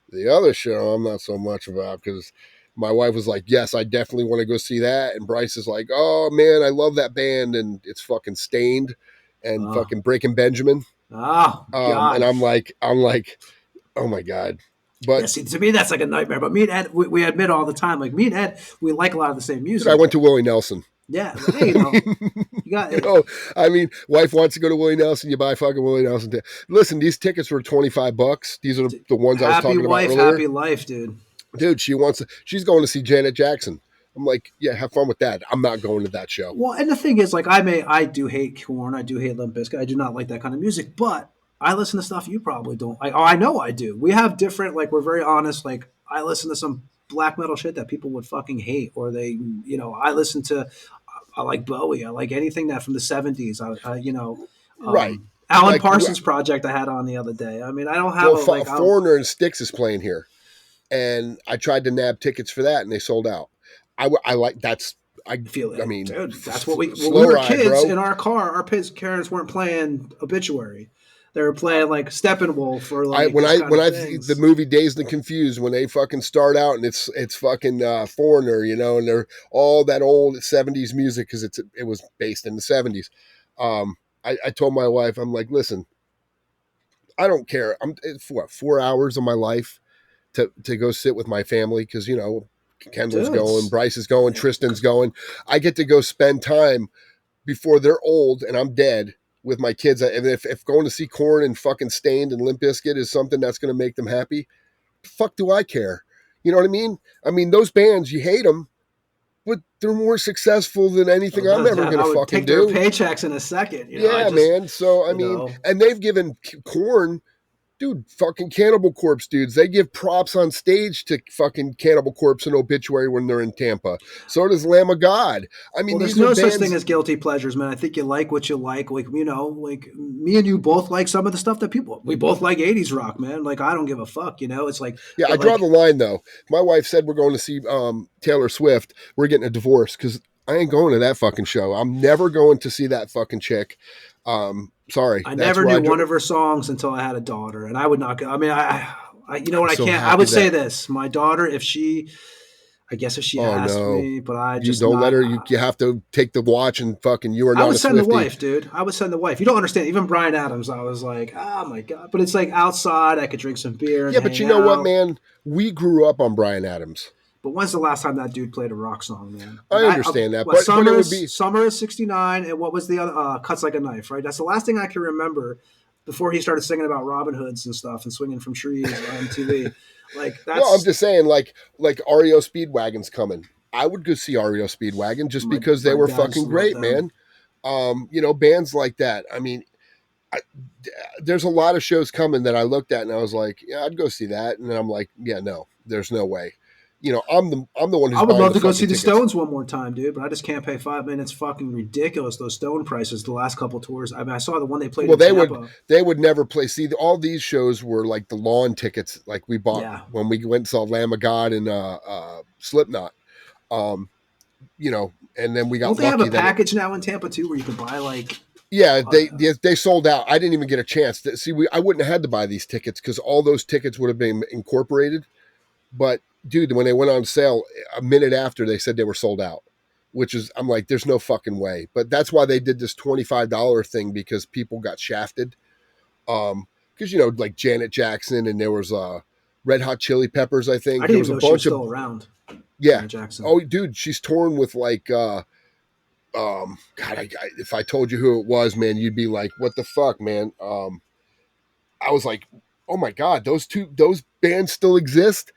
The other show, I'm not so much about because my wife was like, yes, I definitely want to go see that. And Bryce is like, oh man, I love that band. And it's fucking Stained and fucking Breaking Benjamin. Oh, God. And I'm like, oh my God. But yeah, see, to me, that's like a nightmare. But me and Ed, we admit all the time, like me and Ed, we like a lot of the same music. Dude, I went to Willie Nelson. Yeah, hey, you got it. I mean, wife wants to go to Willie Nelson. You buy fucking Willie Nelson. Listen, these tickets were $25. These are the ones I was talking wife, about earlier. Happy life, dude. Dude, she's going to see Janet Jackson. I'm like, yeah, have fun with that. I'm not going to that show. Well, and the thing is, like, I do hate Korn. I do hate Limp Bizkit. I do not like that kind of music, but I listen to stuff you probably don't. I know I do. We have different, like, we're very honest. Like, I listen to some black metal shit that people would fucking hate, or they, I listen to, I like Bowie. I like anything that from the 70s. Right. Alan like, Parsons Project I had on the other day. I mean, I don't have Foreigner and Styx is playing here, and I tried to nab tickets for that, and they sold out. I like that's. I feel it. I mean, dude, that's what we were kids in our car. Our parents weren't playing Obituary. They were playing like Steppenwolf or like the movie Dazed and Confused, when they fucking start out and it's fucking Foreigner, and they're all that old 70s music because it was based in the 70s. I told my wife, I'm like, listen, I don't care. It's 4 hours of my life to go sit with my family because Kendall's going, Bryce is going, Tristan's going. I get to go spend time before they're old and I'm dead with my kids. And if going to see Korn and fucking Stained and Limp Bizkit is something that's going to make them happy, the fuck do I care? You know what I mean? I mean, those bands, you hate them, but they're more successful than anything I'm ever going to fucking do. Their paychecks in a second. Man. So, I mean, and they've given Korn, dude, fucking Cannibal Corpse dudes. They give props on stage to fucking Cannibal Corpse and Obituary when they're in Tampa. So does Lamb of God. I mean, there's no such thing as guilty pleasures, man. I think you like what you like. Like, like me and you both like some of the stuff that we both like 80s rock, man. Like, I don't give a fuck, It's like, yeah, I draw the line though. My wife said we're going to see Taylor Swift. We're getting a divorce because I ain't going to that fucking show. I'm never going to see that fucking chick. Sorry. I never knew one of her songs until I had a daughter, and I would not go. I mean, I I would say this: my daughter, if she asked me, but I just don't let her. You have to take the watch and fucking. You are not. I would send the wife, dude. I would send the wife. You don't understand. Even Bryan Adams, I was like, oh my god. But it's like outside. I could drink some beer. And but you know what, man? We grew up on Bryan Adams. But when's the last time that dude played a rock song, man? I understand that. But it would be Summer of '69, and what was the other? Cuts Like a Knife, right? That's the last thing I can remember before he started singing about Robin Hoods and stuff and swinging from trees on MTV. Like that's. No, I'm just saying, like REO Speedwagon's coming. I would go see REO Speedwagon just because they were fucking great, man. Bands like that. I mean, there's a lot of shows coming that I looked at and I was like, yeah, I'd go see that, and then I'm like, yeah, no, there's no way. I'm the one who's. I would love to go see the Stones one more time, dude, but I just can't pay 5 minutes. Fucking ridiculous, those Stone prices. The last couple tours, I mean, I saw the one they played. Well, they would never play. See, all these shows were like the lawn tickets, like we bought when we went and saw Lamb of God and Slipknot. And then we got. Don't they have a package now in Tampa too, where you can buy like? Yeah, they sold out. I didn't even get a chance. I wouldn't have had to buy these tickets because all those tickets would have been incorporated, but. Dude, when they went on sale, a minute after they said they were sold out, I'm like, there's no fucking way. But that's why they did this $25 thing because people got shafted. Because, like Janet Jackson and there was Red Hot Chili Peppers, I think. I didn't even know she was still around. Yeah. Janet Jackson. Oh, dude, she's torn with like, God, if I told you who it was, man, you'd be like, what the fuck, man? I was like, oh my God, those bands still exist?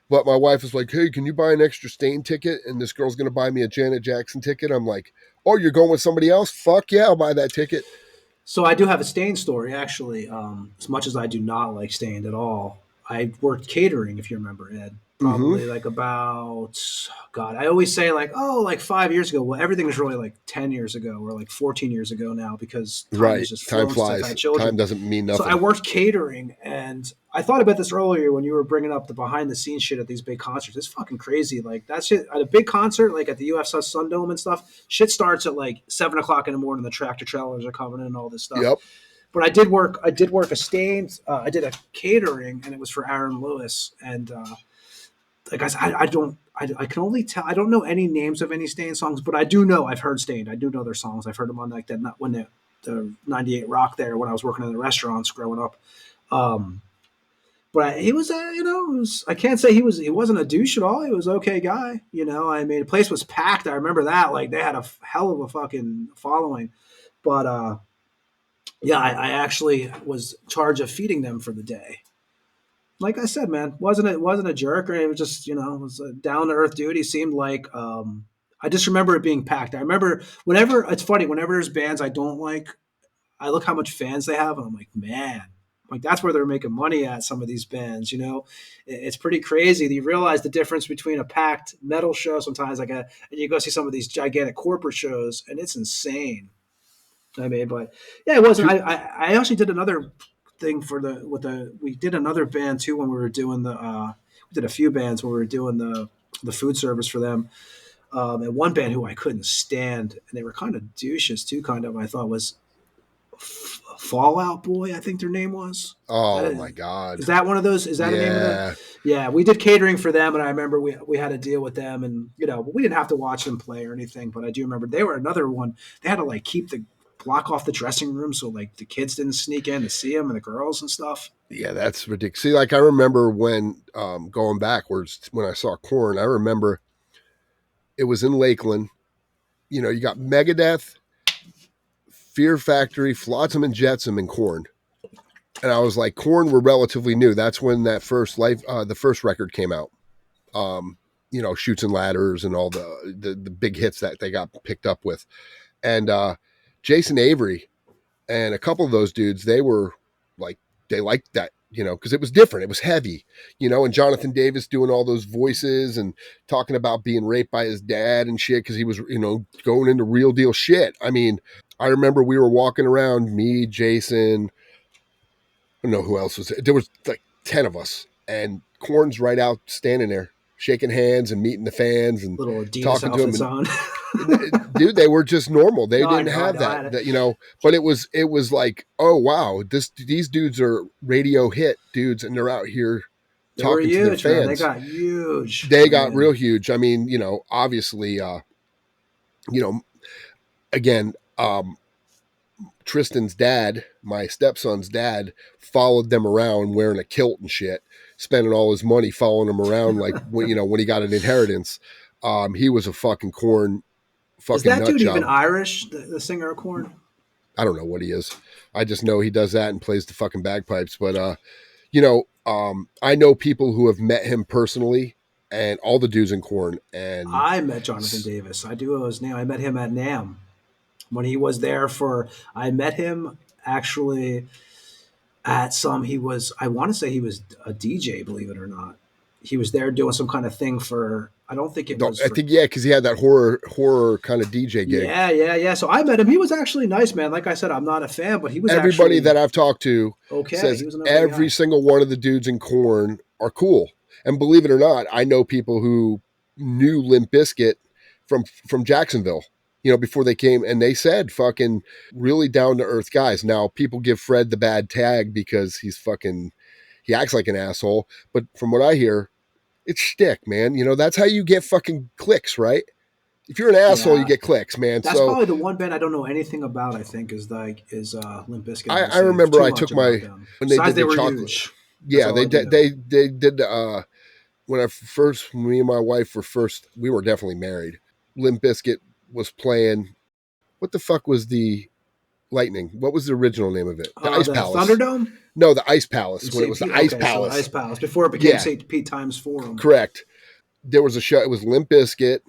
But my wife was like, hey, can you buy an extra Stain ticket? And this girl's going to buy me a Janet Jackson ticket. I'm like, oh, you're going with somebody else? Fuck yeah, I'll buy that ticket. So I do have a Stain story, actually. As much as I do not like Stain at all, I worked catering, if you remember, Ed. Probably like about, God, I always say like 5 years ago. Well, everything is really like 10 years ago or like 14 years ago now because time flies. Time doesn't mean nothing. So I worked catering, and I thought about this earlier when you were bringing up the behind the scenes shit at these big concerts. It's fucking crazy. Like that shit at a big concert, like at the UF Sun Dome and stuff, shit starts at like 7:00 in the morning. The tractor trailers are coming in and all this stuff. Yep. But I did work a Stains. I did a catering, and it was for Aaron Lewis, and like I don't. I can only tell. I don't know any names of any Stain songs, but I do know I've heard Stain. I do know their songs. I've heard them on like that. Not when the 98 Rock there when I was working in the restaurants growing up. But he was, I can't say he wasn't a douche at all. He was an okay guy. I mean, the place was packed. I remember that. Like they had a hell of a fucking following. But yeah, I actually was in charge of feeding them for the day. Like I said, man, wasn't a jerk, or it was just it was a down to earth dude. He seemed like I just remember it being packed. I remember whenever it's funny whenever there's bands I don't like, I look how much fans they have, and I'm like, man, like that's where they're making money at. Some of these bands, it's pretty crazy. You realize the difference between a packed metal show sometimes, and you go see some of these gigantic corporate shows, and it's insane. I mean, but yeah, it wasn't. I actually did another thing we did another band too when we were doing we did a few bands when we were doing the food service for them. And one band who I couldn't stand, and they were kind of douches too. Kind of, I thought was Fallout Boy, I think their name was. Oh my God! Is that one of those? Is that a name of that? Yeah, we did catering for them, and I remember we had to deal with them, and we didn't have to watch them play or anything, but I do remember they were another one. They had to like block off the dressing room so like the kids didn't sneak in to see them and the girls and stuff. Yeah, that's ridiculous. See, like I remember when going backwards when I saw Korn, I remember it was in Lakeland. You got Megadeth, Fear Factory, Flotsam and Jetsam, and Korn. And I was like, Korn were relatively new. That's when that the first record came out. Shoots and Ladders and all the big hits that they got picked up with. And Jason Avery and a couple of those dudes, they were like, they liked that, because it was different. It was heavy, and Jonathan Davis doing all those voices and talking about being raped by his dad and shit because he was, going into real deal shit. I mean, I remember we were walking around, me, Jason, I don't know who else was there. There was like 10 of us, and Korn's right out standing there, shaking hands and meeting the fans and little Adidas talking to them. On. Dude, they were just normal. They didn't have that, but it was like, oh wow, these dudes are radio hit dudes, and they're out here talking to their fans. Man. They got huge. They got real huge. I mean, obviously, again, Tristan's dad, my stepson's dad, followed them around wearing a kilt and shit, spending all his money following them around like when he got an inheritance. He was a fucking Korn. Is that dude even Irish, the singer of Korn? I don't know what he is. I just know he does that and plays the fucking bagpipes. But, I know people who have met him personally and all the dudes in Korn. And I met Jonathan Davis. I do know his name. I met him at NAMM when he was there I met him actually at I want to say he was a DJ, believe it or not. He was there doing some kind of thing I don't think it was. Because he had that horror kind of DJ gig. Yeah. So I met him. He was actually nice, man. Like I said, I'm not a fan, but he was. Everybody that I've talked to says every guy. Single one of the dudes in Korn are cool. And believe it or not, I know people who knew Limp Bizkit from Jacksonville. Before they came, and they said fucking really down to earth guys. Now people give Fred the bad tag because he acts like an asshole. But from what I hear, it's shtick, man. That's how you get fucking clicks, right? If you're an asshole, you get clicks, man. That's probably the one band I don't know anything about. I think is Limp Bizkit. I remember I took when they did the chocolate. Huge. Yeah, they did. When me and my wife we were definitely married. Limp Bizkit was playing. What the fuck was the Lightning? What was the original name of it? The Ice Palace. Thunderdome? No, the Ice Palace. When it was the Ice Palace. So Ice Palace before it became St. Pete Times Forum. Correct. There was a show. It was Limp Bizkit,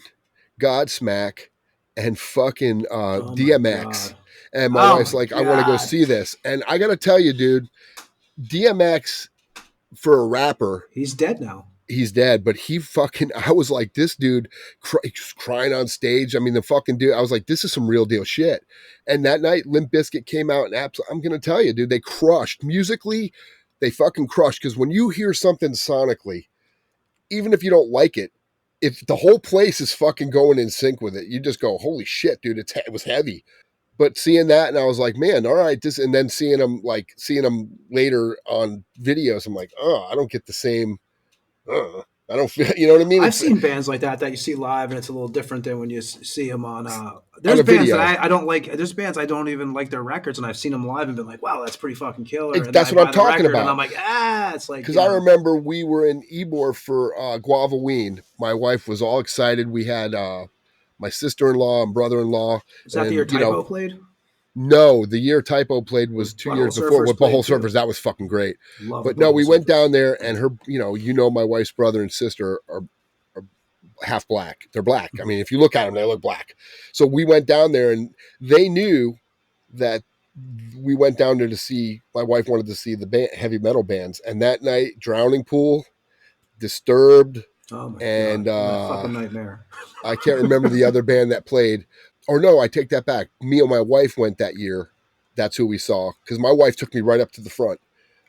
Godsmack, and fucking DMX. And my wife's like, I want to go see this. And I got to tell you, dude, DMX for a rapper. He's dead now. He's dead, but I was like, this dude crying on stage. I mean, the fucking dude, I was like, this is some real deal shit. And that night, Limp Bizkit came out and I'm going to tell you, dude, they crushed. Musically, they fucking crushed. Because when you hear something sonically, even if you don't like it, if the whole place is fucking going in sync with it, you just go, holy shit, dude, it was heavy. But seeing that, and I was like, man, all right, and then seeing them later on videos, I'm like, oh, I don't get the same. I I don't feel, you know what I mean? I've seen bands like that you see live, and it's a little different than when you see them on. There's a bands video. that I don't like. There's bands I don't even like their records, and I've seen them live and been like, "Wow, that's pretty fucking killer." And That's I what I'm buy the talking record, about. And I'm like, it's like because I remember we were in Ybor for Guavaween. My wife was all excited. We had my sister-in-law and brother-in-law. Is that the year Typo played? No, the year Typo played was 2 years before with Butthole Surfers. That was fucking great. But no, we went down there, and her, my wife's brother and sister are half black. They're black. I mean, if you look at them, they look black. So we went down there, and they knew that we went down there to see. My wife wanted to see the heavy metal bands, and that night, Drowning Pool, Disturbed, and fucking nightmare. I can't remember the other band that played. Or no, I take that back. Me and my wife went that year. That's who we saw. Because my wife took me right up to the front.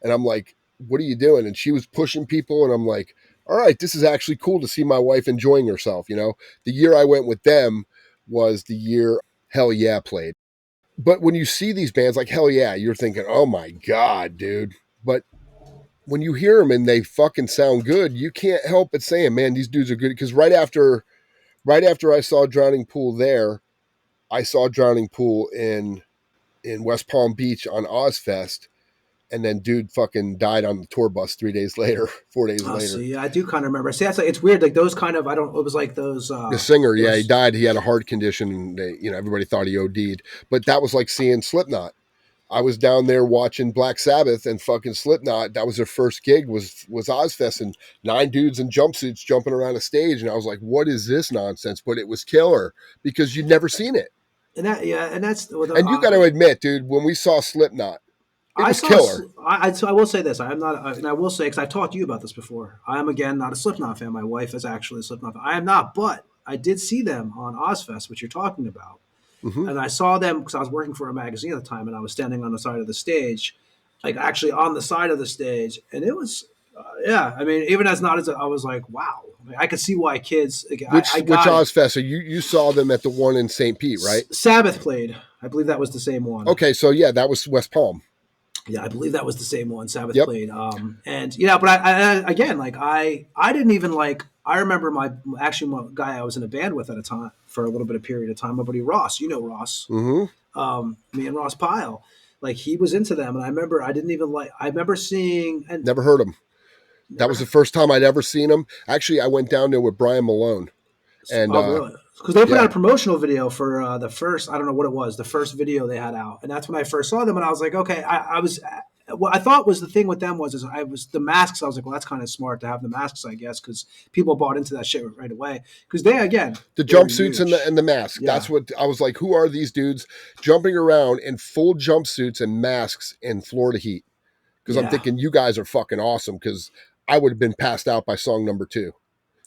And I'm like, what are you doing? And she was pushing people. And I'm like, all right, this is actually cool to see my wife enjoying herself. The year I went with them was the year Hell Yeah played. But when you see these bands like Hell Yeah, you're thinking, oh my God, dude. But when you hear them and they fucking sound good, you can't help but saying, man, these dudes are good. Because right after I saw Drowning Pool there, I saw Drowning Pool in West Palm Beach on Ozfest, and then dude fucking died on the tour bus 4 days later. So yeah, I do kind of remember. See, that's like, it's weird. Like those kind of, it was like those. The singer, he died. He had a heart condition, and everybody thought he OD'd. But that was like seeing Slipknot. I was down there watching Black Sabbath and fucking Slipknot. That was their first gig was Ozfest, and 9 dudes in jumpsuits jumping around a stage. And I was like, what is this nonsense? But it was killer because you'd never seen it. And that's and you got to admit, dude, when we saw Slipknot, it was killer. I will say this: I am not, and I will say because I talked to you about this before. I am again not a Slipknot fan. My wife is actually a Slipknot fan. I am not, but I did see them on Ozfest, which you're talking about. Mm-hmm. And I saw them because I was working for a magazine at the time, and I was standing on the side of the stage, like actually on the side of the stage, and it was, I mean, even as not as I was like, wow, I could see why kids. Which Ozfest? So you saw them at the one in St. Pete, right? Sabbath played. I believe that was the same one. Okay, so yeah, that was West Palm. Yeah, I believe that was the same one Sabbath played. And but I again, like I didn't even like. I remember my guy I was in a band with at a time for a little bit of period of time. My buddy Ross, Ross. Mm-hmm. Me and Ross Pyle, like he was into them, and I remember I remember seeing and never heard him. That was the first time I'd ever seen him. Actually, I went down there with Brian Malone, and really? Because they put out a promotional video for the first, I don't know what it was, the first video they had out, and that's when I first saw them, and I was like, okay, what I thought was the thing with them was the masks. I was like, well, that's kind of smart to have the masks, I guess, because people bought into that shit right away. Because the jumpsuits and the mask. Yeah. That's what I was like. Who are these dudes jumping around in full jumpsuits and masks in Florida heat? Because I'm thinking you guys are fucking awesome. Because I would have been passed out by song number 2.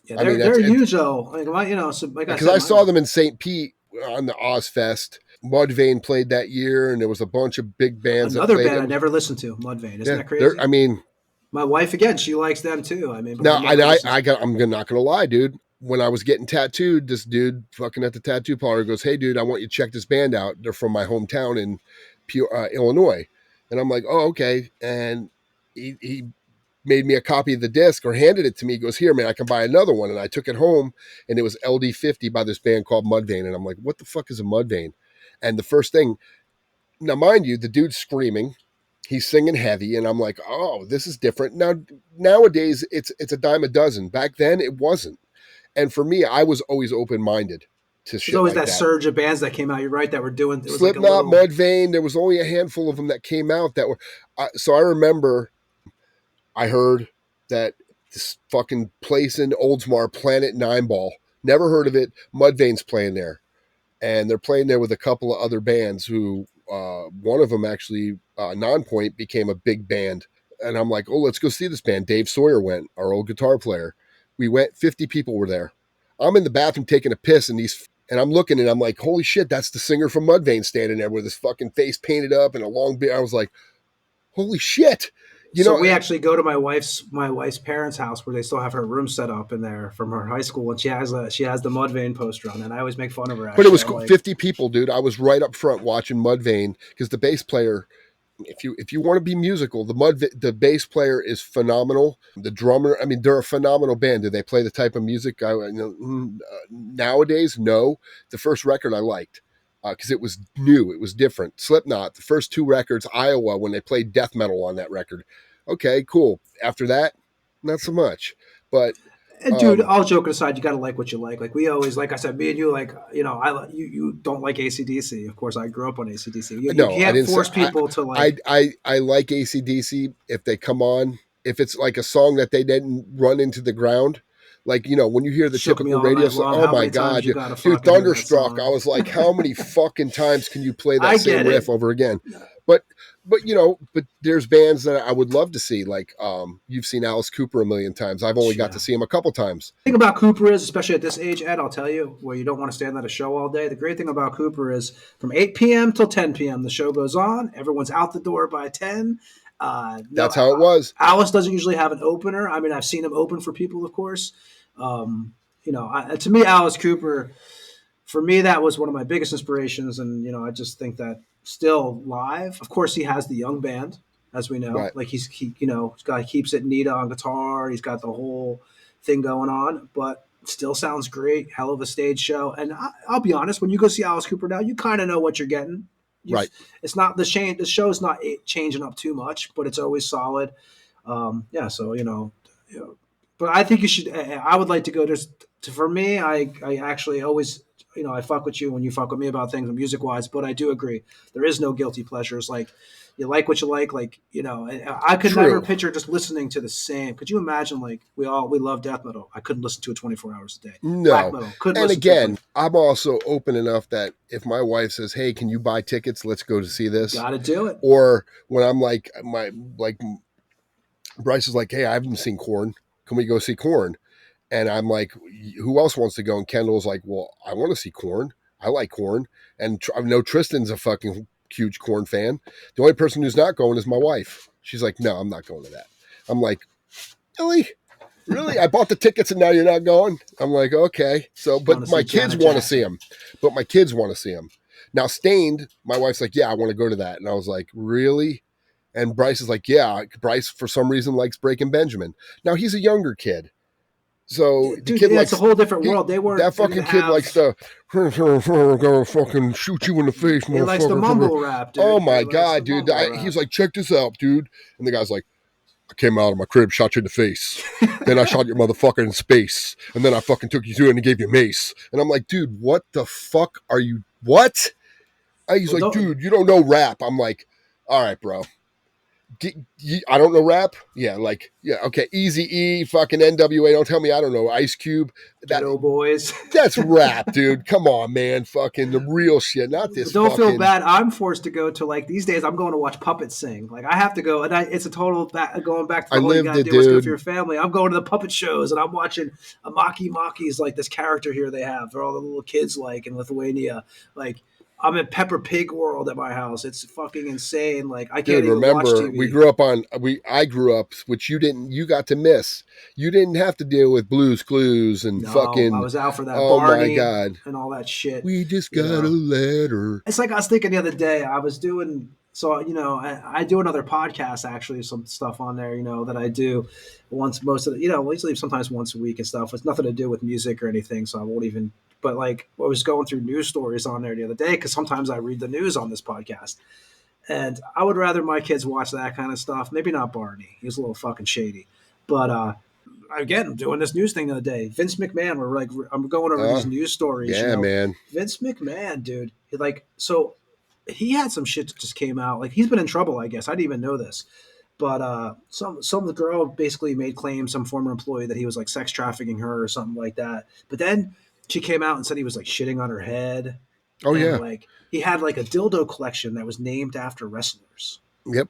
Yeah, they're huge though. Because I saw them in St. Pete on the Ozfest. Mudvayne played that year, and there was a bunch of big bands. Another band I never listened to, Mudvayne. Isn't that crazy? I mean, my wife again, she likes them too. I mean, I'm not gonna lie, dude. When I was getting tattooed, this dude fucking at the tattoo parlor goes, "Hey, dude, I want you to check this band out. They're from my hometown in Illinois." And I'm like, "Oh, okay." And he made me a copy of the disc or handed it to me. He goes, "Here, man, I can buy another one." And I took it home, and it was LD50 by this band called Mudvayne. And I'm like, "What the fuck is a Mudvayne?" And the first thing, now mind you, the dude's screaming, he's singing heavy, and I'm like, oh, this is different. Nowadays, it's a dime a dozen. Back then, it wasn't. And for me, I was always open-minded to shit. There's always like that surge of bands that came out. You're right, that were doing Slipknot, Mudvayne. There was only a handful of them that came out that were. So I remember, I heard that this fucking place in Oldsmar, Planet 9 Ball. Never heard of it. Mudvayne's playing there. And they're playing there with a couple of other bands who, one of them actually, Nonpoint, became a big band. And I'm like, oh, let's go see this band. Dave Sawyer went, our old guitar player. We went, 50 people were there. I'm in the bathroom taking a piss, and I'm looking, and I'm like, holy shit, that's the singer from Mudvayne standing there with his fucking face painted up and a long beard. I was like, holy shit. We actually go to my wife's parents' house where they still have her room set up in there from her high school, and she has the Mudvayne poster on, and I always make fun of her. But it was 50 people, dude. I was right up front watching Mudvayne because the bass player if you want to be musical, the bass player is phenomenal. The drummer, I mean, they're a phenomenal band. Do they play the type of music nowadays? No. The first record I liked because it was new, it was different. Slipknot, the first 2 records, Iowa, when they played death metal on that record. Okay, cool. After that, not so much. But and dude, all joking aside, you got to like what you like. Like we always, like I said, me and you, like, you know, you don't like AC/DC. Of course, I grew up on AC/DC. You can't force people to like. I like AC/DC if they come on. If it's like a song that they didn't run into the ground, like, you know, when you hear the typical radio song, oh my God, dude, Thunderstruck. I was like, how many fucking times can you play that same riff over again? But you know, but there's bands that I would love to see. Like you've seen Alice Cooper a million times. I've only got to see him a couple times. The thing about Cooper is, especially at this age, Ed, I'll tell you, where you don't want to stand at a show all day. The great thing about Cooper is from 8 p.m. till 10 p.m. the show goes on. Everyone's out the door by 10. That's how it was. Alice doesn't usually have an opener. I mean, I've seen him open for people, of course. You know, to me, Alice Cooper, for me, that was one of my biggest inspirations. And, you know, I just think that still live, of course, he has the young band, as we know. Right. Like he keeps it Nita on guitar. He's got the whole thing going on, but still sounds great. Hell of a stage show. And I'll be honest, when you go see Alice Cooper now, you kind of know what you're getting. Right. It's not the show's not changing up too much, but it's always solid. So, you know, but I think you should, I would like to go for me, I actually always, you know, I fuck with you when you fuck with me about things music wise, but I do agree. There is no guilty pleasures. Like you like what you like, you know, I could never picture just listening to the same. Could you imagine, like we love death metal. I couldn't listen to it 24 hours a day. No. Black metal. Couldn't and listen again, to it. I'm also open enough that if my wife says, hey, can you buy tickets? Let's go to see this. Gotta do it. Or when I'm like, Bryce is like, hey, I haven't seen Korn. Can we go see Korn? And I'm like, who else wants to go? And Kendall's like, well, I want to see Korn. I like Korn. And I know Tristan's a fucking huge Korn fan. The only person who's not going is my wife. She's like, no, I'm not going to that. I'm like, really? Really? I bought the tickets and now you're not going? I'm like, okay. So, but my kids want to see him. Now, Stained, my wife's like, yeah, I want to go to that. And I was like, really? And Bryce is like, yeah. Bryce, for some reason, likes Breaking Benjamin. Now, he's a younger kid. So dude, the kid likes a whole different world. They weren't that fucking kid likes to gonna fucking shoot you in the face. He likes the mumble rap, dude. Oh my God, dude! He's like, check this out, dude. And the guy's like, I came out of my crib, shot you in the face. Then I shot your motherfucker in space, and then I fucking took you to it and gave you mace. And I'm like, dude, what the fuck are you? What? He's like, dude, you don't know rap. I'm like, all right, bro. I don't know rap. Yeah, like, yeah, okay. Eazy-E, fucking NWA. Don't tell me I don't know Ice Cube. Ghetto Boys. That's rap, dude. Come on, man. Fucking the real shit, not this. Don't feel bad. I'm forced to go to, like, these days. I'm going to watch puppets sing. Like, I have to go, and it's a total going back to the whole you gotta do what's good for your family. I'm going to the puppet shows, and I'm watching a Maki's like this character here they have. They're all the little kids like in Lithuania, like. I'm in Pepper Pig world at my house. It's fucking insane. Like I can't even watch TV. I grew up, which you got to miss. You didn't have to deal with Blues Clues and fucking. I was out for that. Barney my God. And all that shit. We just got a letter. It's like I was thinking the other day. I was doing I do another podcast actually, some stuff on there, that I do sometimes once a week and stuff. It's nothing to do with music or anything, so I won't even. But like I was going through news stories on there the other day because sometimes I read the news on this podcast, and I would rather my kids watch that kind of stuff. Maybe not Barney; he's a little fucking shady. But again, I'm doing this news thing the other day. Vince McMahon, I'm going over these news stories. Yeah, man. Vince McMahon, dude. He had some shit that just came out. Like he's been in trouble, I guess. I didn't even know this. But some of the girl basically made claims, some former employee, that he was like sex trafficking her or something like that. But then she came out and said he was like shitting on her head. Oh, yeah. Like he had like a dildo collection that was named after wrestlers. Yep.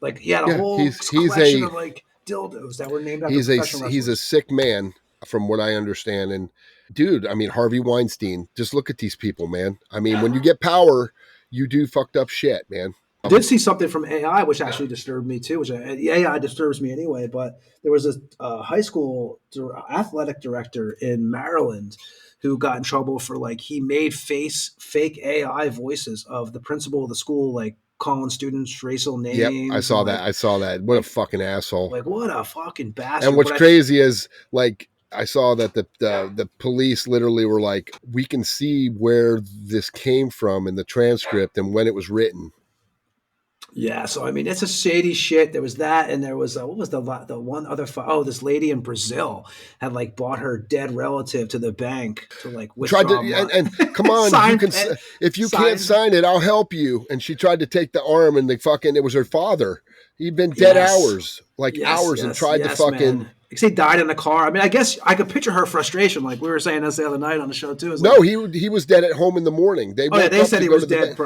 Like he had a whole collection of like dildos that were named after professional wrestlers. He's a sick man from what I understand. And dude, I mean, Harvey Weinstein, just look at these people, man. I mean, when you get power, you do fucked up shit, man. I did see something from AI, which actually disturbed me too. AI disturbs me anyway. But there was a high school athletic director in Maryland who got in trouble for he made fake AI voices of the principal of the school, like calling students racial names. Yep, I saw that. I saw that. What a fucking asshole. Like, what a fucking bastard. And what's crazy is, like, I saw that the police literally were like, we can see where this came from in the transcript and when it was written. Yeah, so I mean, it's a shady shit. There was that, and there was what was the one other? This lady in Brazil had like bought her dead relative to the bank to like withdraw. And come on, you can if you can't sign it, I'll help you. And she tried to take the arm, and it was her father. He'd been dead hours, and tried to fucking. Man. He died in the car. I mean, I guess I could picture her frustration, like we were saying this the other night on the show too. No, he was dead at home in the morning. They said he was dead.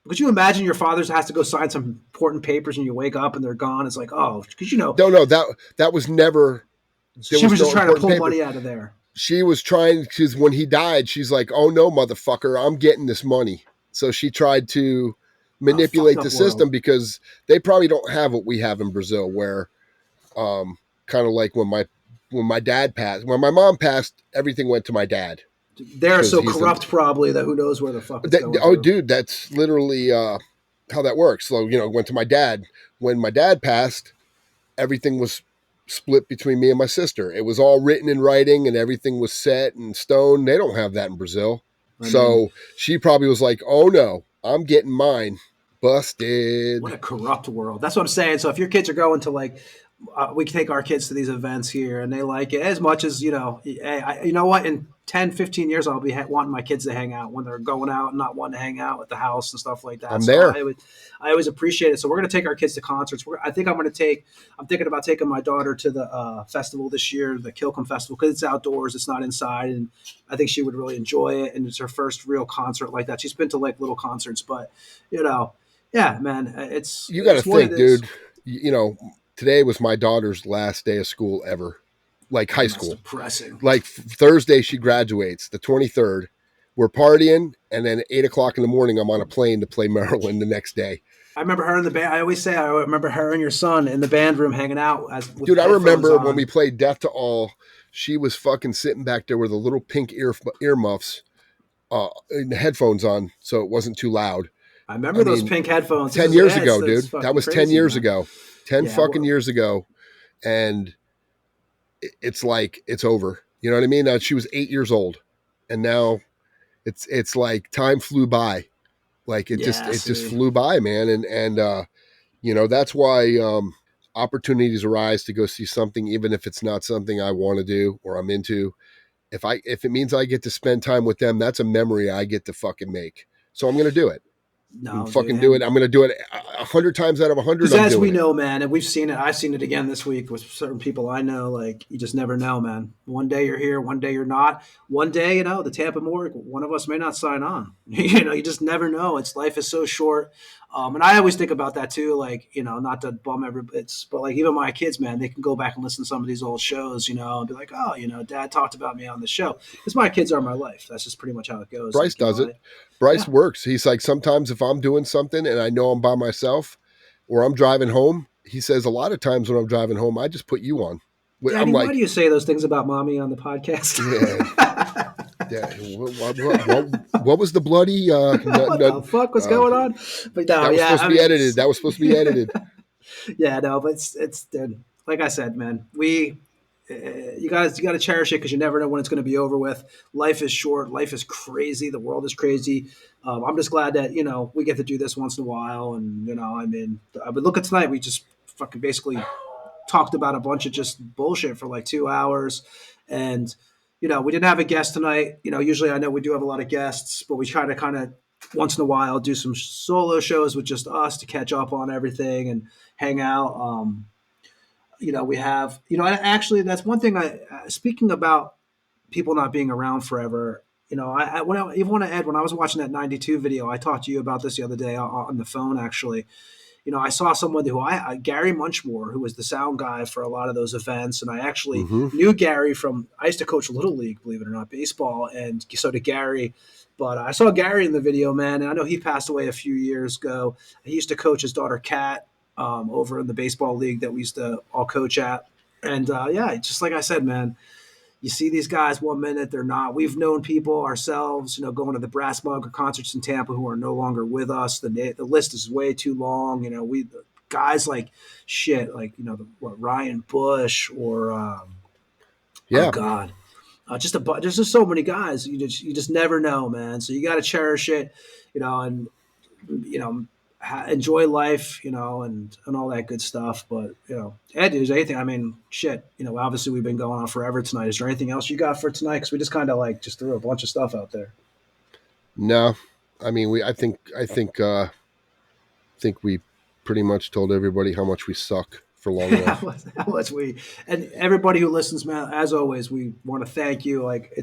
Could you imagine your father has to go sign some important papers and you wake up and they're gone? It's like, because No, that was never. She was just trying to pull money out of there. She was trying, because when he died, she's like, oh no, motherfucker, I'm getting this money. So she tried to manipulate the system because they probably don't have what we have in Brazil, where kind of like when my dad passed, when my mom passed, everything went to my dad. They're so corrupt, probably, that who knows where the fuck it's going. Oh, dude, that's literally how that works. So, went to my dad. When my dad passed, everything was split between me and my sister. It was all written in writing and everything was set in stone. They don't have that in Brazil. So she probably was like, oh no, I'm getting mine. Busted. What a corrupt world. That's what I'm saying. So if your kids are going to like, we take our kids to these events here and they like it as much as, you know what, in 10, 15 years, I'll be wanting my kids to hang out when they're going out and not wanting to hang out at the house and stuff like that. I'm there. I always appreciate it. So we're going to take our kids to concerts. I'm thinking about taking my daughter to the festival this year, the Kilcombe Festival, because it's outdoors. It's not inside. And I think she would really enjoy it. And it's her first real concert like that. She's been to like little concerts, but yeah, man, you got to think, dude, today was my daughter's last day of school ever. Like high school. That's depressing. Like Thursday, she graduates, the 23rd. We're partying, and then at 8 o'clock in the morning, I'm on a plane to play Maryland the next day. I remember her in the band. I always say I remember her and your son in the band room hanging out. Dude, I remember when we played Death to All, she was fucking sitting back there with the little pink earmuffs, and the headphones on, so it wasn't too loud. I remember those pink headphones. 10 years ago, dude. That was 10 years ago. 10 fucking years ago. And it's like it's over. You know what I mean? Now she was 8 years old, and now it's like time flew by. Like it just flew by, man. And that's why opportunities arise to go see something, even if it's not something I want to do or I'm into. If it means I get to spend time with them, that's a memory I get to fucking make. So I'm going to do it. No, fucking do it. I'm going to do it 100 times out of 100. As we know, man, and we've seen it. I've seen it again this week with certain people I know. Like, you just never know, man. One day you're here, one day you're not. One day, the Tampa Morgue, one of us may not sign on. You just never know. Life is so short. And I always think about that too. Like, not to bum everybody, but like even my kids, man, they can go back and listen to some of these old shows, and be like, oh, Dad talked about me on the show. Because my kids are my life. That's just pretty much how it goes. Bryce does it. Bryce works. He's like, sometimes if I'm doing something and I know I'm by myself or I'm driving home, he says a lot of times when I'm driving home, I just put you on. Daddy, I'm like, why do you say those things about mommy on the podcast? Yeah. What was the bloody? What the fuck was going on? But no, that was supposed to be edited. That was supposed to be edited. Yeah, no, but it's dude, like I said, man. You got to cherish it because you never know when it's going to be over with. Life is short. Life is crazy. The world is crazy. I'm just glad that we get to do this once in a while. And but look at tonight. We just fucking basically talked about a bunch of just bullshit for like 2 hours, and we didn't have a guest tonight. Usually I know we do have a lot of guests, but we try to kind of once in a while do some solo shows with just us to catch up on everything and hang out. We have, actually that's one thing speaking about people not being around forever, when I was watching that 92 video, I talked to you about this the other day on the phone, actually. I saw someone who Gary Munchmore, who was the sound guy for a lot of those events. And I actually knew Gary I used to coach Little League, believe it or not, baseball. And so did Gary. But I saw Gary in the video, man. And I know he passed away a few years ago. He used to coach his daughter, Kat, over in the baseball league that we used to all coach at. And just like I said, man, you see these guys 1 minute, they're not. We've known people ourselves, going to the Brass Mug or concerts in Tampa who are no longer with us. The list is way too long. We guys like shit, like Ryan Bush or oh god, there's just so many guys. You just never know, man. So you got to cherish it, and enjoy life, and all that good stuff. But Ed, is there anything? I mean, shit. Obviously we've been going on forever tonight. Is there anything else you got for tonight? Because we just kind of like just threw a bunch of stuff out there. No, I mean, I think we pretty much told everybody how much we suck for long enough. how much we and everybody who listens, man. As always, we want to thank you. Like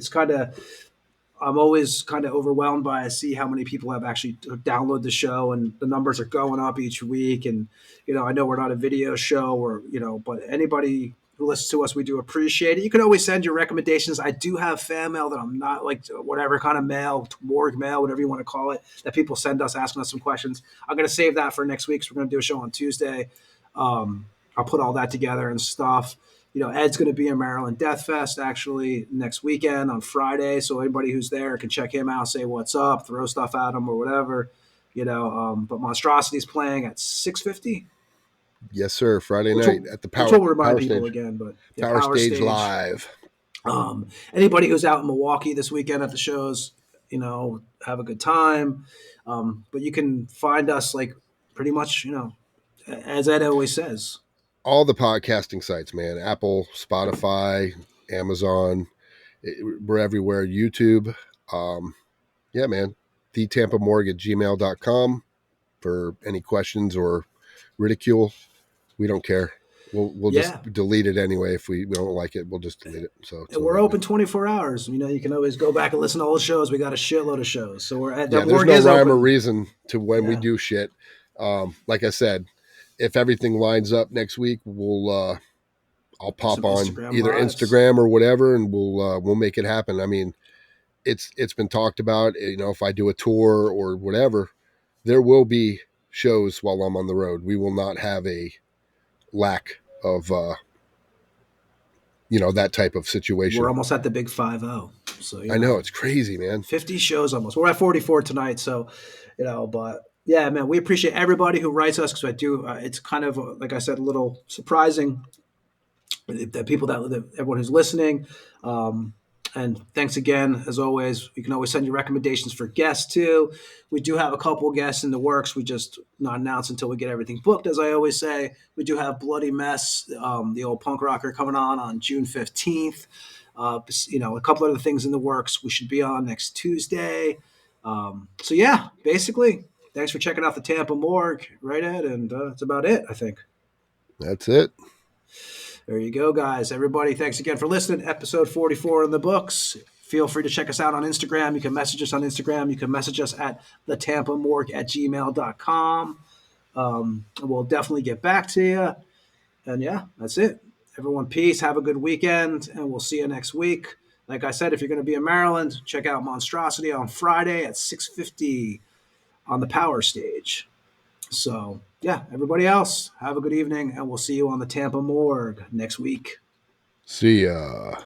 I'm always kind of overwhelmed by I see how many people have actually downloaded the show, and the numbers are going up each week. And I know we're not a video show, or but anybody who listens to us, we do appreciate it. You can always send your recommendations. I do have fan mail that I'm not like whatever kind of mail, morgue mail, whatever you want to call it, that people send us asking us some questions. I'm going to save that for next week. So we're going to do a show on Tuesday. I'll put all that together and stuff. Ed's going to be in Maryland Death Fest actually next weekend on Friday. So anybody who's there can check him out, say what's up, throw stuff at him or whatever, but Monstrosity's playing at 6:50. Yes, sir. Friday night at the Power. Which will remind Power people Stage. again, but Power Stage Live. Anybody who's out in Milwaukee this weekend at the shows, have a good time. But you can find us like pretty much, as Ed always says. All the podcasting sites, man. Apple, Spotify, Amazon. We're everywhere. YouTube. Yeah, man. thetampamorgue@gmail.com for any questions or ridicule. We don't care. We'll just delete it anyway. If we don't like it, we'll just delete it. So we're open 24 hours. You can always go back and listen to all the shows. We got a shitload of shows. So we're at there's no rhyme or reason to when we do shit. Like I said, if everything lines up next week, I'll pop on either Instagram or whatever, and we'll make it happen. I mean, it's been talked about. If I do a tour or whatever, there will be shows while I'm on the road. We will not have a lack of that type of situation. We're almost at the big 50. So I know it's crazy, man. 50 shows almost. We're at 44 tonight. So but yeah, man, we appreciate everybody who writes us, because I do. It's kind of like I said, a little surprising that people that everyone who's listening. And thanks again, as always. You can always send your recommendations for guests too. We do have a couple guests in the works. We just not announce until we get everything booked, as I always say. We do have Bloody Mess, the old punk rocker, coming on June 15th. A couple other things in the works. We should be on next Tuesday. So yeah, basically, thanks for checking out the Tampa Morgue, right, Ed? And that's about it, I think. That's it. There you go, guys. Everybody, thanks again for listening. Episode 44 in the books. Feel free to check us out on Instagram. You can message us on Instagram. You can message us at thetampamorgue@gmail.com. We'll definitely get back to you. And yeah, that's it. Everyone, peace. Have a good weekend, and we'll see you next week. Like I said, if you're going to be in Maryland, check out Monstrosity on Friday at 6:50 on the Power Stage. So, yeah, everybody else, have a good evening, and we'll see you on the Tampa Morgue next week. See ya.